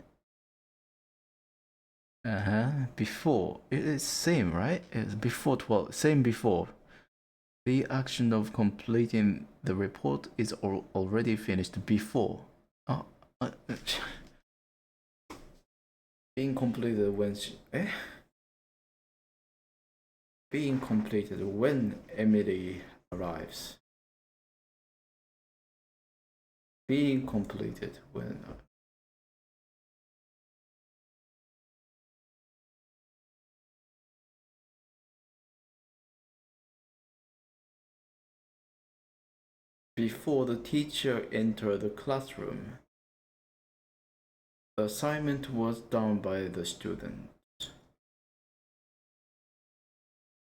before. It is same, right? It's before 12, same before. The action of completing the report is already finished before. Being completed when being completed when Emily arrives. Being completed when before the teacher entered the classroom. The assignment was done by the student.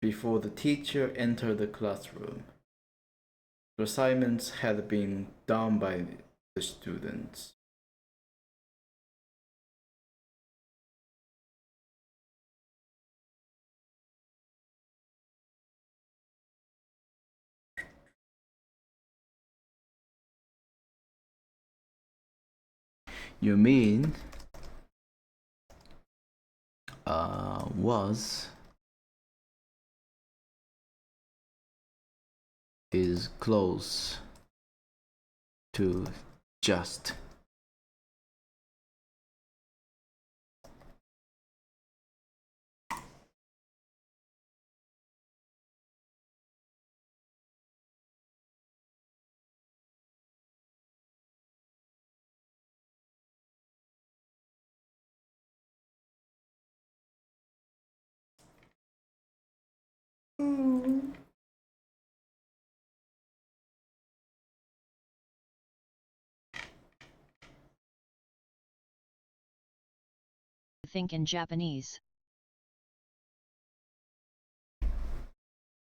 Before the teacher entered the classroom, the assignments had been done by the students. You mean was is close to just. Think in Japanese.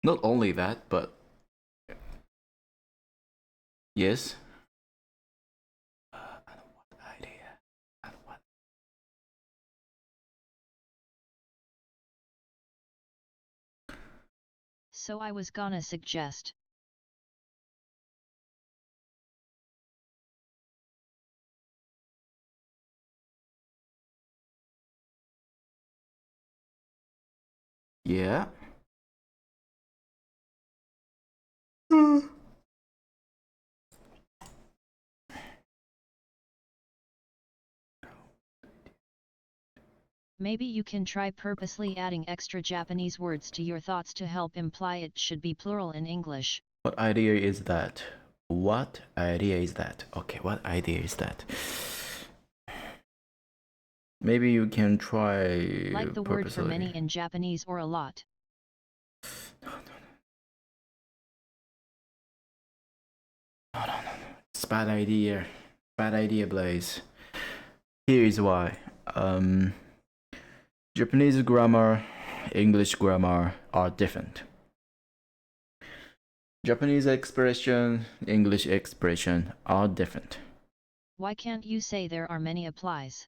Not only that, but yes. I don't want idea. I don't want. So I was gonna suggest. Yeah. Maybe you can try purposely adding extra Japanese words to your thoughts to help imply it should be plural in English. What idea is that? What idea is that? Okay, what idea is that? Maybe you can try Like the word for purposely. many in Japanese or a lot. No. It's a bad idea. Bad idea, Blaze. Here is why. Japanese grammar, English grammar are different. Japanese expression, English expression are different. Why can't you say there are many applies?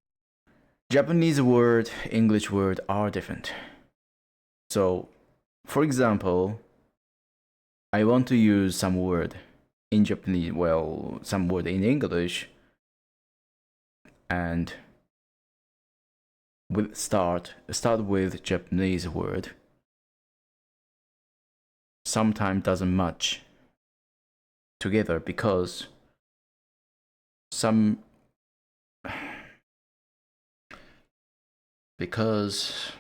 Japanese word, English word are different. So, for example, I want to use some word in Japanese, well, some word in English, and with start with Japanese word. Sometimes doesn't match together because because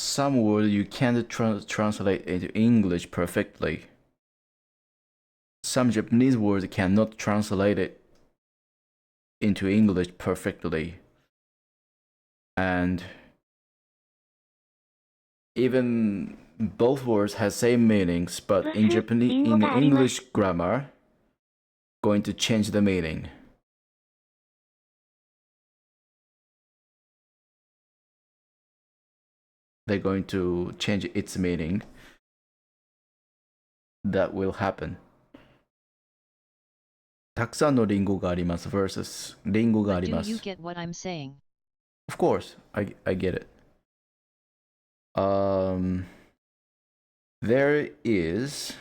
some word you can't translate into English perfectly. Some Japanese words cannot translate it into English perfectly. And even both words have same meanings, but in Japanese, in English grammar, going to change the meaning. They're going to change its meaning. That will happen. たくさんのリンゴがあります versus リンゴがあ But り do ます you get what I'm saying? Of course, I get it. There is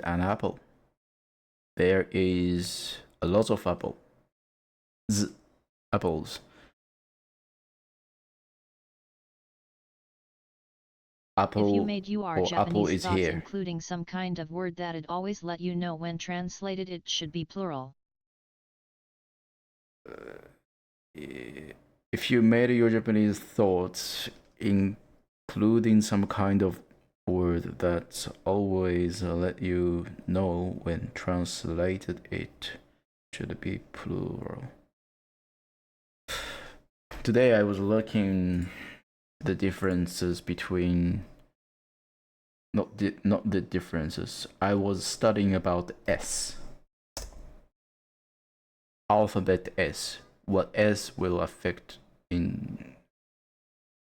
an apple. There is a lot of apples. Apple If you made your or apple Japanese is thoughts here. including some kind of word that'd always let you know when translated it should be plural. If you made your Japanese thoughts including some kind of word that's always let you know when translated it should be plural. Today I was looking the differences between not the differences. I was studying about S. Alphabet S. What S will affect in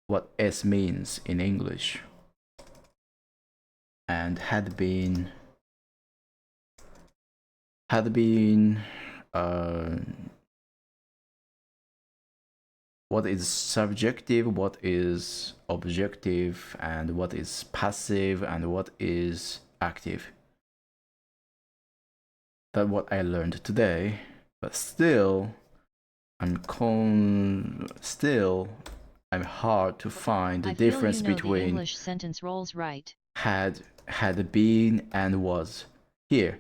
what S means in English. And had been what is subjective, what is objective, and what is passive, and what is active. That's what I learned today, but still I'm hard to find the I feel difference you know between the English sentence rolls right. had been and was. Here,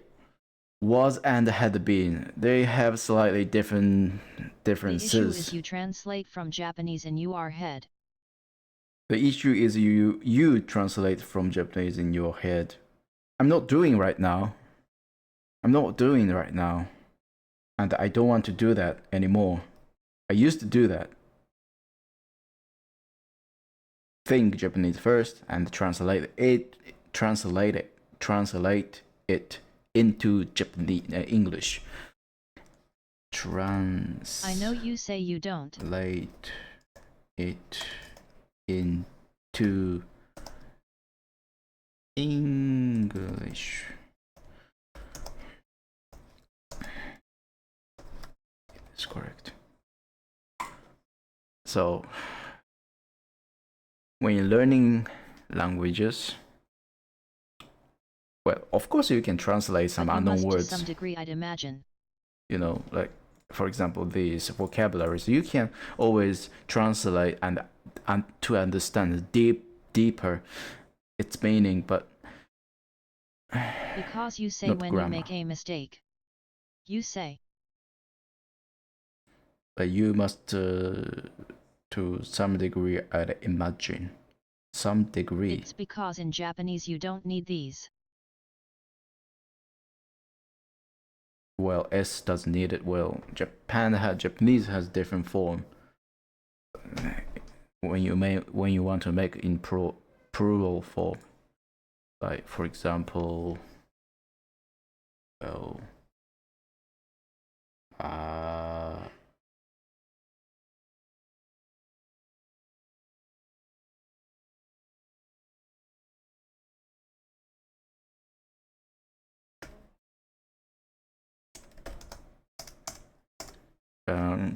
was and had been, they have slightly different The differences. issue is you translate from Japanese in your head. The issue is you translate from Japanese in your head. I'm not doing right now. And I don't want to do that anymore. I used to do that. Think Japanese first and translate it into Japanese English. I know you say you don't. Translate it into English. That's correct. So, when you're learning languages, well, of course you can translate some But you unknown must words. to some degree, I'd imagine. You know, like for example, these vocabularies, you can always translate and to understand deeper its meaning, but Because you say not when grammar. you make a mistake. You say. But you must, to some degree, imagine. Some degree. It's because in Japanese you don't need these. Well, S doesn't need it. Well, Japanese has different form. When you want to make in plural form, like for example, well,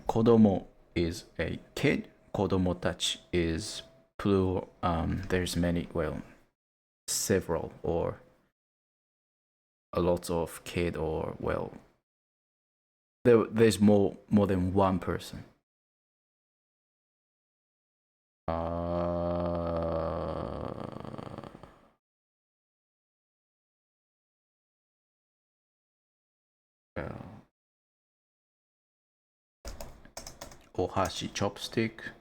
kodomo is a kid. Kodomotachi is plural. There's many, well, several or a lot of kid, or well, there's more than one person. Ohashi, chopstick.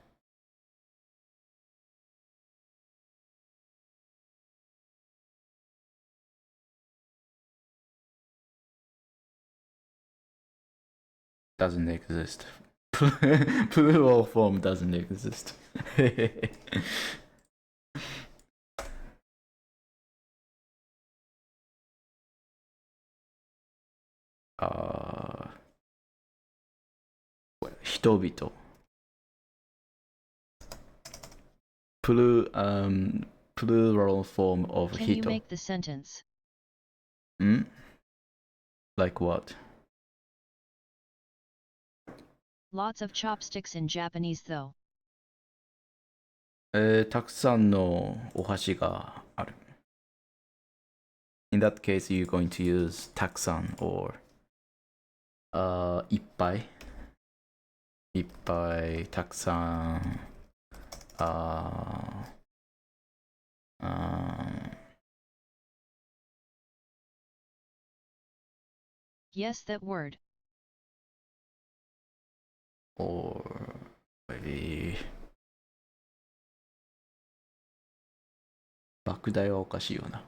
Doesn't exist. Plural form doesn't exist. Hitobito. Plural form of Can hito. you make the sentence? Like what? Lots of chopsticks in Japanese though. たくさんのお箸がある。In that case, you're going to use たくさん or いっぱい。いっぱい、たくさん。Yes, that word. or maybe 莫大はおかしいよな。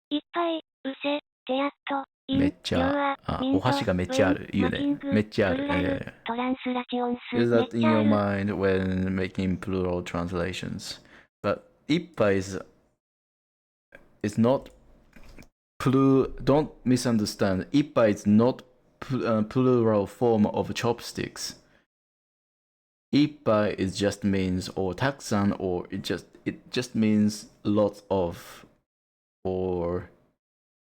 いっぱい、うせ、てやっと、めっちゃ、お箸がめっちゃある。言うね。めっちゃある。トランスラチオンス。 Use that in your mind when making plural translations. But いっぱい is not don't misunderstand. いっぱい is not plural form of chopsticks. いっぱい is just means or たくさん or it just means lots of or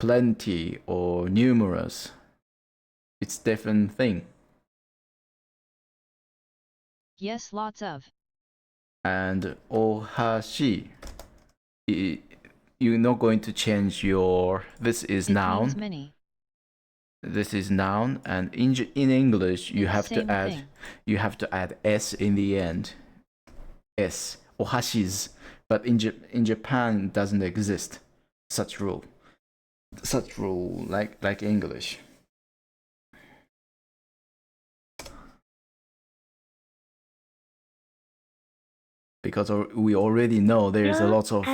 plenty or numerous. It's different thing. Yes, lots of. And ohashi, you're not going to change your, this is It noun. means many. This is noun, and in English you It's have to same add thing. s in the end. S, ohashis. But in Japan it doesn't exist such rule. Such rule like English. Because we already know there's a lot of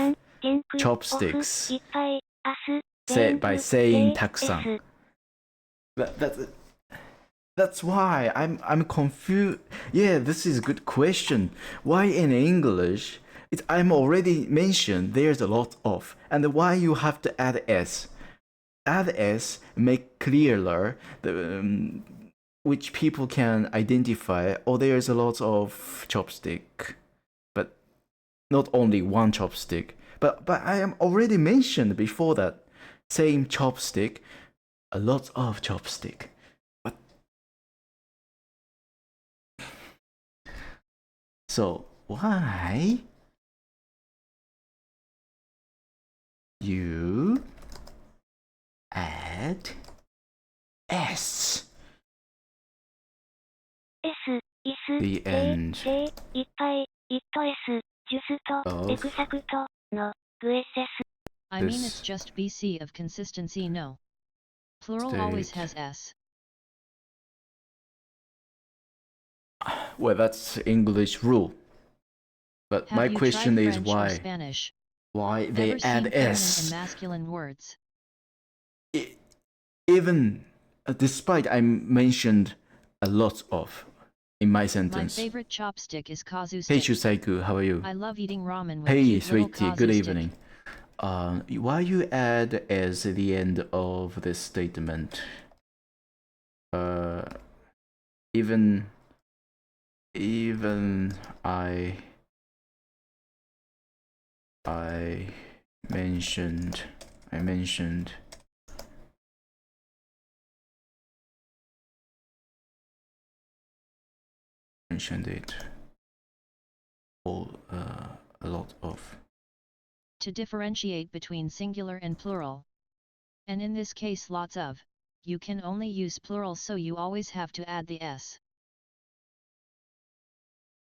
chopsticks said by saying たくさん. That's why I'm confused. Yeah, this is a good question. Why in English I'm already mentioned there's a lot of, and why you have to add s? Add s make clearer the which people can identify. Oh, there's a lot of chopstick, but not only one chopstick. But I am already mentioned before that same chopstick, a lot of chopstick. But so why? you add S. S、椅子、The で、 end で、いっぱい、イット S、ジュスと、 of エクサクト、の、グ SS。 I mean it's this just BC of consistency no. Plural always state. has S. Well, that's English rule. But Have my you question tried is French or why? Spanish? Why they Ever add seen feminine and S? masculine words? Even despite I mentioned a lot of in my My sentence. favorite chopstick is kazu Hey stick. Shusaiku, how are you? I love eating ramen with Hey cute little sweetie, kazu good stick. evening. Why you add S at the end of this statement? Even I mentioned it all a lot of. To differentiate between singular and plural. And in this case lots of. You can only use plural so you always have to add the S.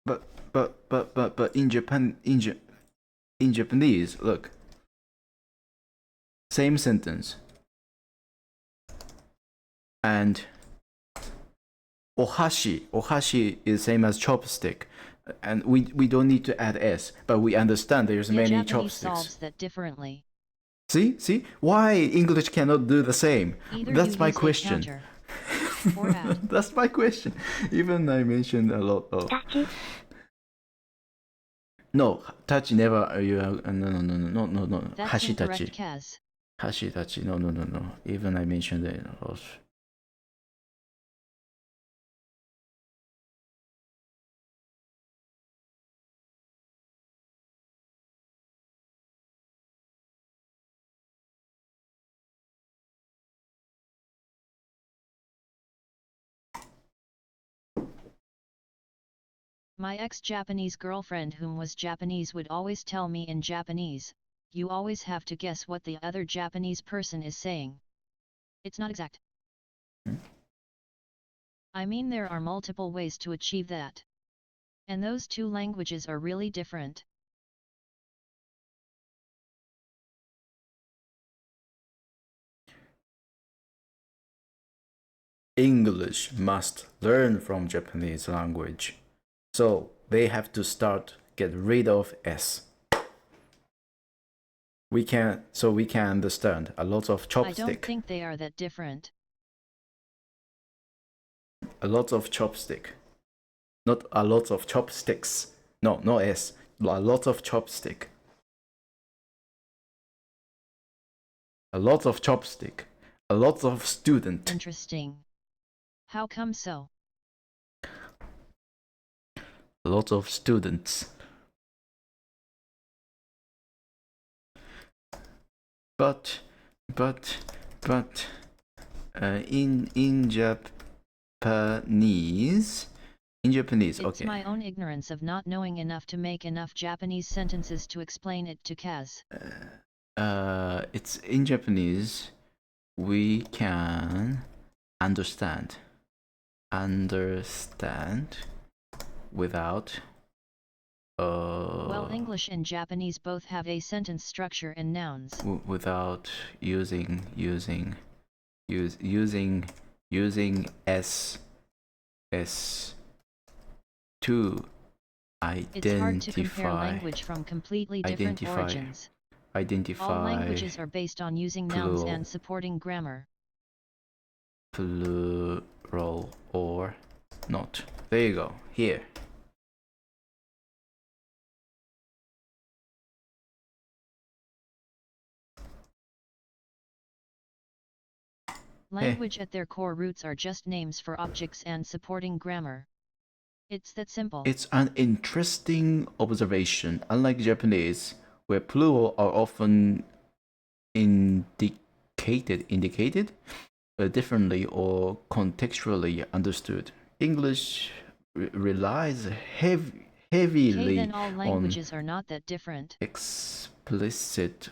But in Japanese, look. Same sentence. And ohashi is same as chopstick. And we don't need to add S, but we understand there's Yeah, many Japanese chopsticks. solves that differently. See? Why English cannot do the same? Either That's you my use a question. counter or add. That's my question. Even I mentioned a lot of. タチ、 No, touch never. You are, no. That's Hashi incorrect, tachi. Kaz. Hashi tachi. No. Even I mentioned it also. My ex-Japanese girlfriend whom was Japanese would always tell me in Japanese, you always have to guess what the other Japanese person is saying. It's not exact. I mean there are multiple ways to achieve that. And those two languages are really different. English must learn from Japanese language. So they have to get rid of S. We can understand a lot of I don't chopstick. think they are that different. A lot of chopstick. Not a lot of chopsticks. No S. A lot of chopstick. A lot of chopstick. A lot of student. Interesting. How come so? A lot of students. But in Japanese, It's okay. my own ignorance of not knowing enough to make enough Japanese sentences to explain it to Kaz. It's in Japanese. We can understand without. Well, English and Japanese both have a sentence structure and nouns. Without using S to It's hard to compare identify language from completely different origins. All languages are based on using nouns plural. and supporting grammar. Plural or not. There you go. Here. Language at their core roots are just names for objects and supporting grammar. It's that simple. It's an interesting observation. Unlike Japanese, where plural are often indicated differently or contextually understood, English relies heavily Then all languages are not that different. explicit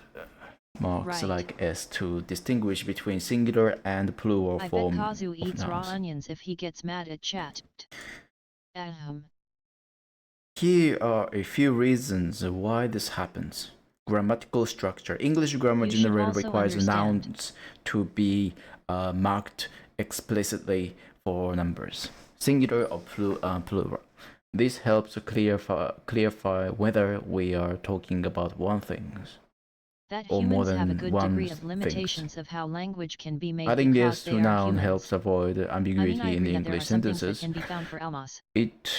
marks Right. like S to distinguish between singular and plural I bet form Kazu of eats raw nouns. onions if he gets mad at chat. Here are a few reasons why this happens. Grammatical structure. English grammar You should generally also requires understand. nouns to be marked explicitly for numbers, singular or plural. This helps to clarify whether we are talking about one thing That or more humans have a than good one degree of things. limitations of how language can be made Adding because this they to are noun humans. helps avoid I ambiguity in agree that there are English some things that sentences. can be found for Elmas. It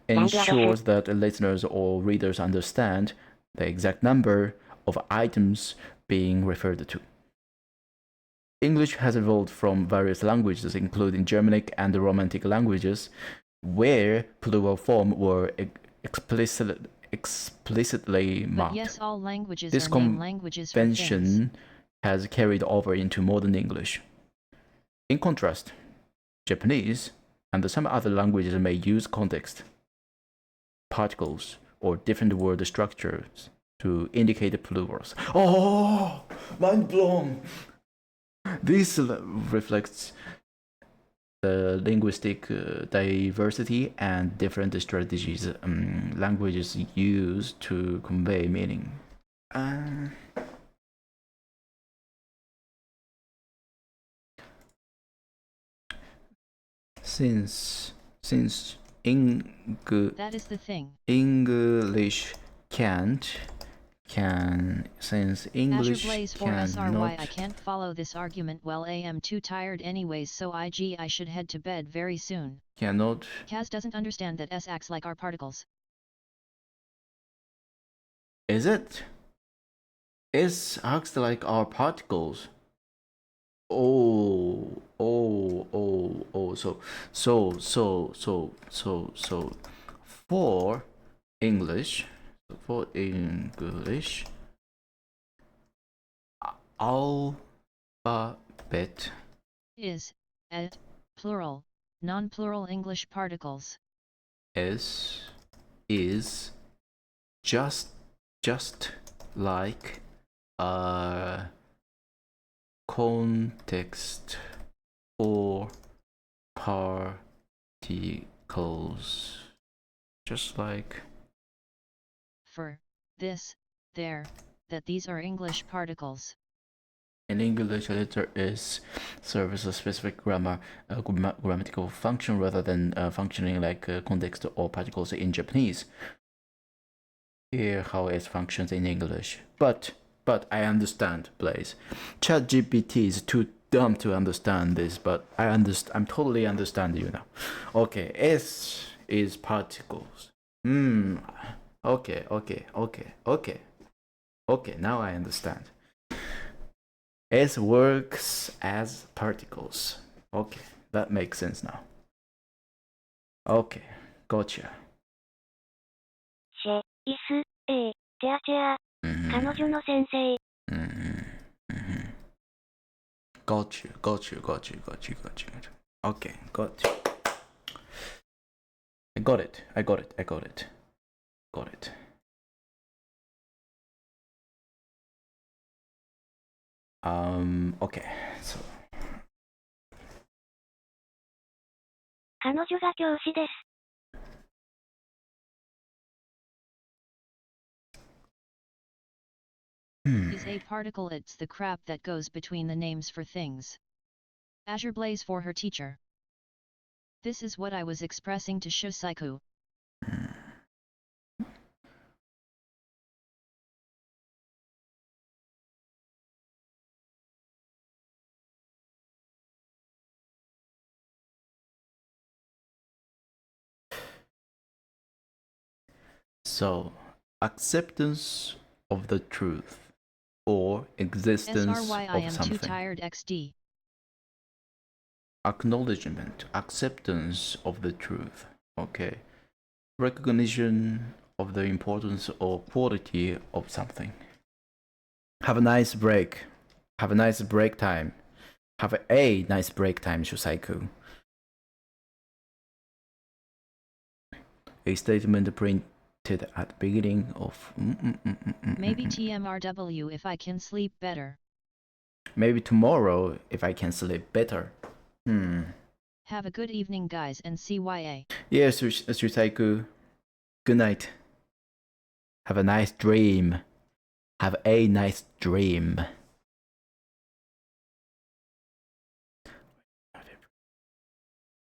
明日、ランディオです。 ensures that listeners or readers understand the exact number of items being referred to. English has evolved from various languages, including Germanic and the Romantic languages, where plural form were explicitly But marked. yes, all languages This are name languages for things. convention has carried over into modern English. In contrast, Japanese and some other languages may use context, particles, or different word structures to indicate plurals. Oh, mind blown! This reflects the linguistic diversity and different strategies languages use to convey meaning. Since That is the thing. English since Azure English Blaze 4SRY I cannot can't follow this argument well I am too tired anyways so I should head to bed very soon. Kaz doesn't understand that S acts like our particles. Is it? S acts like our particles. So for English alphabet Is, et, plural, non-plural English particles. S is just like context or particles, just like For, this, there, that these are English particles. in English, a letter S serves a specific grammatical function rather than functioning like context or particles in Japanese. Here, how S functions in English. But I understand, Blaze. ChatGPT is too dumb to understand this, but I'm totally understand you now. Okay, S is particles. Okay. Okay, now I understand. S works as particles. Okay, that makes sense now. Okay, gotcha. シェ、イス、チェアチェア、彼女の先生。Got you. Okay, got you. I got it. Okay, so 彼女が教師です。Is a particle it's the crap that goes between the names for things. Azure Blaze for her teacher. This is what I was expressing to Shosaiku. So, acceptance of the truth or existence SRY I of am something. too tired XD. Acknowledgement, acceptance of the truth. Okay. Recognition of the importance or quality of something. Have a nice break. Have a nice break time. Have a nice break time, Shosaiku. A statement at the beginning of. Maybe TMRW if I can sleep better. Maybe tomorrow if I can sleep better. Have a good evening, guys, and CYA. Yes, Sritaiku. Good night. Have a nice dream. Have a nice dream.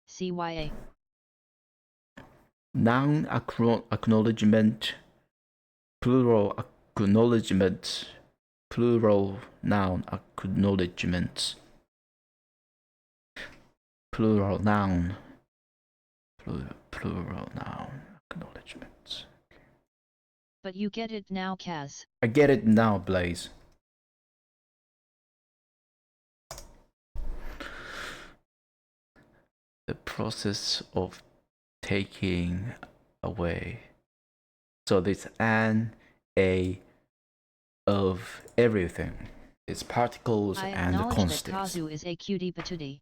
CYA. Noun acknowledgement. Plural acknowledgement. Plural noun acknowledgement. Plural noun. Plural noun acknowledgement. But you get it now, Kaz. I get it now, Blaze. The process of taking away. So this an, a, of everything. It's particles I and the acknowledge that constants. Kazu is a cutie patootie.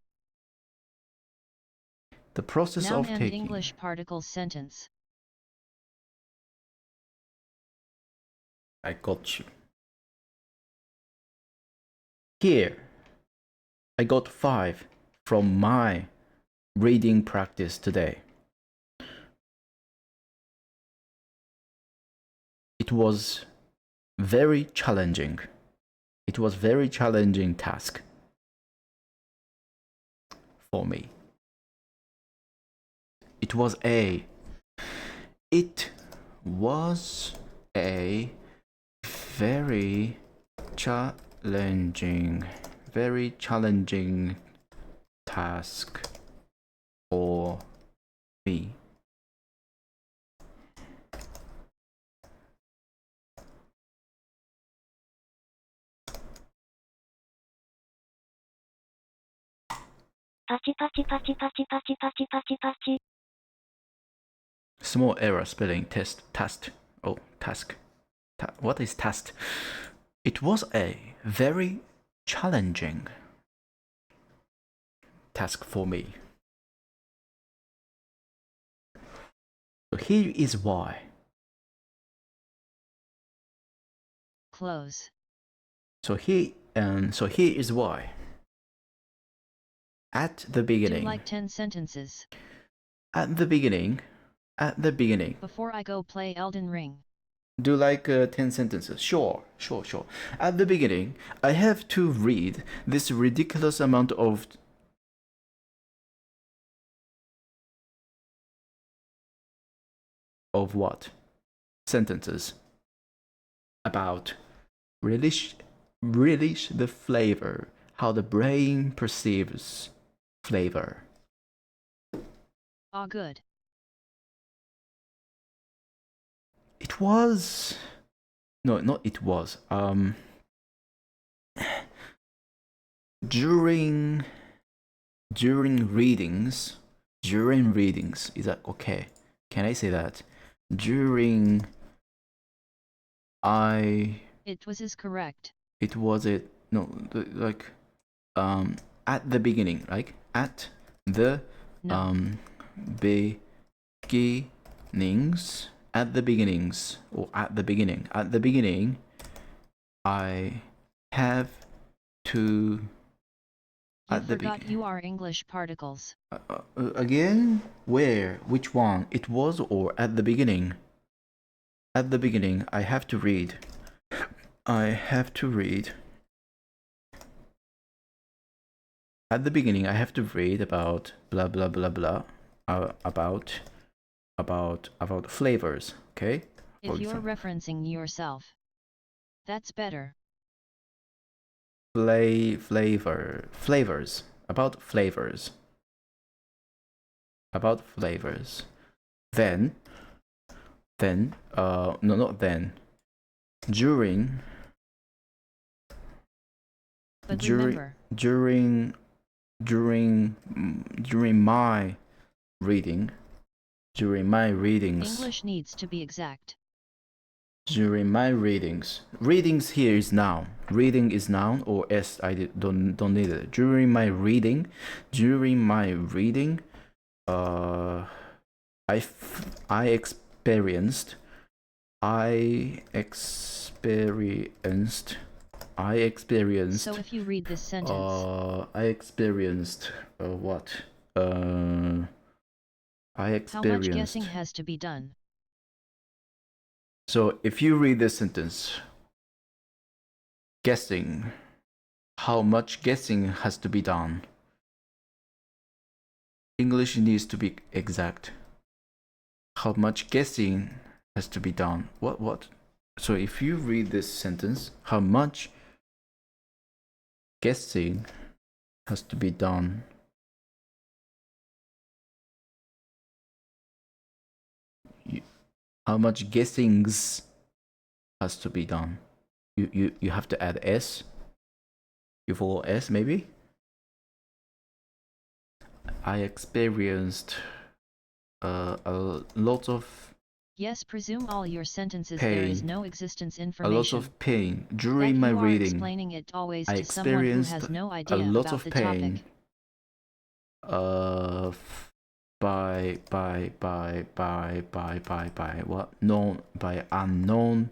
The process Noun of and taking. English particle sentence. I got you. Here, I got 5 from my reading practice today. It was very challenging. It was very challenging task for me. It was a very challenging task for me. Pachi pachi pachi pachi pachi pachi pachi pachi. Small error spelling test. Oh, task. What is task? It was a very challenging task for me. So here is why. Close. So here is why. At the beginning. Do like 10 sentences. At the beginning. Before I go play Elden Ring. Do like 10 sentences. Sure. At the beginning, I have to read this ridiculous amount of what? Sentences about relish the flavor, how the brain perceives flavor. Ah, good. It was no, not it was. During readings, is that okay? Can I say that? It was correct. It was it no like at the beginning, like at the No. beginnings. At the beginning, I have to. You forgot you are English particles. Again? Where? Which one? It was or at the beginning? At the beginning, I have to read. At the beginning, I have to read about blah blah blah blah. About flavors, okay? If you're referencing yourself, that's better. Flavors. About flavors. Then, no, not then. During. But remember. During my reading. During my readings. English needs to be exact. During my readings. Readings here is noun. Reading is noun or s. I don't need it. During my reading. I experienced I experienced. So if you read this sentence, I experienced what? I how much guessing experienced. has to be done? So if you read this sentence, guessing, how much guessing has to be done? English needs to be exact. How much guessing has to be done? What? So if you read this sentence, how much guessing has to be done? How much guessings has to be done? You have to add s. You follow s maybe? I experienced a lot of Yes, presume all your sentences pain. there is no existence A information. lot of pain That during my you are reading. explaining it always I to someone who experienced has no a idea lot about of the pain. topic. By what? Known by unknown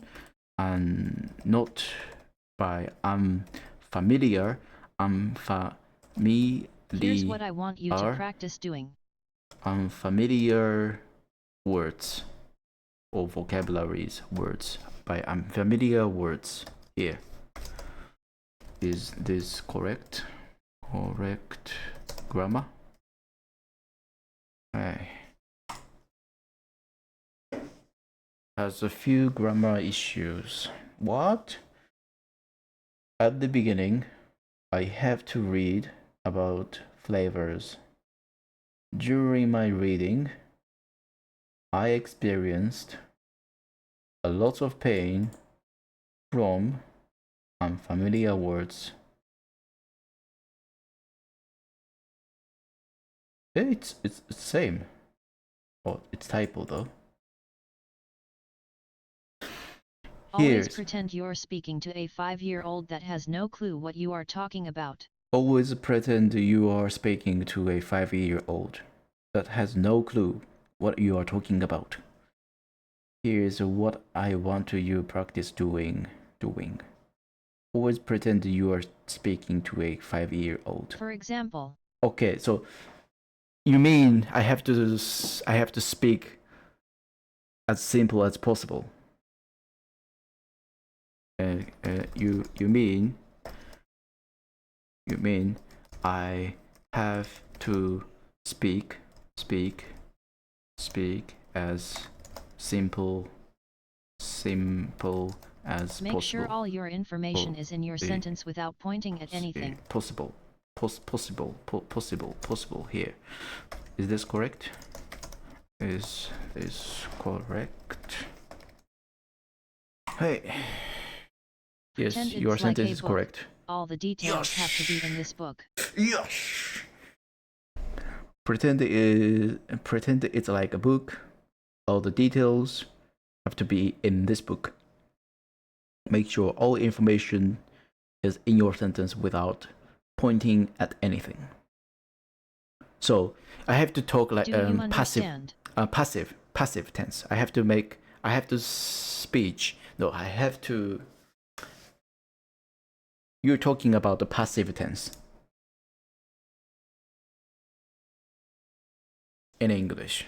and not by unfamiliar. Here's what I want you to practice doing. Unfamiliar words or vocabularies words by unfamiliar words here. Is this correct? Correct grammar? Has a few grammar issues. What? At the beginning, I have to read about flavors. During my reading, I experienced a lot of pain from unfamiliar words. It's the same. Oh, it's typo though. Always pretend you're speaking to a 5-year-old that has no clue what you are talking about. Always pretend you are speaking to a 5-year-old that has no clue what you are talking about. Here's what I want you practice doing. Always pretend you are speaking to a 5-year-old. For example. Okay, so you mean I have to speak as simple as possible. You mean I have to speak as simple as Make possible. sure all your information is in your sentence without pointing at anything. Possible here. Is this correct? Is this correct? Hey. Yes, your sentence is correct. All the details have to be in this book. Yes. Pretend it's like a book. All the details have to be in this book. Make sure all information is in your sentence without pointing at anything. So I have to talk like passive tense. I have to speech. No, I have to. You're talking about the passive tense in English.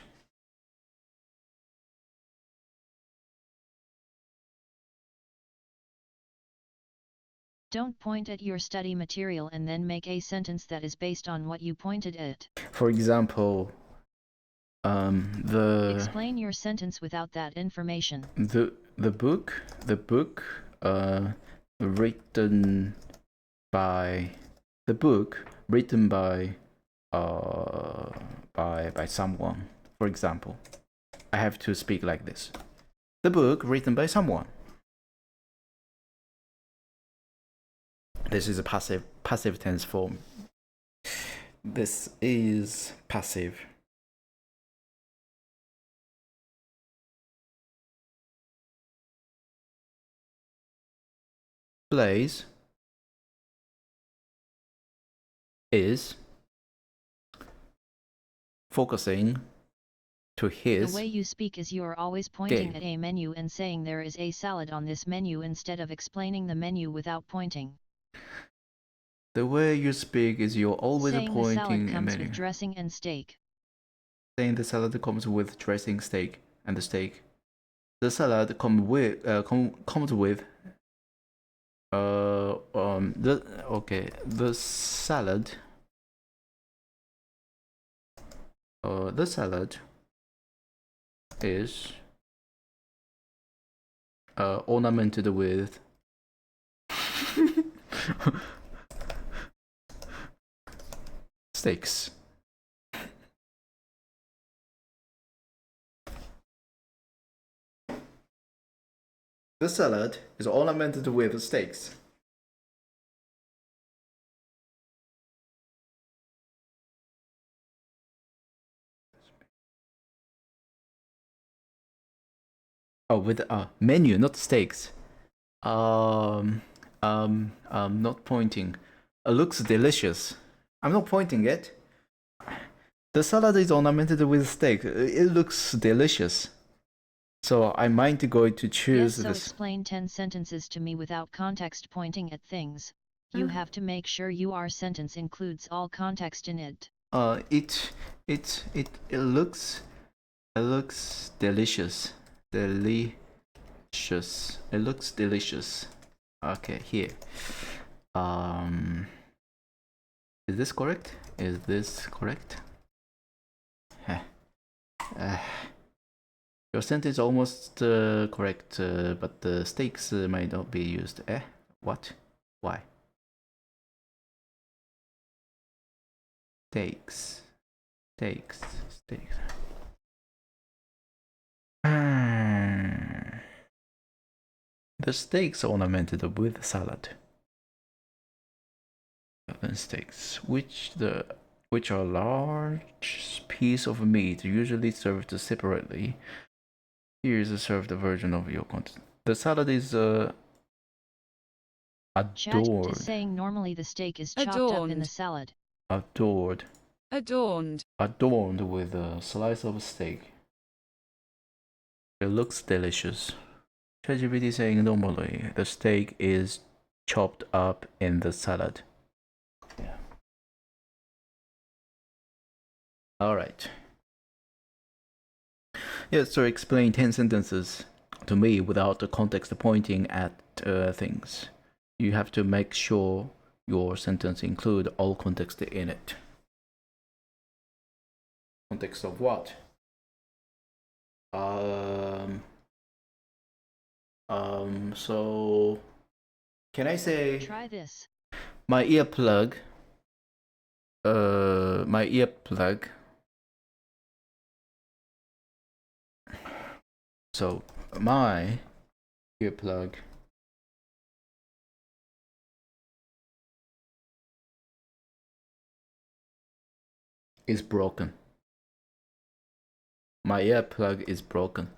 Don't point at your study material and then make a sentence that is based on what you pointed at. For example, explain your sentence without that information. The book written by someone. For example, I have to speak like this. The book written by someone. This is a passive tense form. This is passive. Plays is focusing to his. The way you speak is you are always pointing game. at a menu and saying there is a salad on this menu instead of explaining the menu without pointing. The way you speak is you're always Saying the salad pointing a comes menu. with dressing and steak. Saying the salad comes with dressing, steak, and the steak. The salad comes with the salad is ornamented with steaks. The salad is ornamented with steaks. Oh, with menu, not steaks. Not pointing. It looks delicious. I'm not pointing it. The salad is ornamented with steak. It looks delicious. So I might go to choose Yes, so this. explain 10 sentences to me without context pointing at things. You have to make sure your sentence includes all context in it. It looks delicious. Delicious. It looks delicious. Okay, here. Is this correct? Is this correct? Your sentence is almost correct, but the steaks might not be used. What? Why? Steaks. The steaks ornamented with salad. And steaks, which are large piece of meat, usually served separately. Here is a served version of your content. The salad is Chat is saying normally the steak is chopped up in the salad. adorned Adorned. with a slice of steak. It looks delicious. ChatGPT saying normally the steak is chopped up in the salad. Yeah. All right. Yeah, so explain 10 sentences to me without the context pointing at things. You have to make sure your sentence include all context in it. Context of what? So can I say Try this. my earplug so my earplug is broken. My earplug is broken.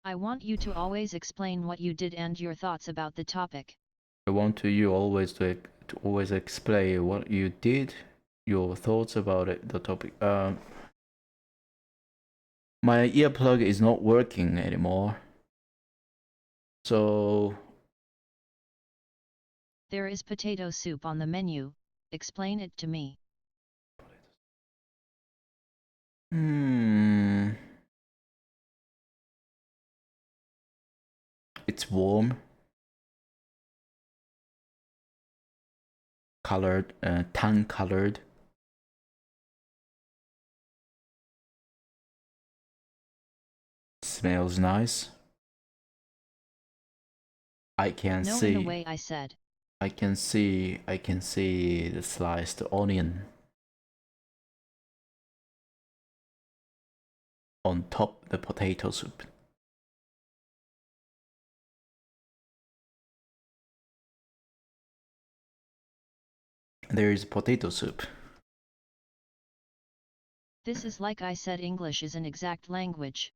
I want you to always explain what you did and your thoughts about the topic. I want you always to always explain what you did, your thoughts about it, the topic. My earplug is not working anymore. So There is potato soup on the menu. Explain it to me. It's warm, colored, tan colored. Smells nice. I can No, see. in the way I said. I can see the sliced onion on top of the potato soup. There is potato soup. This is like I said, English is an exact language.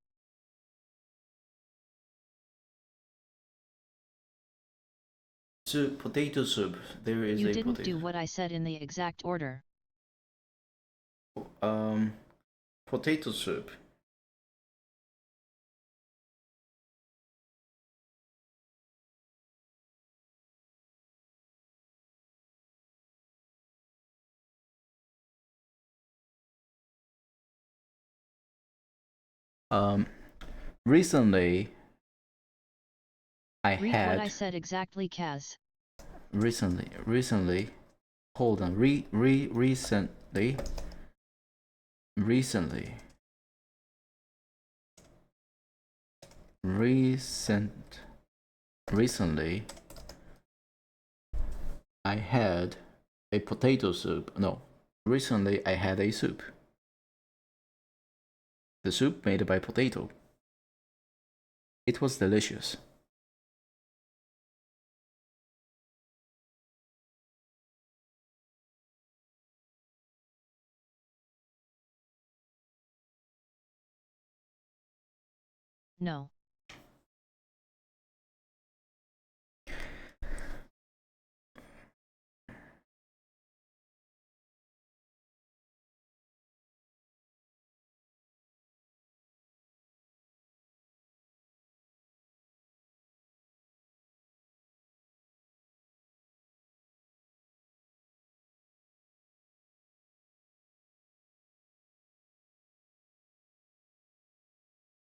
Soup, potato soup. There is You a didn't potato. do what I said in the exact order. Potato soup. Recently, I Read had what I said exactly, Kaz. recently. Hold on. Recently. Recently, I had a potato soup. No, recently I had a soup. The soup made by potato. It was delicious. No.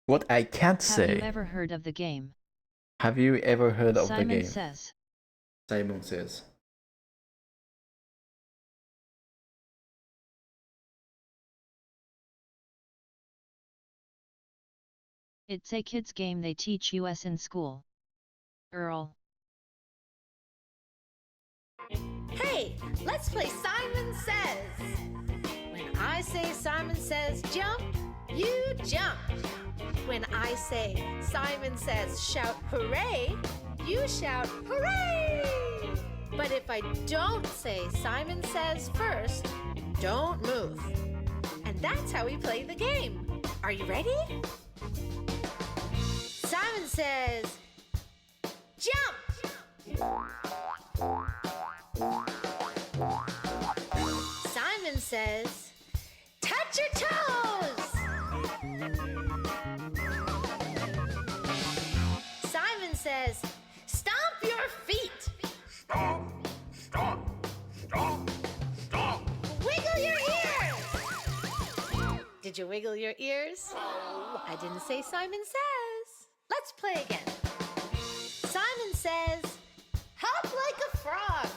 What I can't Have you say. ever heard of the game? Have you ever heard of the Simon game? says. Simon says. It's a kids game they teach us in school. Earl. Hey, let's play Simon Says. When I say Simon Says jump, you jump. When I say Simon Says shout hooray, you shout hooray. But if I don't say Simon Says first, don't move. And that's how we play the game. Are you ready? Simon says, jump! Simon says, touch your toes! Simon says, stomp your feet! Stomp, stomp, stomp, stomp! Wiggle your ears! Did you wiggle your ears? I didn't say Simon says. Let's play again. Simon says, hop like a frog.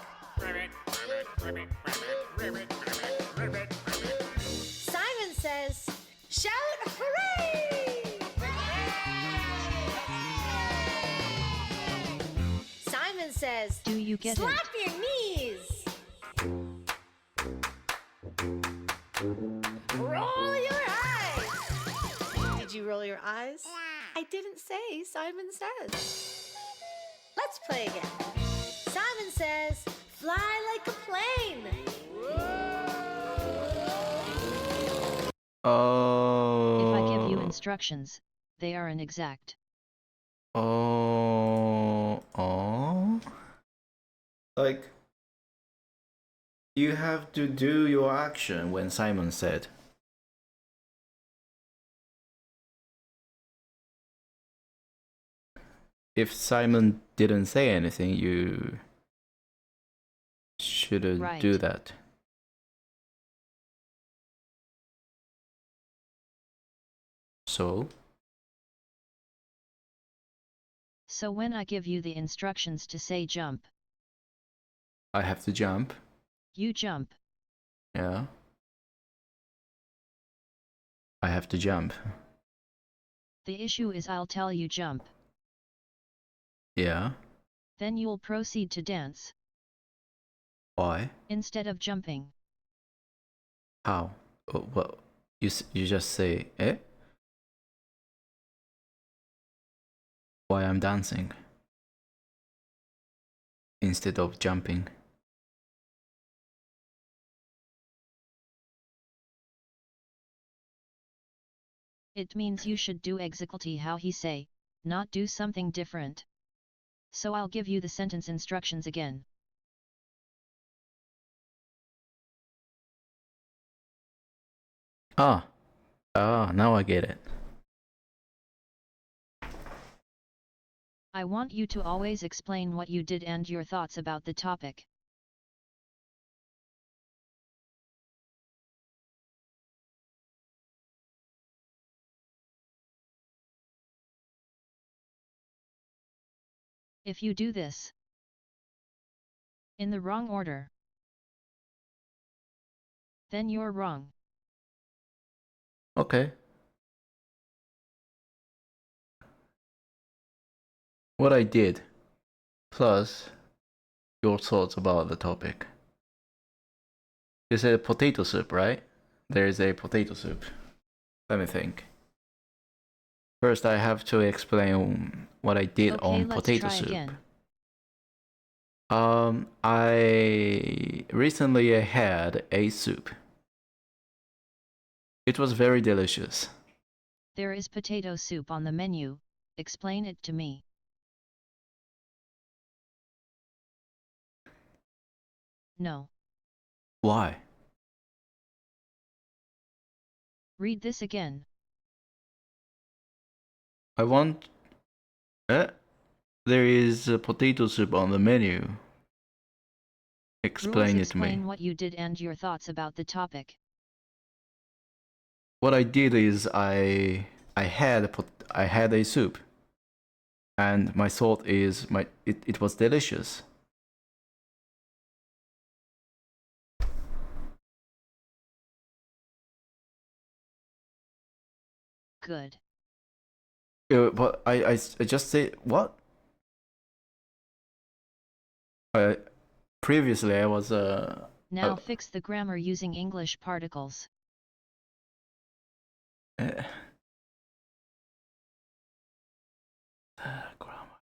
Simon says, shout hooray! Simon says, Do you get slap it? your knees. Roll your eyes. Did you roll your eyes? I didn't say Simon says. Let's play again. Simon says, fly like a plane. If I give you Oh. instructions, they are inexact. Oh. Like, you have to do your action when Simon said. If Simon didn't say anything, you shouldn't Right. do that. So, So when I give you the instructions to say jump, I have to jump. you jump. Yeah. I have to jump. The issue is I'll tell you jump. Yeah. Then you'll proceed to dance, Why? instead of jumping. How? Well, you just say, eh? Why I'm dancing instead of jumping. It means you should do exactly how he say, not do something different. So I'll give you the sentence instructions again. Now I get it. I want you to always explain what you did and your thoughts about the topic. If you do this in the wrong order, then you're wrong. Okay. What I did, plus your thoughts about the topic. You said potato soup, right? There is a potato soup. Let me think. First, I have to explain what I did Okay, on let's potato try soup. again. I recently had a soup. It was very delicious. There is potato soup on the menu. Explain it to me. No. Why? Read this again. I want. There is a potato soup on the menu. Rules Explain it to me. explain what you did and your thoughts about the topic. What I did is I had a soup, and my thought is it was delicious. Good. But I just say what? Previously I was Now fix the grammar using English particles. Grammar.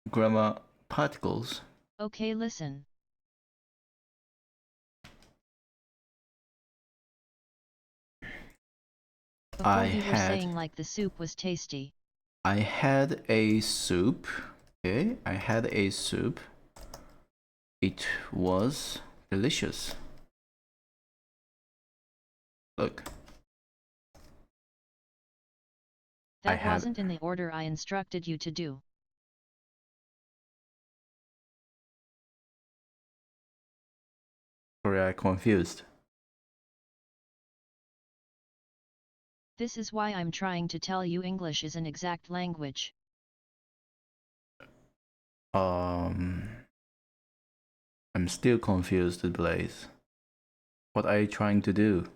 Grammar particles. Okay, listen. Before you were saying like the soup was tasty. I had a soup. Okay, I had a soup. It was delicious. Look. That wasn't in the order I instructed you to do. Sorry, I confused. This is why I'm trying to tell you English is an exact language. I'm still confused, Blaze. What are you trying to do?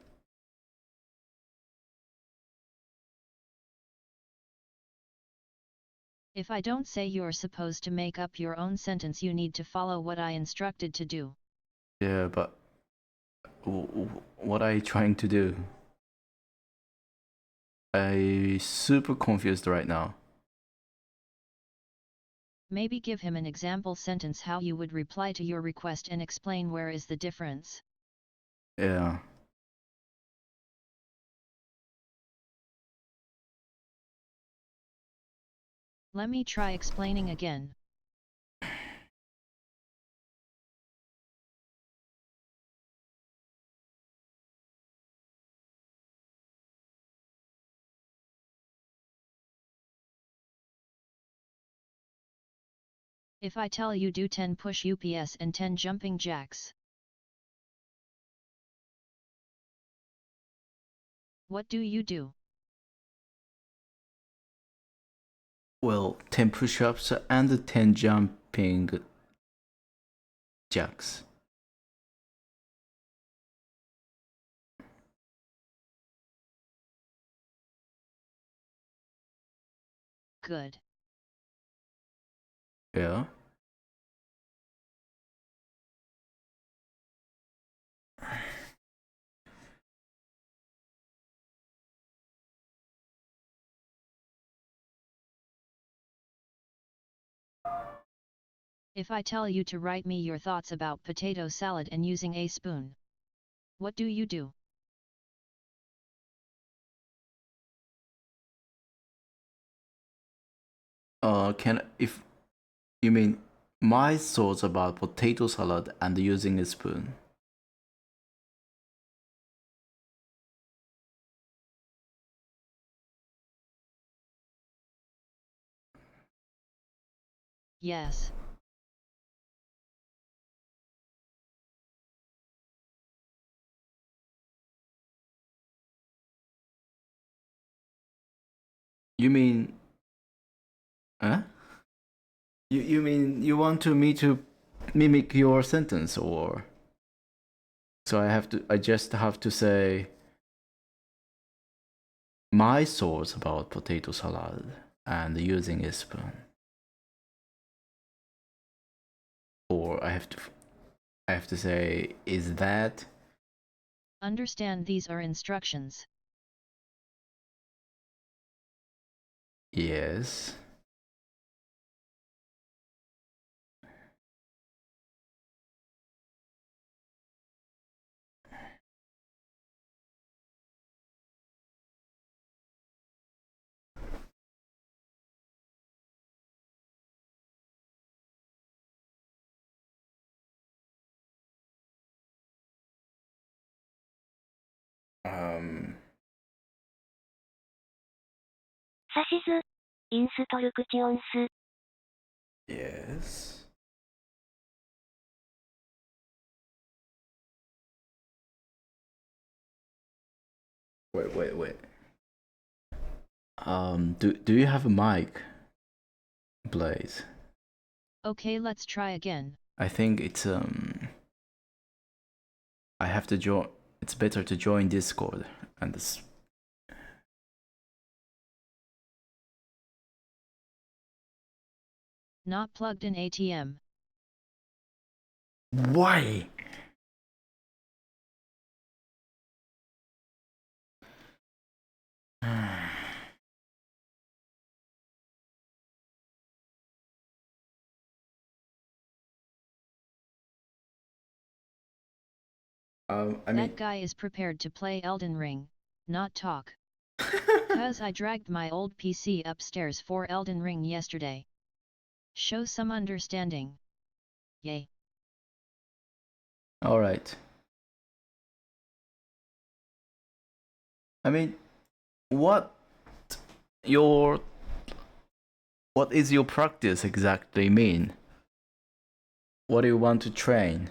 If I don't say you're supposed to make up your own sentence, you need to follow what I instructed to do. Yeah, but what are you trying to do? I'm super confused right now. Maybe give him an example sentence how you would reply to your request and explain where is the difference. Yeah. Let me try explaining again. If I tell you do 10 push UPS and 10 jumping jacks, what do you do? Well, 10 push-ups and 10 jumping jacks. Good. Yeah. If I tell you to write me your thoughts about potato salad and using a spoon, what do you do? If you mean my thoughts about potato salad and using a spoon. Yes. You mean, huh? You mean you want me to mimic your sentence, or so I just have to say my thoughts about potato salad and using a spoon, or I have to say, is that? Understand these are instructions. Yes. Um. 指図。インストルクチョンス。Yes. Wait. Do you have a mic, Blaze? Okay, let's try again. I think it's I have to join. It's better to join Discord and this. Not plugged in ATM. Why? I mean, That guy is prepared to play Elden Ring, not talk. Cause I dragged my old PC upstairs for Elden Ring yesterday. Show some understanding. Yay. all right. I mean, what your what is your practice exactly mean? What do you want to train?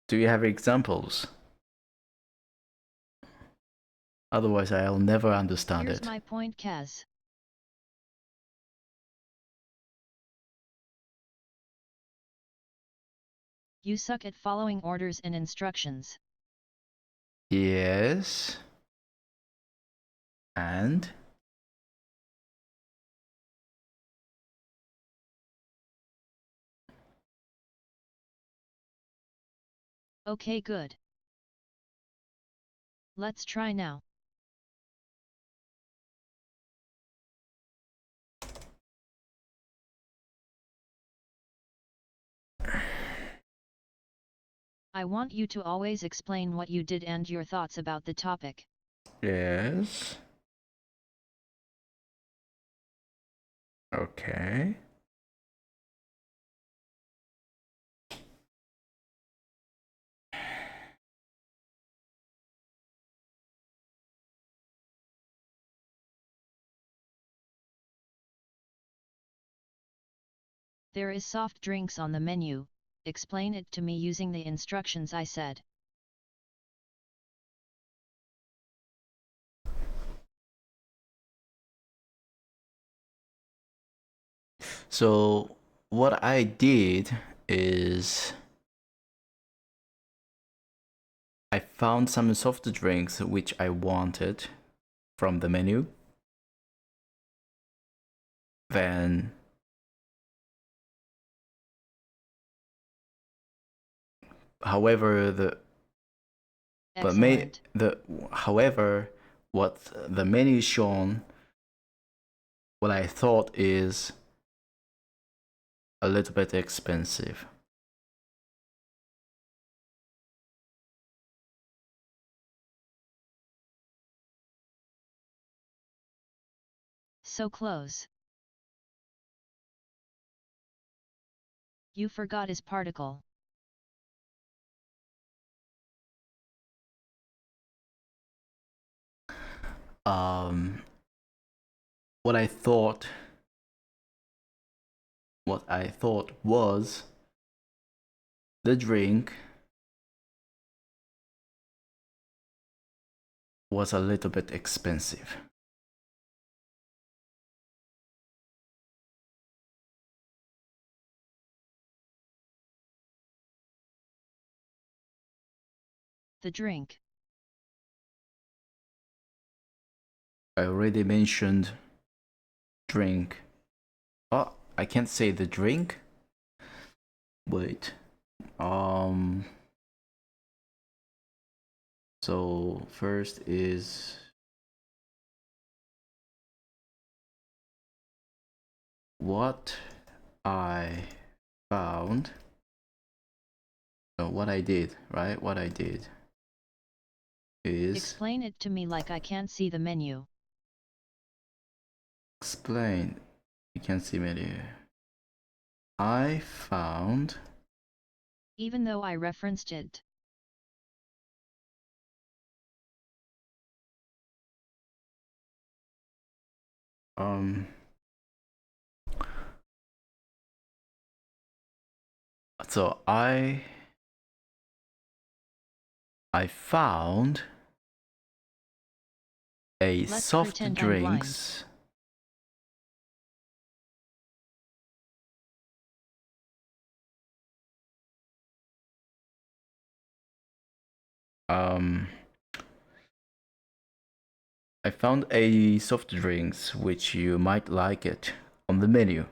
Do you have examples? Otherwise, I'll never understand Here's it. my point, Kaz. You suck at following orders and instructions. Yes. And? Okay, good. Let's try now. I want you to always explain what you did and your thoughts about the topic. Yes. Okay. There is soft drinks on the menu. Explain it to me using the instructions I said. So, what I did is I found some soft drinks which I wanted from the menu. Then however Excellent. however what the menu shown, what I thought is a little bit expensive. So close. You forgot his particle. Um, what I thought was the drink was a little bit expensive. The drink. I already mentioned drink. Oh, I can't say the drink. Wait. So first is what I found. No, what I did, right? What I did is Explain it to me like I can't see the menu. explain. You can see menu. I found Even though I referenced it. so I found a Let's soft pretend I'm blind. drinks. I found a soft drinks which you might like it on the menu.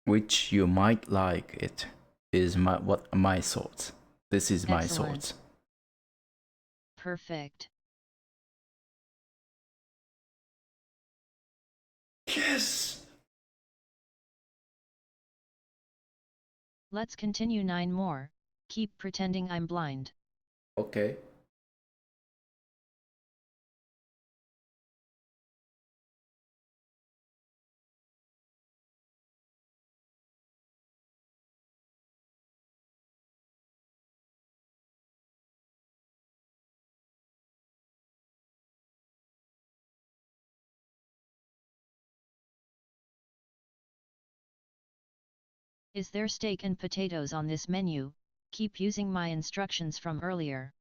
Which you might like it is my thoughts. This is my Excellent. thoughts. Perfect. Yes. Let's continue 9 more. Keep pretending I'm blind. Okay. Is there steak and potatoes on this menu? Keep using my instructions from earlier.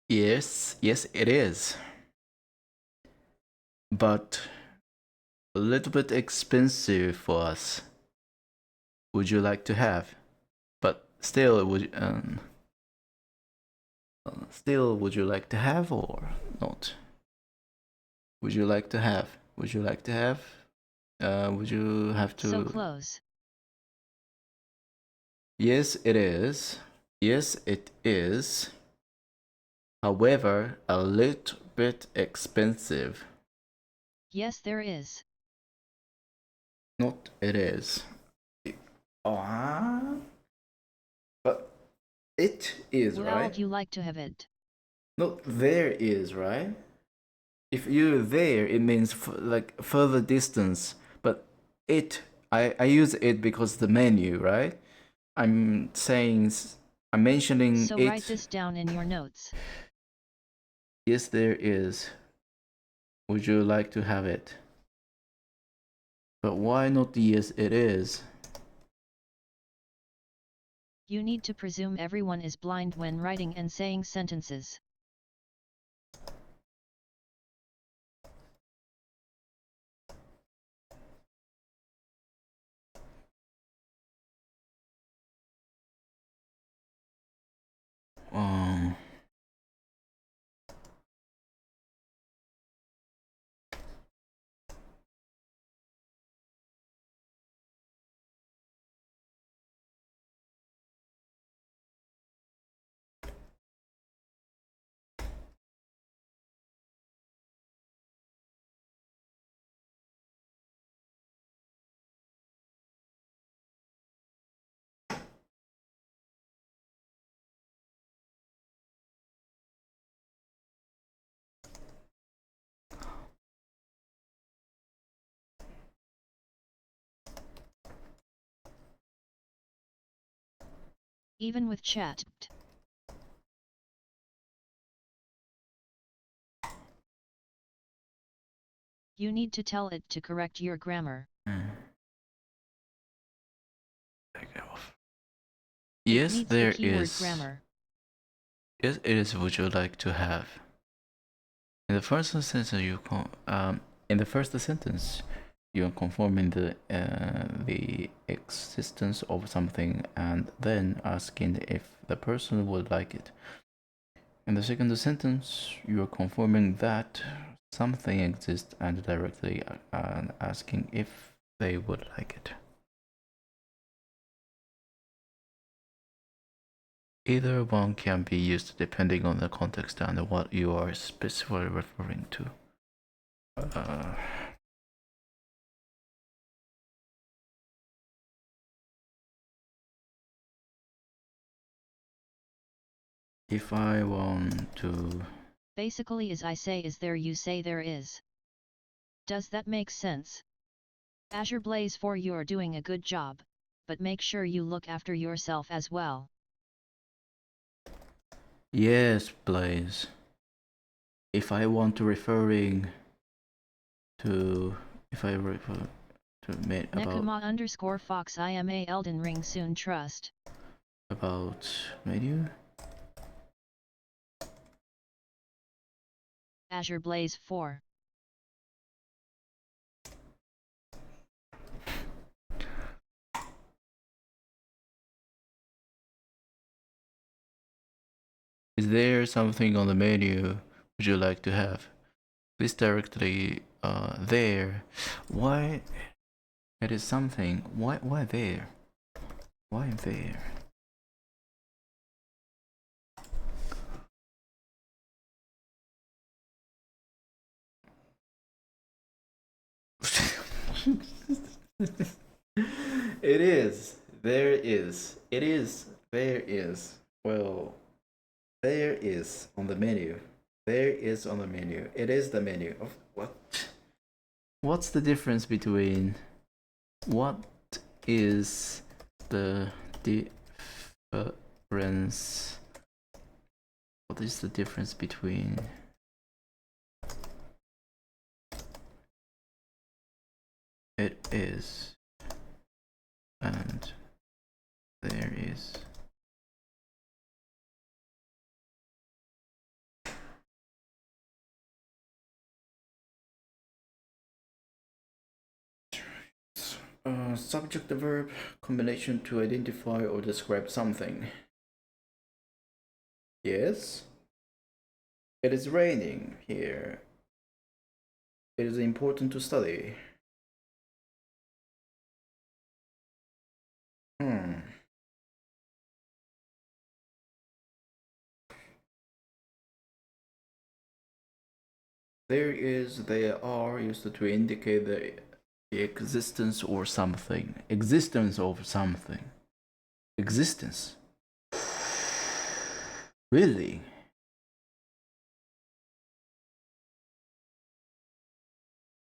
Yes, it is. But a little bit expensive for us. Would you like to have? But still, would you like to have or not? Would you like to have? Would you like to have? Would you have to? So close. Yes, it is. Yes, it is. However, a little bit expensive. Yes, there is. Not it is. Ah, but it is, Where right? would you like to have it? Not there is, right? If you're there, it means like further distance. But I use it because the menu, right? I'm saying, I'm mentioning So it. write this down in your notes. Yes, there is. Would you like to have it? But why not yes, it is? You need to presume everyone is blind when writing and saying sentences. Um. Even with chat. You need to tell it to correct your grammar. Yes, Needs there the keyword is. grammar. Yes, it is. Would you like to have? In the first sentence, you are confirming the existence of something and then asking if the person would like it. In the second sentence, you are confirming that something exists and directly asking if they would like it. Either one can be used depending on the context and what you are specifically referring to. If I want to... Basically, as I say is there, you say there is. Does that make sense? Azure Blaze 4, you are doing a good job, but make sure you look after yourself as well. Yes, Blaze. If I want to referring to... If I refer to about... Nekuma_Fox IMA Elden Ring soon trust. About menu? Azure Blaze 4. Is there something on the menu would you like to have? Please directly there. Why? It is something. Why there? Why there? It is. There is. It is. There is. Well, there is on the menu. There is on the menu. It is the menu. What? What's the difference between... What is the difference? What is the difference between... It is and there is? Subject verb combination to identify or describe something. Yes. It is raining here. It is important to study. There is, there are used to indicate the existence or something. Existence of something. Existence. Really?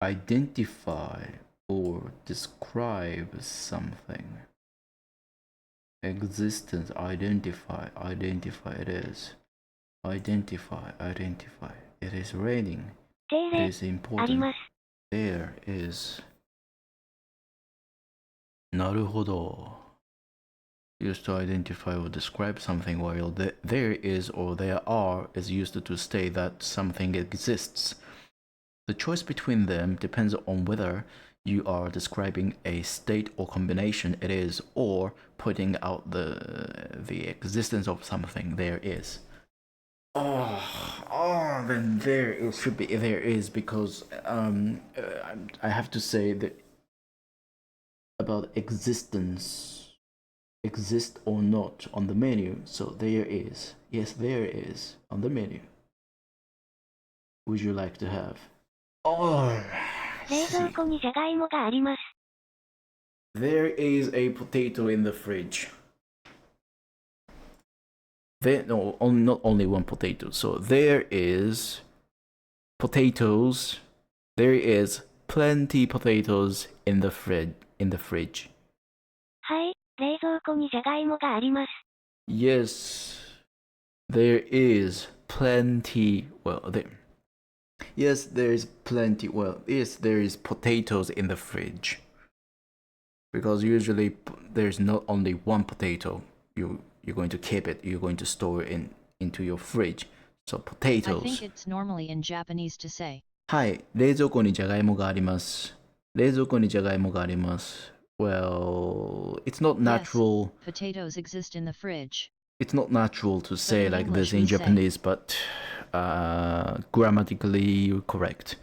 Identify or describe something. Existence, identify, identify it is. Identify, identify. It is raining. It is important. There is. なるほど. Used to identify or describe something, while there is or there are is used to state that something exists. The choice between them depends on whether you are describing a state or combination it is, or pointing out the existence of something there is. Then there it should be there is, because I have to say that about existence, exist or not on the menu. So there is, yes, there is on the menu. Would you like to have? There is a potato in the fridge. Not only one potato. So there is potatoes. There is plenty potatoes in the fridge. Yes, there is plenty. Well, Yes, there is plenty. Well, yes, there is potatoes in the fridge. Because usually there's not only one potato. You're going to keep it. You're going to store it into your fridge. So I potatoes. think it's normally in Japanese to say. はい、冷蔵庫にじゃがいもがあります。冷蔵庫にじゃがいもがあります。Well, it's not natural. Yes, potatoes exist in the fridge. It's not natural to say in like English this in we say- Japanese, but grammatically correct.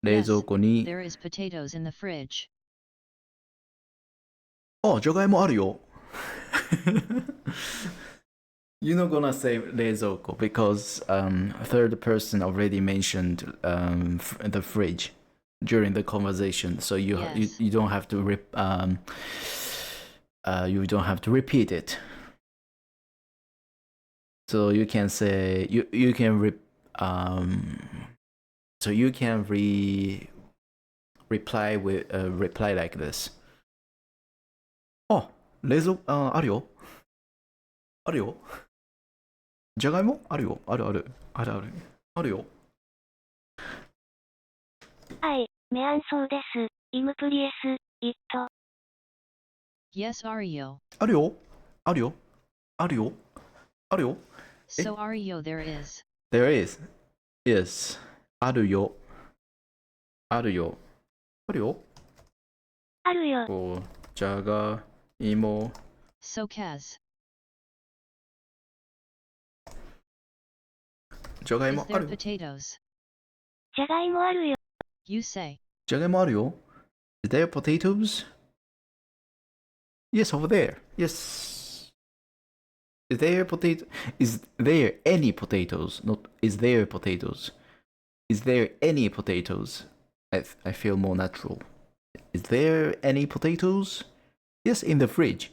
冷 Yes, 蔵庫に there is potatoes in the fridge. あ、じゃがいもあるよ。You're not gonna say 冷蔵庫 because third person already mentioned the fridge during the conversation, so you Yes. you don't have to you don't have to repeat it. So you can say you can so you can reply with reply like this. あ、冷蔵あるよ。あるよ。じゃがいもあるよ。あるある。あるある。あるよ。はい、メアンソーです。イムプリエス、イット。Yes, Ario. あるよ。あるよ。あるよ。あるよ。 So Ario there is. There is. Yes. あるよ。あるよ。あるよ。あるよ。こう、じゃがいも。 So Kaz. じゃがい Is もあ there るよ。 potatoes? じゃがいもあるよ。 You say. じゃがいもあるよ。Is there potatoes? Yes, over there. Yes. Is there potato? Is there any potatoes? Not is there potatoes? Is there any potatoes? I feel more natural. Is there any potatoes? Yes, in the fridge.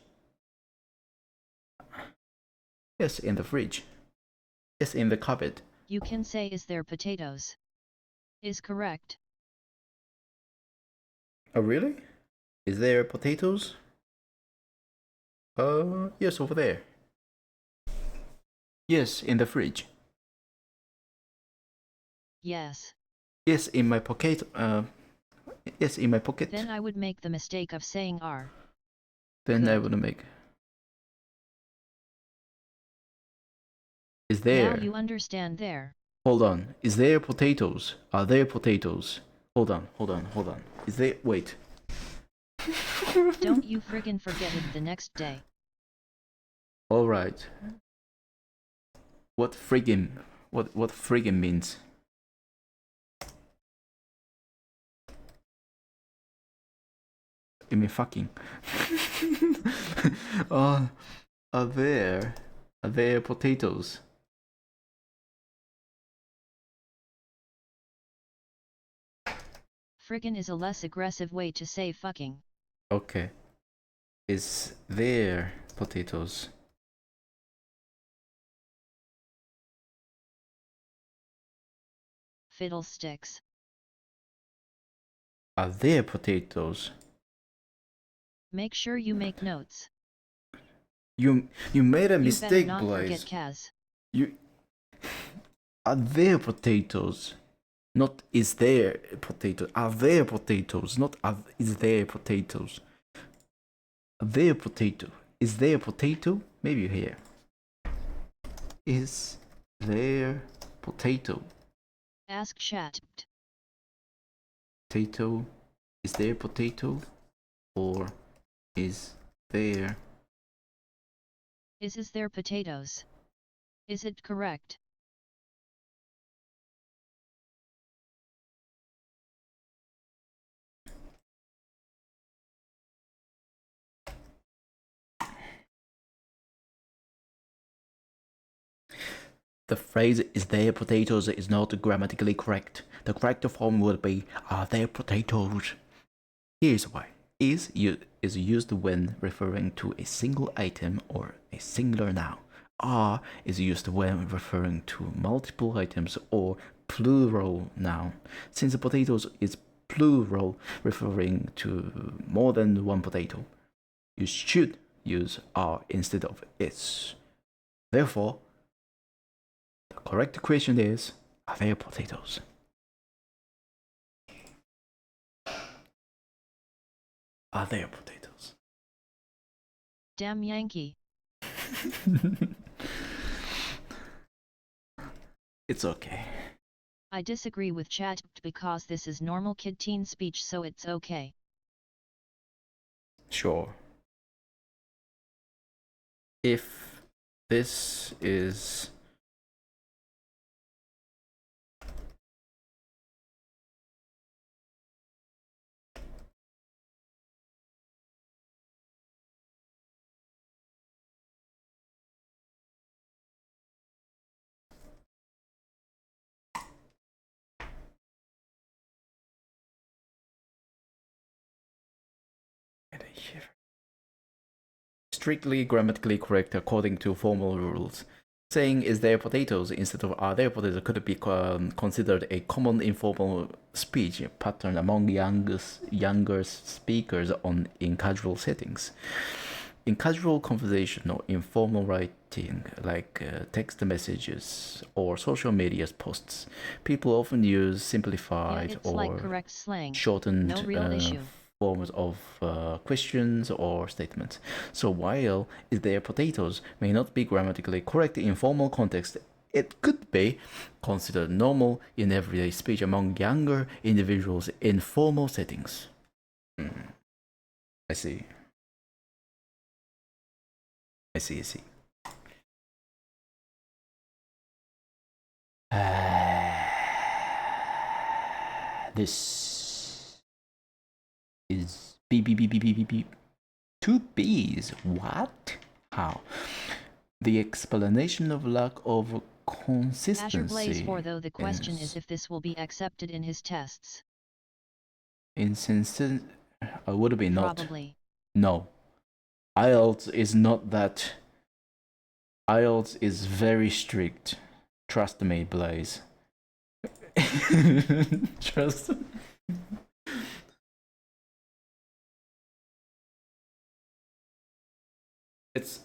Yes, in the fridge. Yes, in the cupboard. You can say is there potatoes. Is correct. Oh, really? Is there potatoes? Yes, over there. Yes, in the fridge. Yes. Yes, in my pocket. Yes, in my pocket. Then I would make the mistake of saying are. Then I Good. would make. Is Now there? you understand there. Hold on. Is there potatoes? Are there potatoes? Hold on. Is there? Wait. Don't you friggin' forget it the next day. All right. What friggin? What friggin means? You mean fucking? Are there potatoes? Friggin' is a less aggressive way to say fucking. Okay. Is there potatoes? Fiddlesticks. Are there potatoes? Make sure you make notes. You made a You better mistake, not forget Blaze. Kaz. You are there potatoes? Not is there potatoes? Are there potatoes? Not is there potatoes? Are there potato? Is there potato? Maybe here. Is there potato? Ask chat. Potato? Is there potato? Or is there? Is there potatoes? Is it correct? The phrase "is there potatoes" is not grammatically correct. The correct form would be "are there potatoes?" Here's why. Is used when referring to a single item or a singular noun. Are is used when referring to multiple items or plural noun. Since potatoes is plural, referring to more than one potato, you should use are instead of is. Therefore, the correct question is, are there potatoes? Are there potatoes? Damn Yankee. It's okay. I disagree with chat because this is normal kid teen speech, so it's okay. Sure. If this is strictly grammatically correct according to formal rules, saying is there potatoes instead of are there potatoes could be considered a common informal speech pattern among younger speakers in casual settings. In casual conversation or informal writing, like text messages or social media posts, people often use simplified it's or like correct slang. shortened No real issue. forms of questions or statements. So while is there potatoes may not be grammatically correct in formal context, it could be considered normal in everyday speech among younger individuals in formal settings. I see. I see. This is beep. 2 B's. What? How? The explanation of lack of consistency. Azure Blaze 4 though the question is if this will be accepted in his tests. Would be not. Probably. No. IELTS is not that. IELTS is very strict. Trust me, Blaze. Trust me.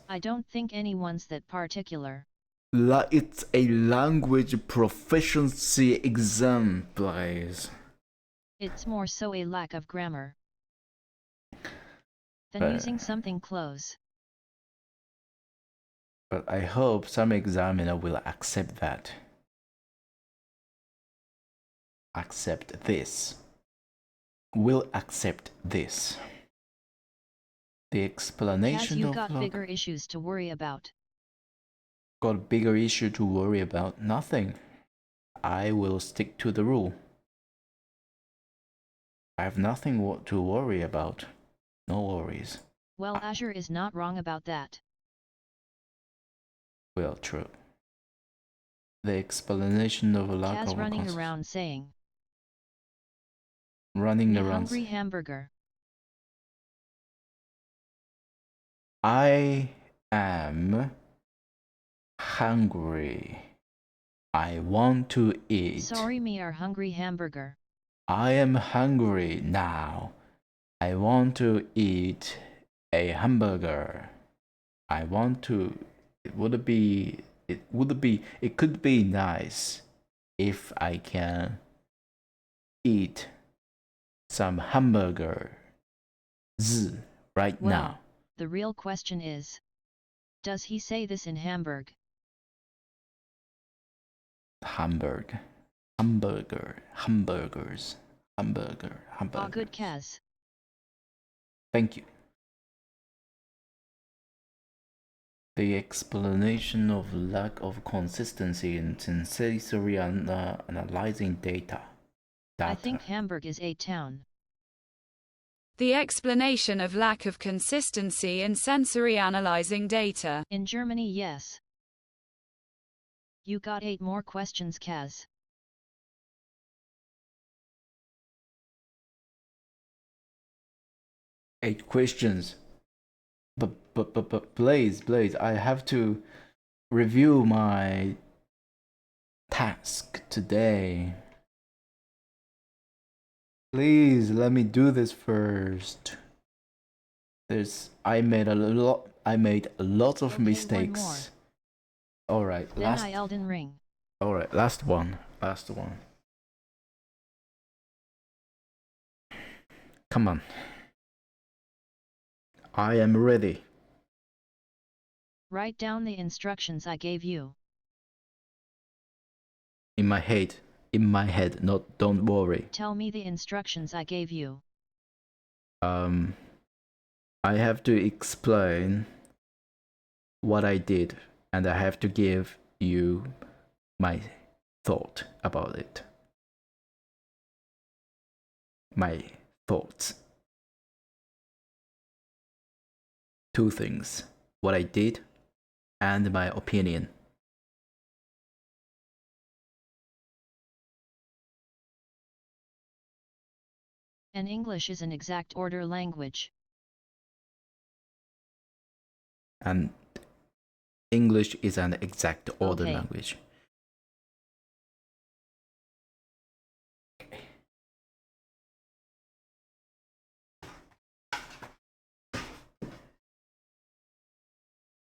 I don't think anyone's that particular. It's a language proficiency exam, Blaze. It's more so a lack of grammar than using something close. But I hope some examiner will accept that. Accept this. Will accept this. The explanation you of got bigger issues to worry about. Got a bigger issue to worry about? Nothing. I will stick to the rule. I have nothing to worry about. No worries. Well, Azure is not wrong about that. Well, true. The explanation of a lack Kaz of running around saying. Running Me around. hungry hamburger. I am hungry. I want to eat. Sorry, me are hungry hamburger. I am hungry now. I want to eat a hamburger. I want to. It could be nice if I can eat some hamburger right now. The real question is, does he say this in Hamburg? Hamburgers. Ah, good Kaz. Thank you. The explanation of lack of consistency in sensory analyzing data. I think Hamburg is a town. The explanation of lack of consistency in sensory analyzing data. In Germany, yes. You got 8 more questions, Kaz. Eight questions. But Blaze, I have to review my task today. Please let me do this first. I made a lot of mistakes. All right, then Elden Ring. All right, last one. Come on. I am ready. Write down the instructions I gave you. In my head. Not don't worry. Tell me the instructions I gave you. I have to explain what I did, and I have to give you my thought about it. My thoughts. Two things. What I did and my opinion. And English is an exact order language. And English is an exact order Okay. language.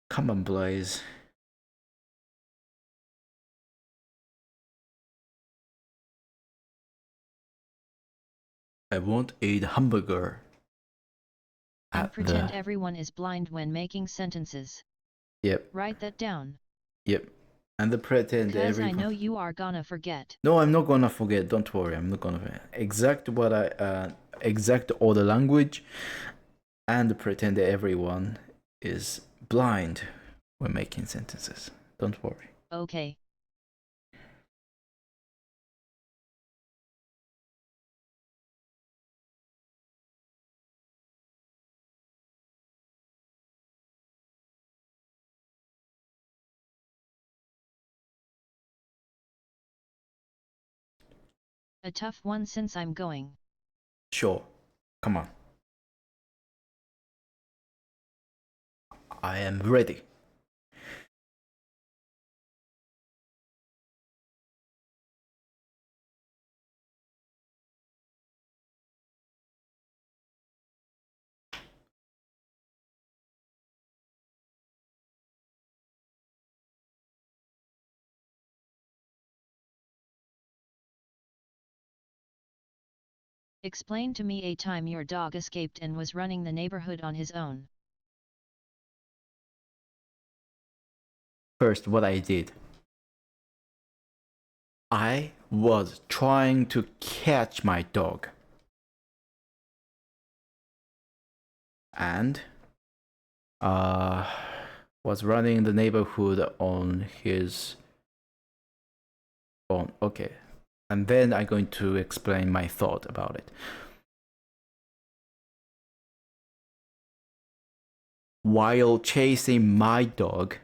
Come on, Blaze. I want a hamburger. And pretend everyone is blind when making sentences. Yep. Write that down. Yep. And the pretend Cause everyone. I know you are gonna forget. No, I'm not gonna forget. Don't worry. I'm not gonna forget. Exact order language, and pretend that everyone is blind when making sentences. Don't worry. Okay. A tough one since I'm going. Sure. Come on. I am ready. Explain to me a time your dog escaped and was running the neighborhood on his own. First, what I did. I was trying to catch my dog. And was running the neighborhood on his own. Okay. And then I'm going to explain my thought about it. While chasing my dog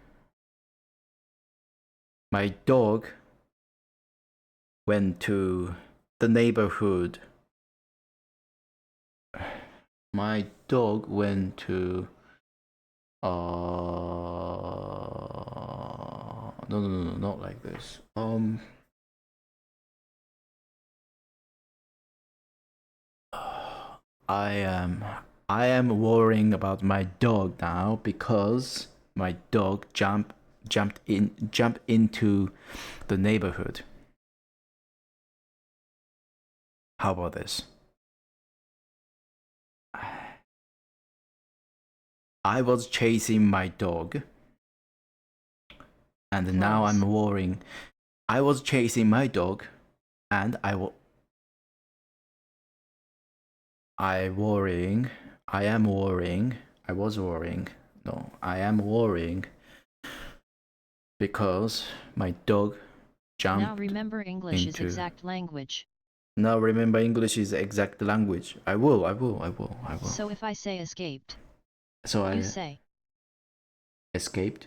went to the neighborhood. My dog went to no, not like this. I am worrying about my dog now because my dog jumped into the neighborhood. How about this? I was chasing my dog, and now I'm worrying. I was chasing my dog, and I am worrying. I was worrying. No, I am worrying because my dog jumped. Now remember English is exact language. Now remember English is exact language. I will. So if I say escaped, so you I say escaped.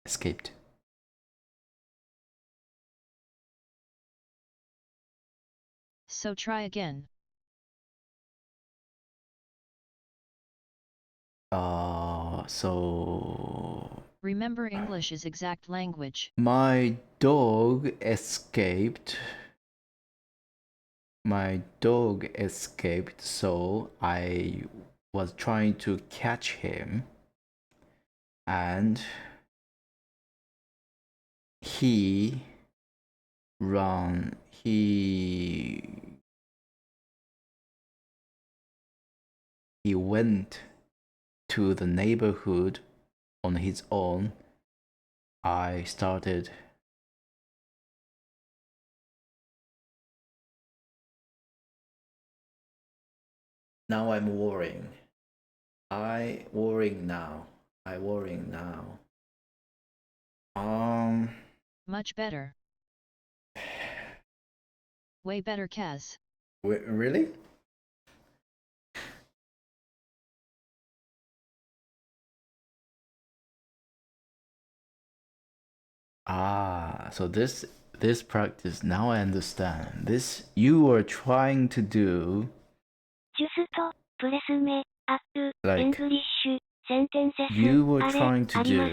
Escaped. So try again. So remember English is exact language. My dog escaped. So I was trying to catch him, and he run. He went to the neighborhood on his own. I started. Now I'm worrying. I worrying now. Much better. Way better, Kaz. Really? So this practice, now I understand. This you were trying to do ジュスト、プレスメ、アップ、エン like グリッシュ、センテンセス、 you were あれ、 trying to ありま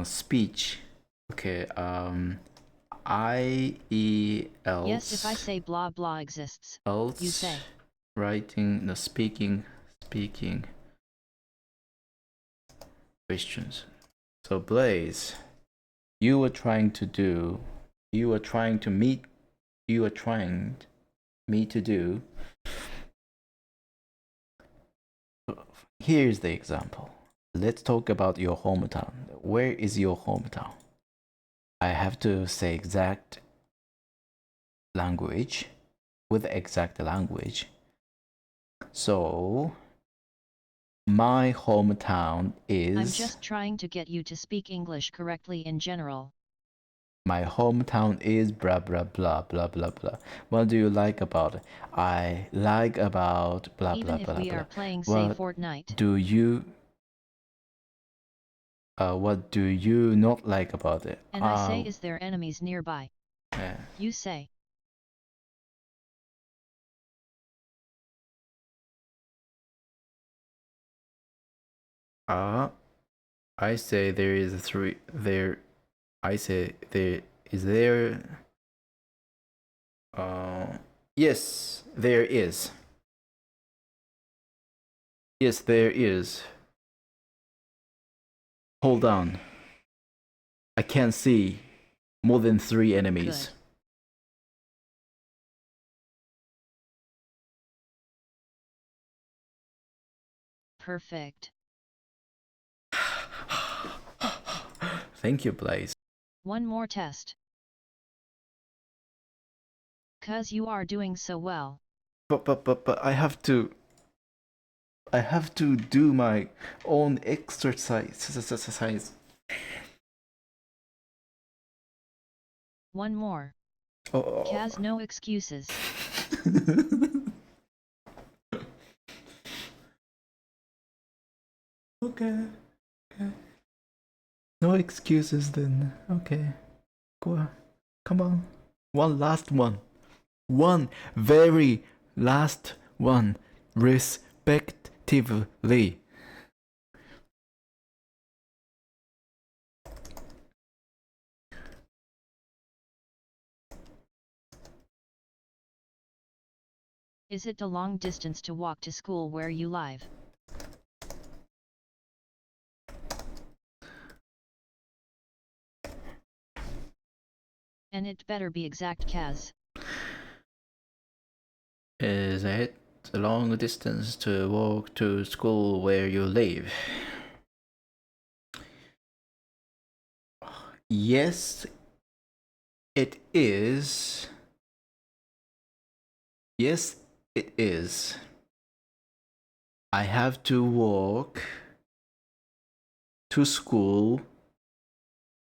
す。 do speech. Okay, IELTS Yes, if I say blah blah exists, you say. writing, no, speaking questions. So Blaze, you were trying me to do. Here's the example. Let's talk about your hometown. Where is your hometown? I have to say exact language with exact language. So my hometown is. I'm just trying to get you to speak English correctly in general. My hometown is blah blah blah blah blah blah. What do you like about it? I like about blah Even blah if blah we blah. are playing, say, What Fortnite. do you what do you not like about it? And I say, is there enemies nearby? Yeah. You say. I say there is three there. I say there is there. Yes, there is. Yes, there is. Hold on. I can't see more than 3 enemies. Good. Perfect. Thank you, Blaze. One more test. 'Cause you are doing so well. But I have to do my own exercise. One more. Oh. Kaz, no excuses. Okay. No excuses then. Okay. Go on. Come on. One last one. One very last one. Respectively. Is it a long distance to walk to school where you live? And it better be exact, Kaz. Is it a long distance to walk to school where you live? Yes, it is. Yes, it is. I have to walk to school.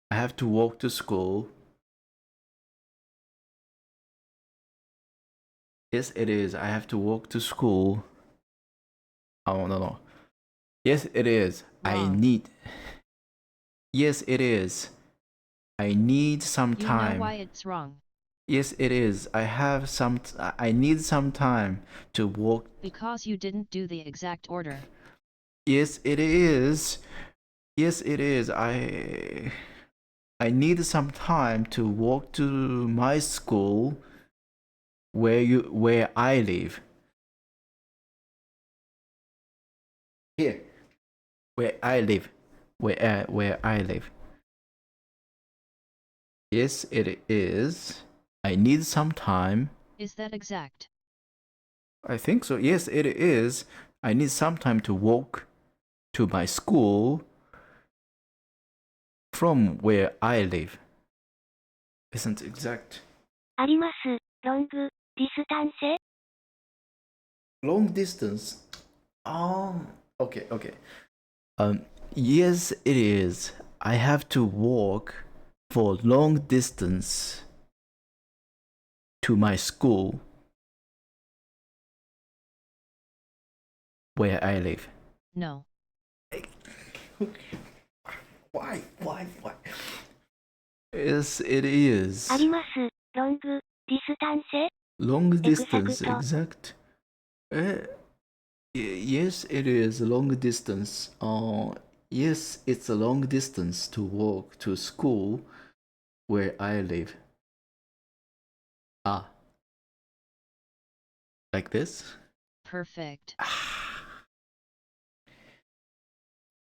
I have to walk to school. Yes, it is. I have to walk to school. Oh, no. Yes, it is. Wrong. Yes, it is. I need some time. You know why it's wrong? Yes, it is. I need some time to walk. Because you didn't do the exact order. Yes, it is. Yes, it is. I need some time to walk to my school where I live. Here. Where I live. Where I live. Yes, it is. I need some time. Is that exact? I think so. Yes, it is. I need some time to walk to my school from where I live. Isn't exact. あります。ロング、ディスタンス Long distance. Okay, okay. Yes, it is. I have to walk for long distance to my school where I live. No. Why? Yes, it is. あります。ロング、ディスタンス Long distance, Exacto. exact. Yes, it is long distance. Yes, it's a long distance to walk to school where I live. Ah. Like this? Perfect.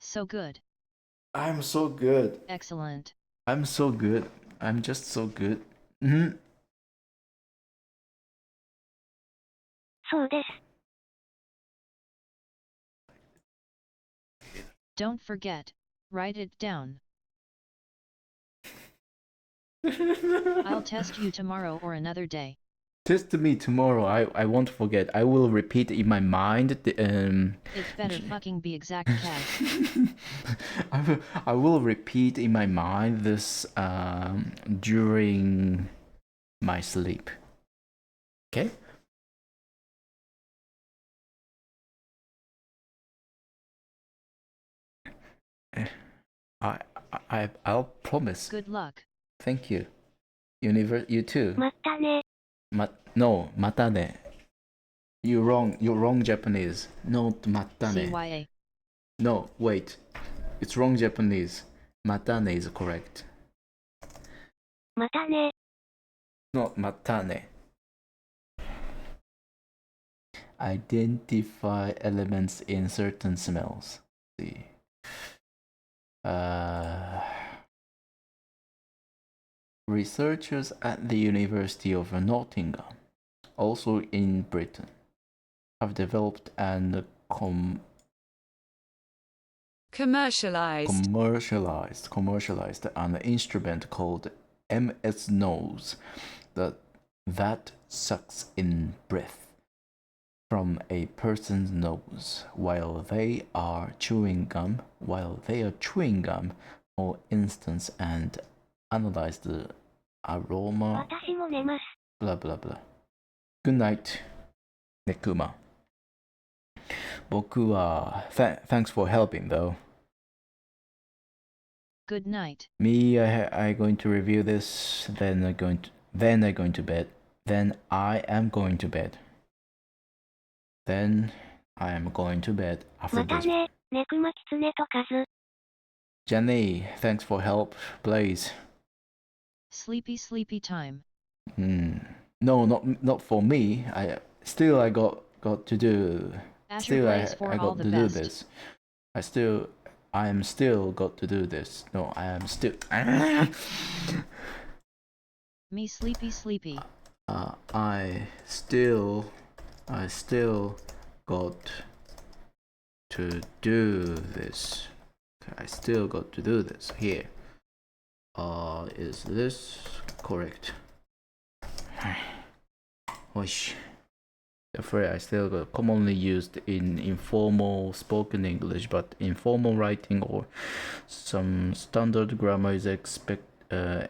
So good. I'm so good. Excellent. I'm so good. I'm just so good. Mm-hmm. そうです。 Don't forget. Write it down. I'll test you tomorrow or another day. Test me tomorrow. I won't forget. I will repeat in my mind. It better fucking be exact, Kaz. I will repeat in my mind this during my sleep. Okay? I'll promise. Good luck. Thank you. You too. またね。 No, matane. You're wrong Japanese. Not matane. CYA. No, wait. It's wrong Japanese. Matane is correct. またね。 Not matane. Identify elements in certain smells. Let's see. Researchers at the University of Nottingham, also in Britain, have developed and commercialized an instrument called MS Nose that sucks in breath from a person's nose while they are chewing gum, for instance, and analyze the aroma. 私も寝ます。 Blah blah blah. Good night, Nekuma. 僕は thanks for helping though. Good night. Me, I going to review this, then I going to bed. Then I am going to bed. Then I am going to bed after また this. ね。ネクマキツネとカズ。 Jenny, thanks for help, Blaze. Sleepy, sleepy time. No, not for me. I got to do. Azure Still, plays for I all got the to do best. this. I am still got to do this. No, I am still. Me sleepy, sleepy. I still got to do this. I still got to do this here. Is this correct? Wish. The phrase I still got commonly used in informal spoken English, but informal writing or some standard grammar is expected.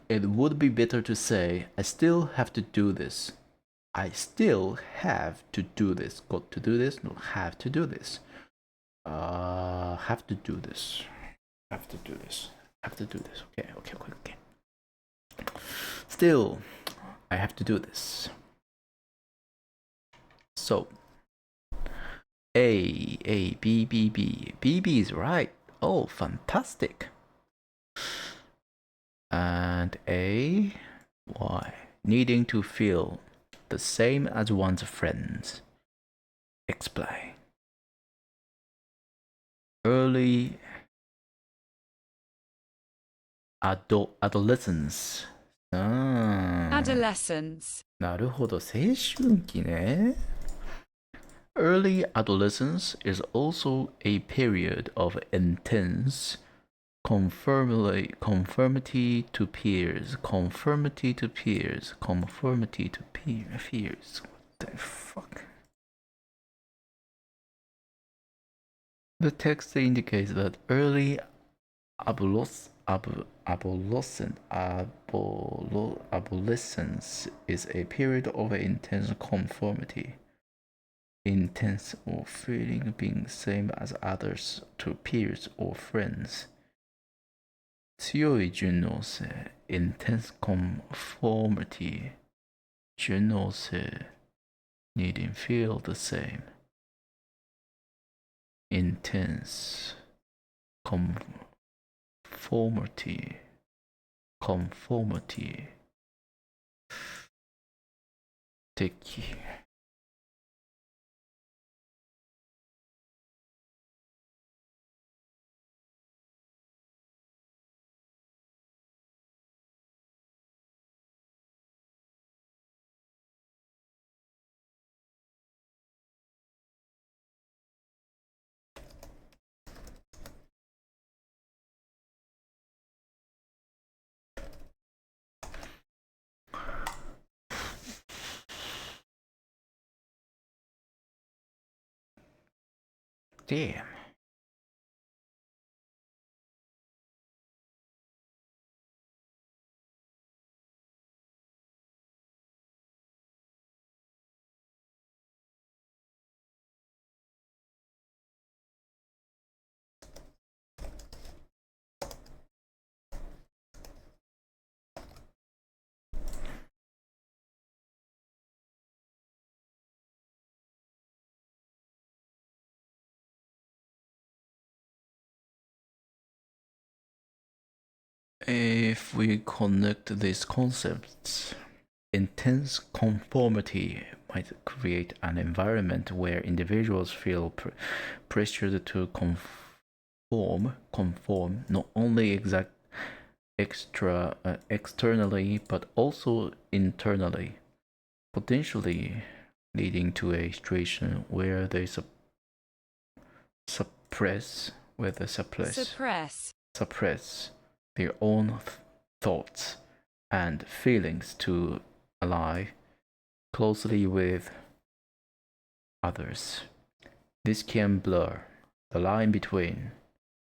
It would be better to say, I still have to do this. I still have to do this. Got to do this? No, have to do this. Have to do this. Have to do this. Have to do this. Okay. Still, I have to do this. So, A, B, B, B. B, B is right. Oh, fantastic. And A, Y. Needing to feel the same as one's friends. Explain. Early adolescence. ああ。 adolescence, なるほど、青春期ね。Early adolescence is also a period of intense conformity to peers. Conformity to peers. Conformity to peers. What the fuck? The text indicates that early adolescence is a period of intense conformity. Intense or feeling being same as others to peers or friends. 強い順応性 intense conformity 順応性 needing feel the same intense conformity敵 Damn. If we connect these concepts, intense conformity might create an environment where individuals feel pressured to conform not only externally but also internally, potentially leading to a situation where they suppress their own thoughts and feelings to ally closely with others. This can blur the line between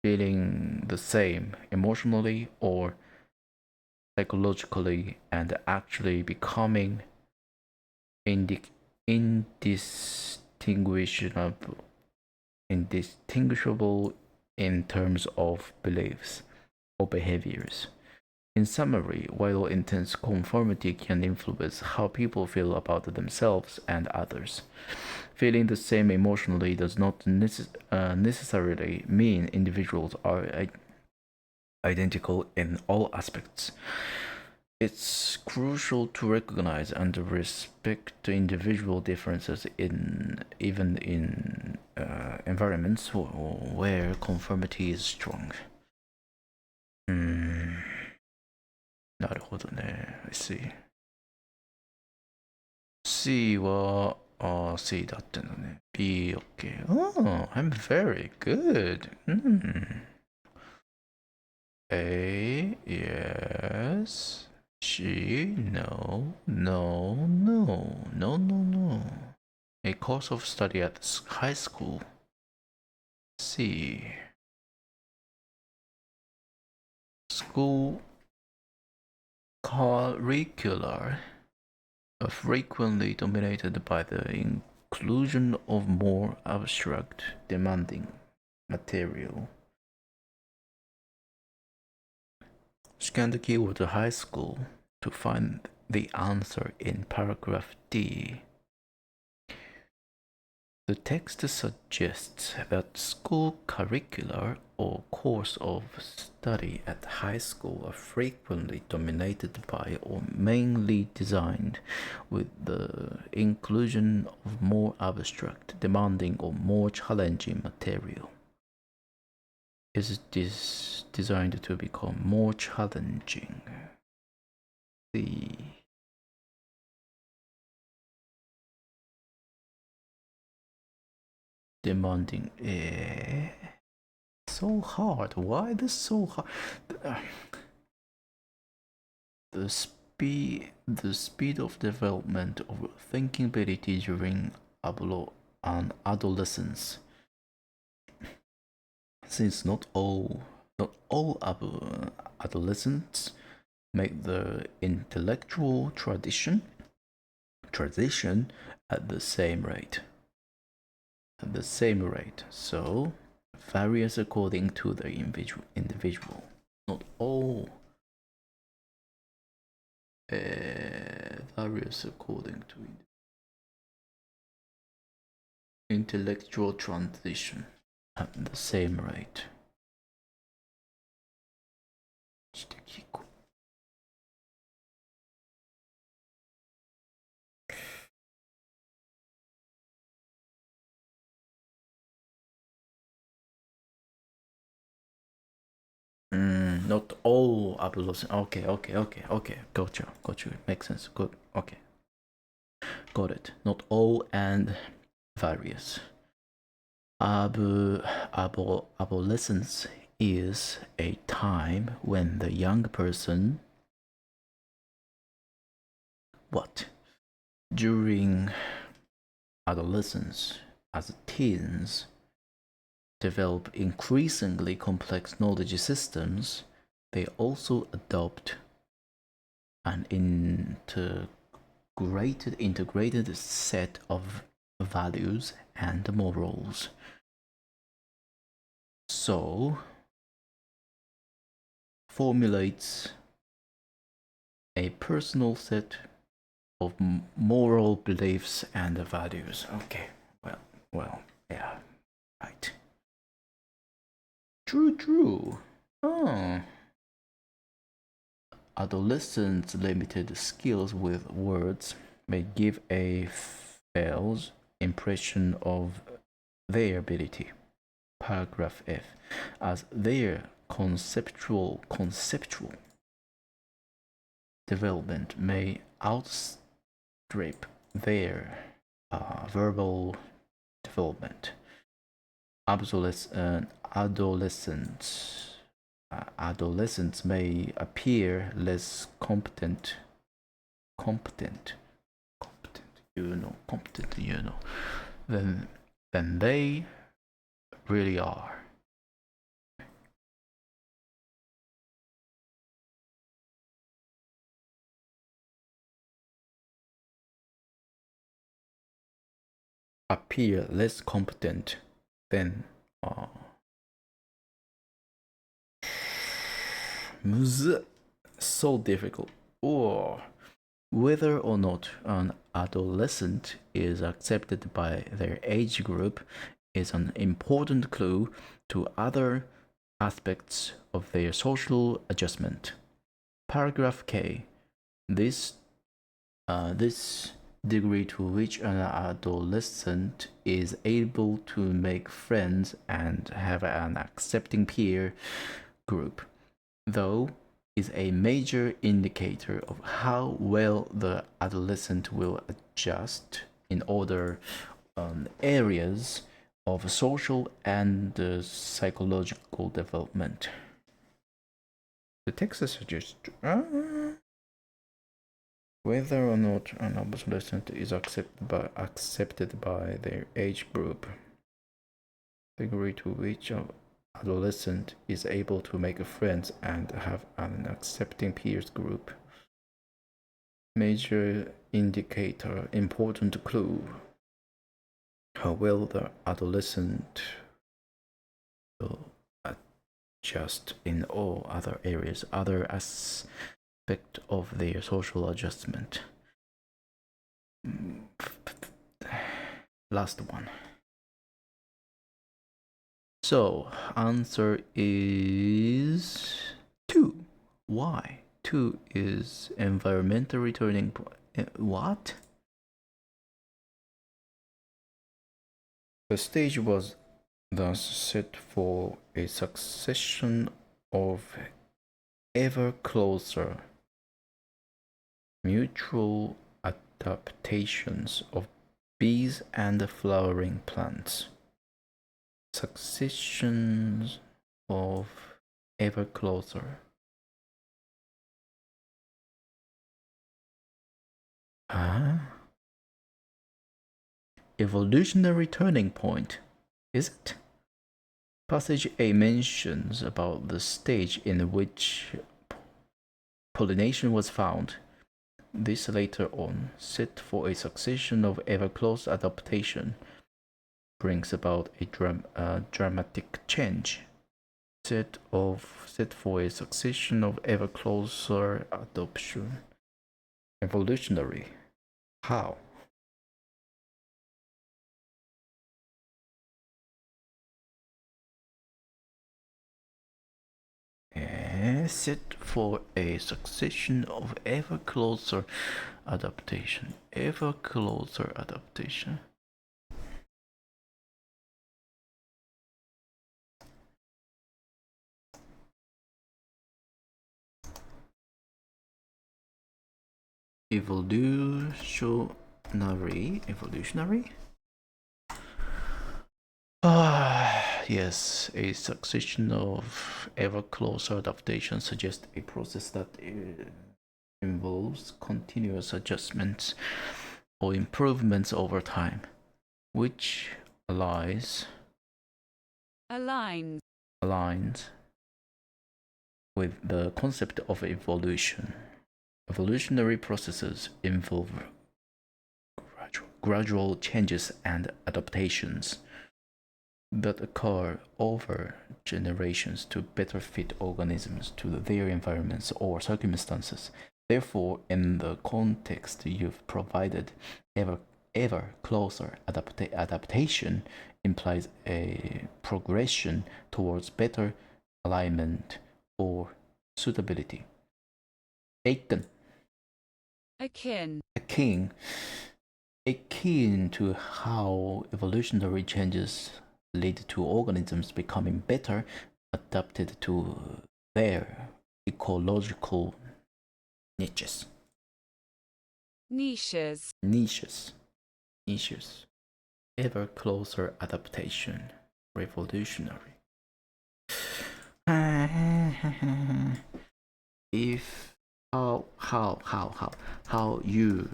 feeling the same emotionally or psychologically and actually becoming indistinguishable in terms of beliefs or behaviors. In summary, while intense conformity can influence how people feel about themselves and others, feeling the same emotionally does not necessarily mean individuals are identical in all aspects. It's crucial to recognize and respect individual differences even in environments where conformity is strong. なるほどね。I see. C は、C だってのね。B, okay. Oh, I'm very good. A, yes. G, no. A course of study at high school. C. School curricular are frequently dominated by the inclusion of more abstract, demanding material. Scan the keyword high school to find the answer in paragraph D. The text suggests that school curricular or course of study at high school are frequently dominated by or mainly designed with the inclusion of more abstract, demanding or more challenging material. is this designed to become more challenging? The demanding. So hard. Why this so hard? The speed of development of thinking ability during adolescence. Since not all adolescents make the intellectual transition at the same rate. So varies according to the individual. Not all varies according to intellectual transition at the same rate. Not all adolescents. Okay. Gotcha. Makes sense. Good. Okay. Got it. Not all and various. Adolescence is a time when the young person during adolescence as teens develop increasingly complex knowledge systems. They also adopt an integrated set of values and morals. So formulates a personal set of moral beliefs and values. Okay, well, yeah, right. True. Oh. Adolescents' limited skills with words may give a false impression of their ability. Paragraph F. As their conceptual development may outstrip their verbal development. Adolescents may appear less competent, than they really are. Appear less competent than so difficult. Or whether or not an adolescent is accepted by their age group is an important clue to other aspects of their social adjustment. Paragraph K. This degree to which an adolescent is able to make friends and have an accepting peer group, though, is a major indicator of how well the adolescent will adjust in other areas of social and psychological development. The text suggests whether or not an adolescent is accepted by their age group, the degree to which an adolescent is able to make friends and have an accepting peers group. Major indicator, important clue. How well the adolescent will adjust in all other areas, other aspect of their social adjustment. Last one. So, answer is 2. Why? 2 is environmental turning point. What? The stage was thus set for a succession of ever closer mutual adaptations of bees and flowering plants. Successions of ever closer. Evolutionary turning point, is it? Passage A mentions about the stage in which pollination was found. This later on, set for a succession of ever close adaptation, brings about a dramatic change. Set for a succession of ever closer adoption. Evolutionary. How? Set for a succession of ever closer adaptation. Ever closer adaptation. Evolutionary? Yes, a succession of ever closer adaptation suggests a process that involves continuous adjustments or improvements over time, which aligns with the concept of evolution. Evolutionary processes involve gradual changes and adaptations that occur over generations to better fit organisms to their environments or circumstances. Therefore, in the context you've provided, ever closer adaptation implies a progression towards better alignment or suitability. Akin to how evolutionary changes lead to organisms becoming better adapted to their ecological niches. Ever closer adaptation. Revolutionary. If how you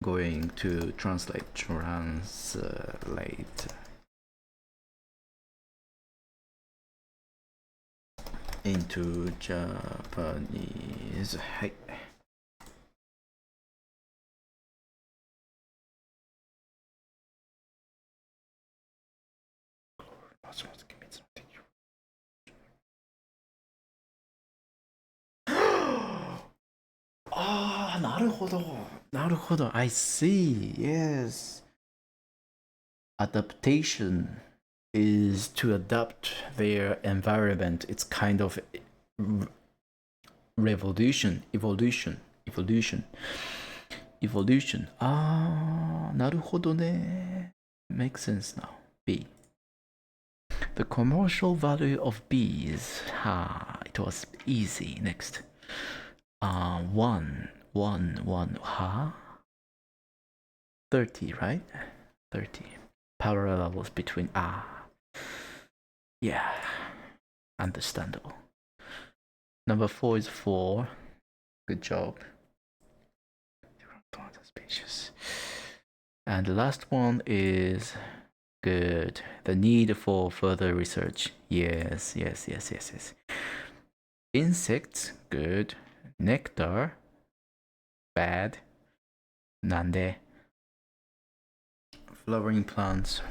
going to translate into Japanese. はい。なるほど。I see. Yes. Adaptation is to adapt their environment. It's kind of evolution. なるほどね。Makes sense now. B. The commercial value of bees. It was easy. Next. 1. 30, right? 30. Parallels between yeah, understandable. Number 4 is 4. Good job. And the last one is good. The need for further research. Yes. Insects, good. Nectar, bad. Nande. Flowering plants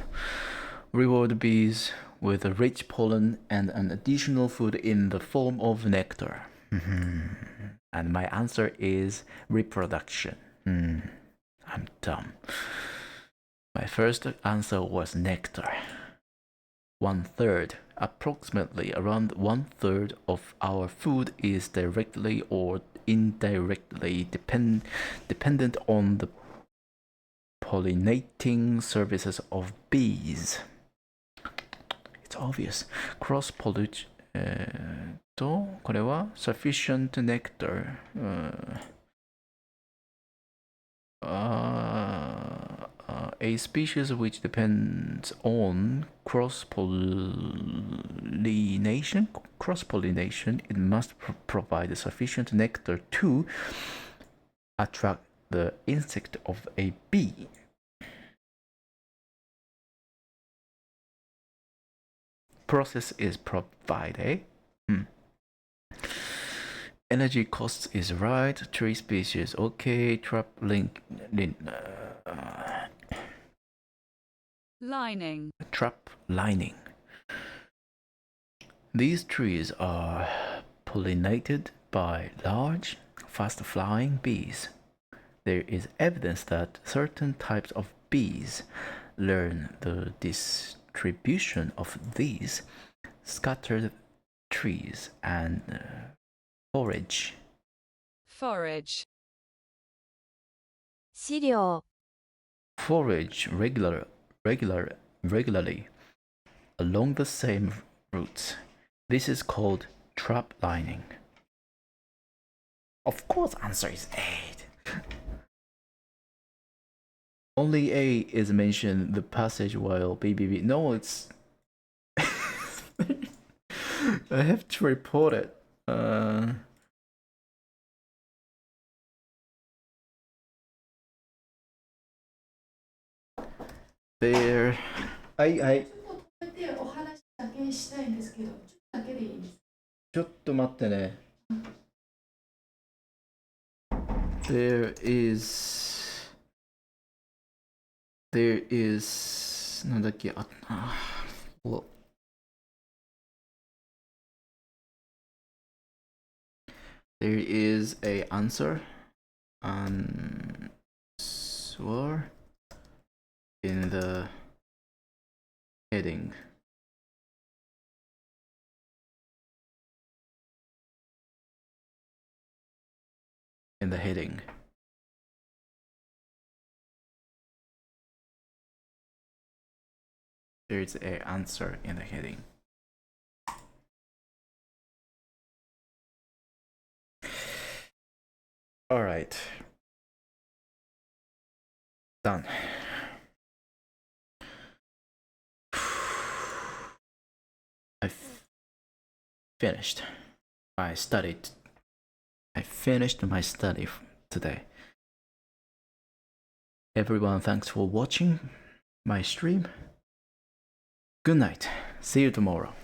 reward bees with a rich pollen and an additional food in the form of nectar. And my answer is reproduction. I'm dumb. My first answer was nectar. 1/3, approximately around 1/3 of our food is directly or indirectly dependent on the pollinating services of bees. It's obvious. Cross-pollination これは sufficient nectar. A species which depends on cross-pollination, it must provide sufficient nectar to attract the insect of a bee. Process is provided. Energy costs is right. Tree species okay. Trap lining. Trap lining. These trees are pollinated by large, fast-flying bees. There is evidence that certain types of bees learn the distribution of these scattered trees and forage. Forage. 飼料 Forage regularly along the same routes. This is called trap lining. Of course, answer is A. Only A is mentioned in the passage while BBB. No, it's. I have to report it. There. I. ちょっと待ってね。There is なんだっけwell, there is a answer in the heading. In the heading. There is an answer in the heading. All right. Done. Finished. I finished my study today. Everyone, thanks for watching my stream. Good night. See you tomorrow.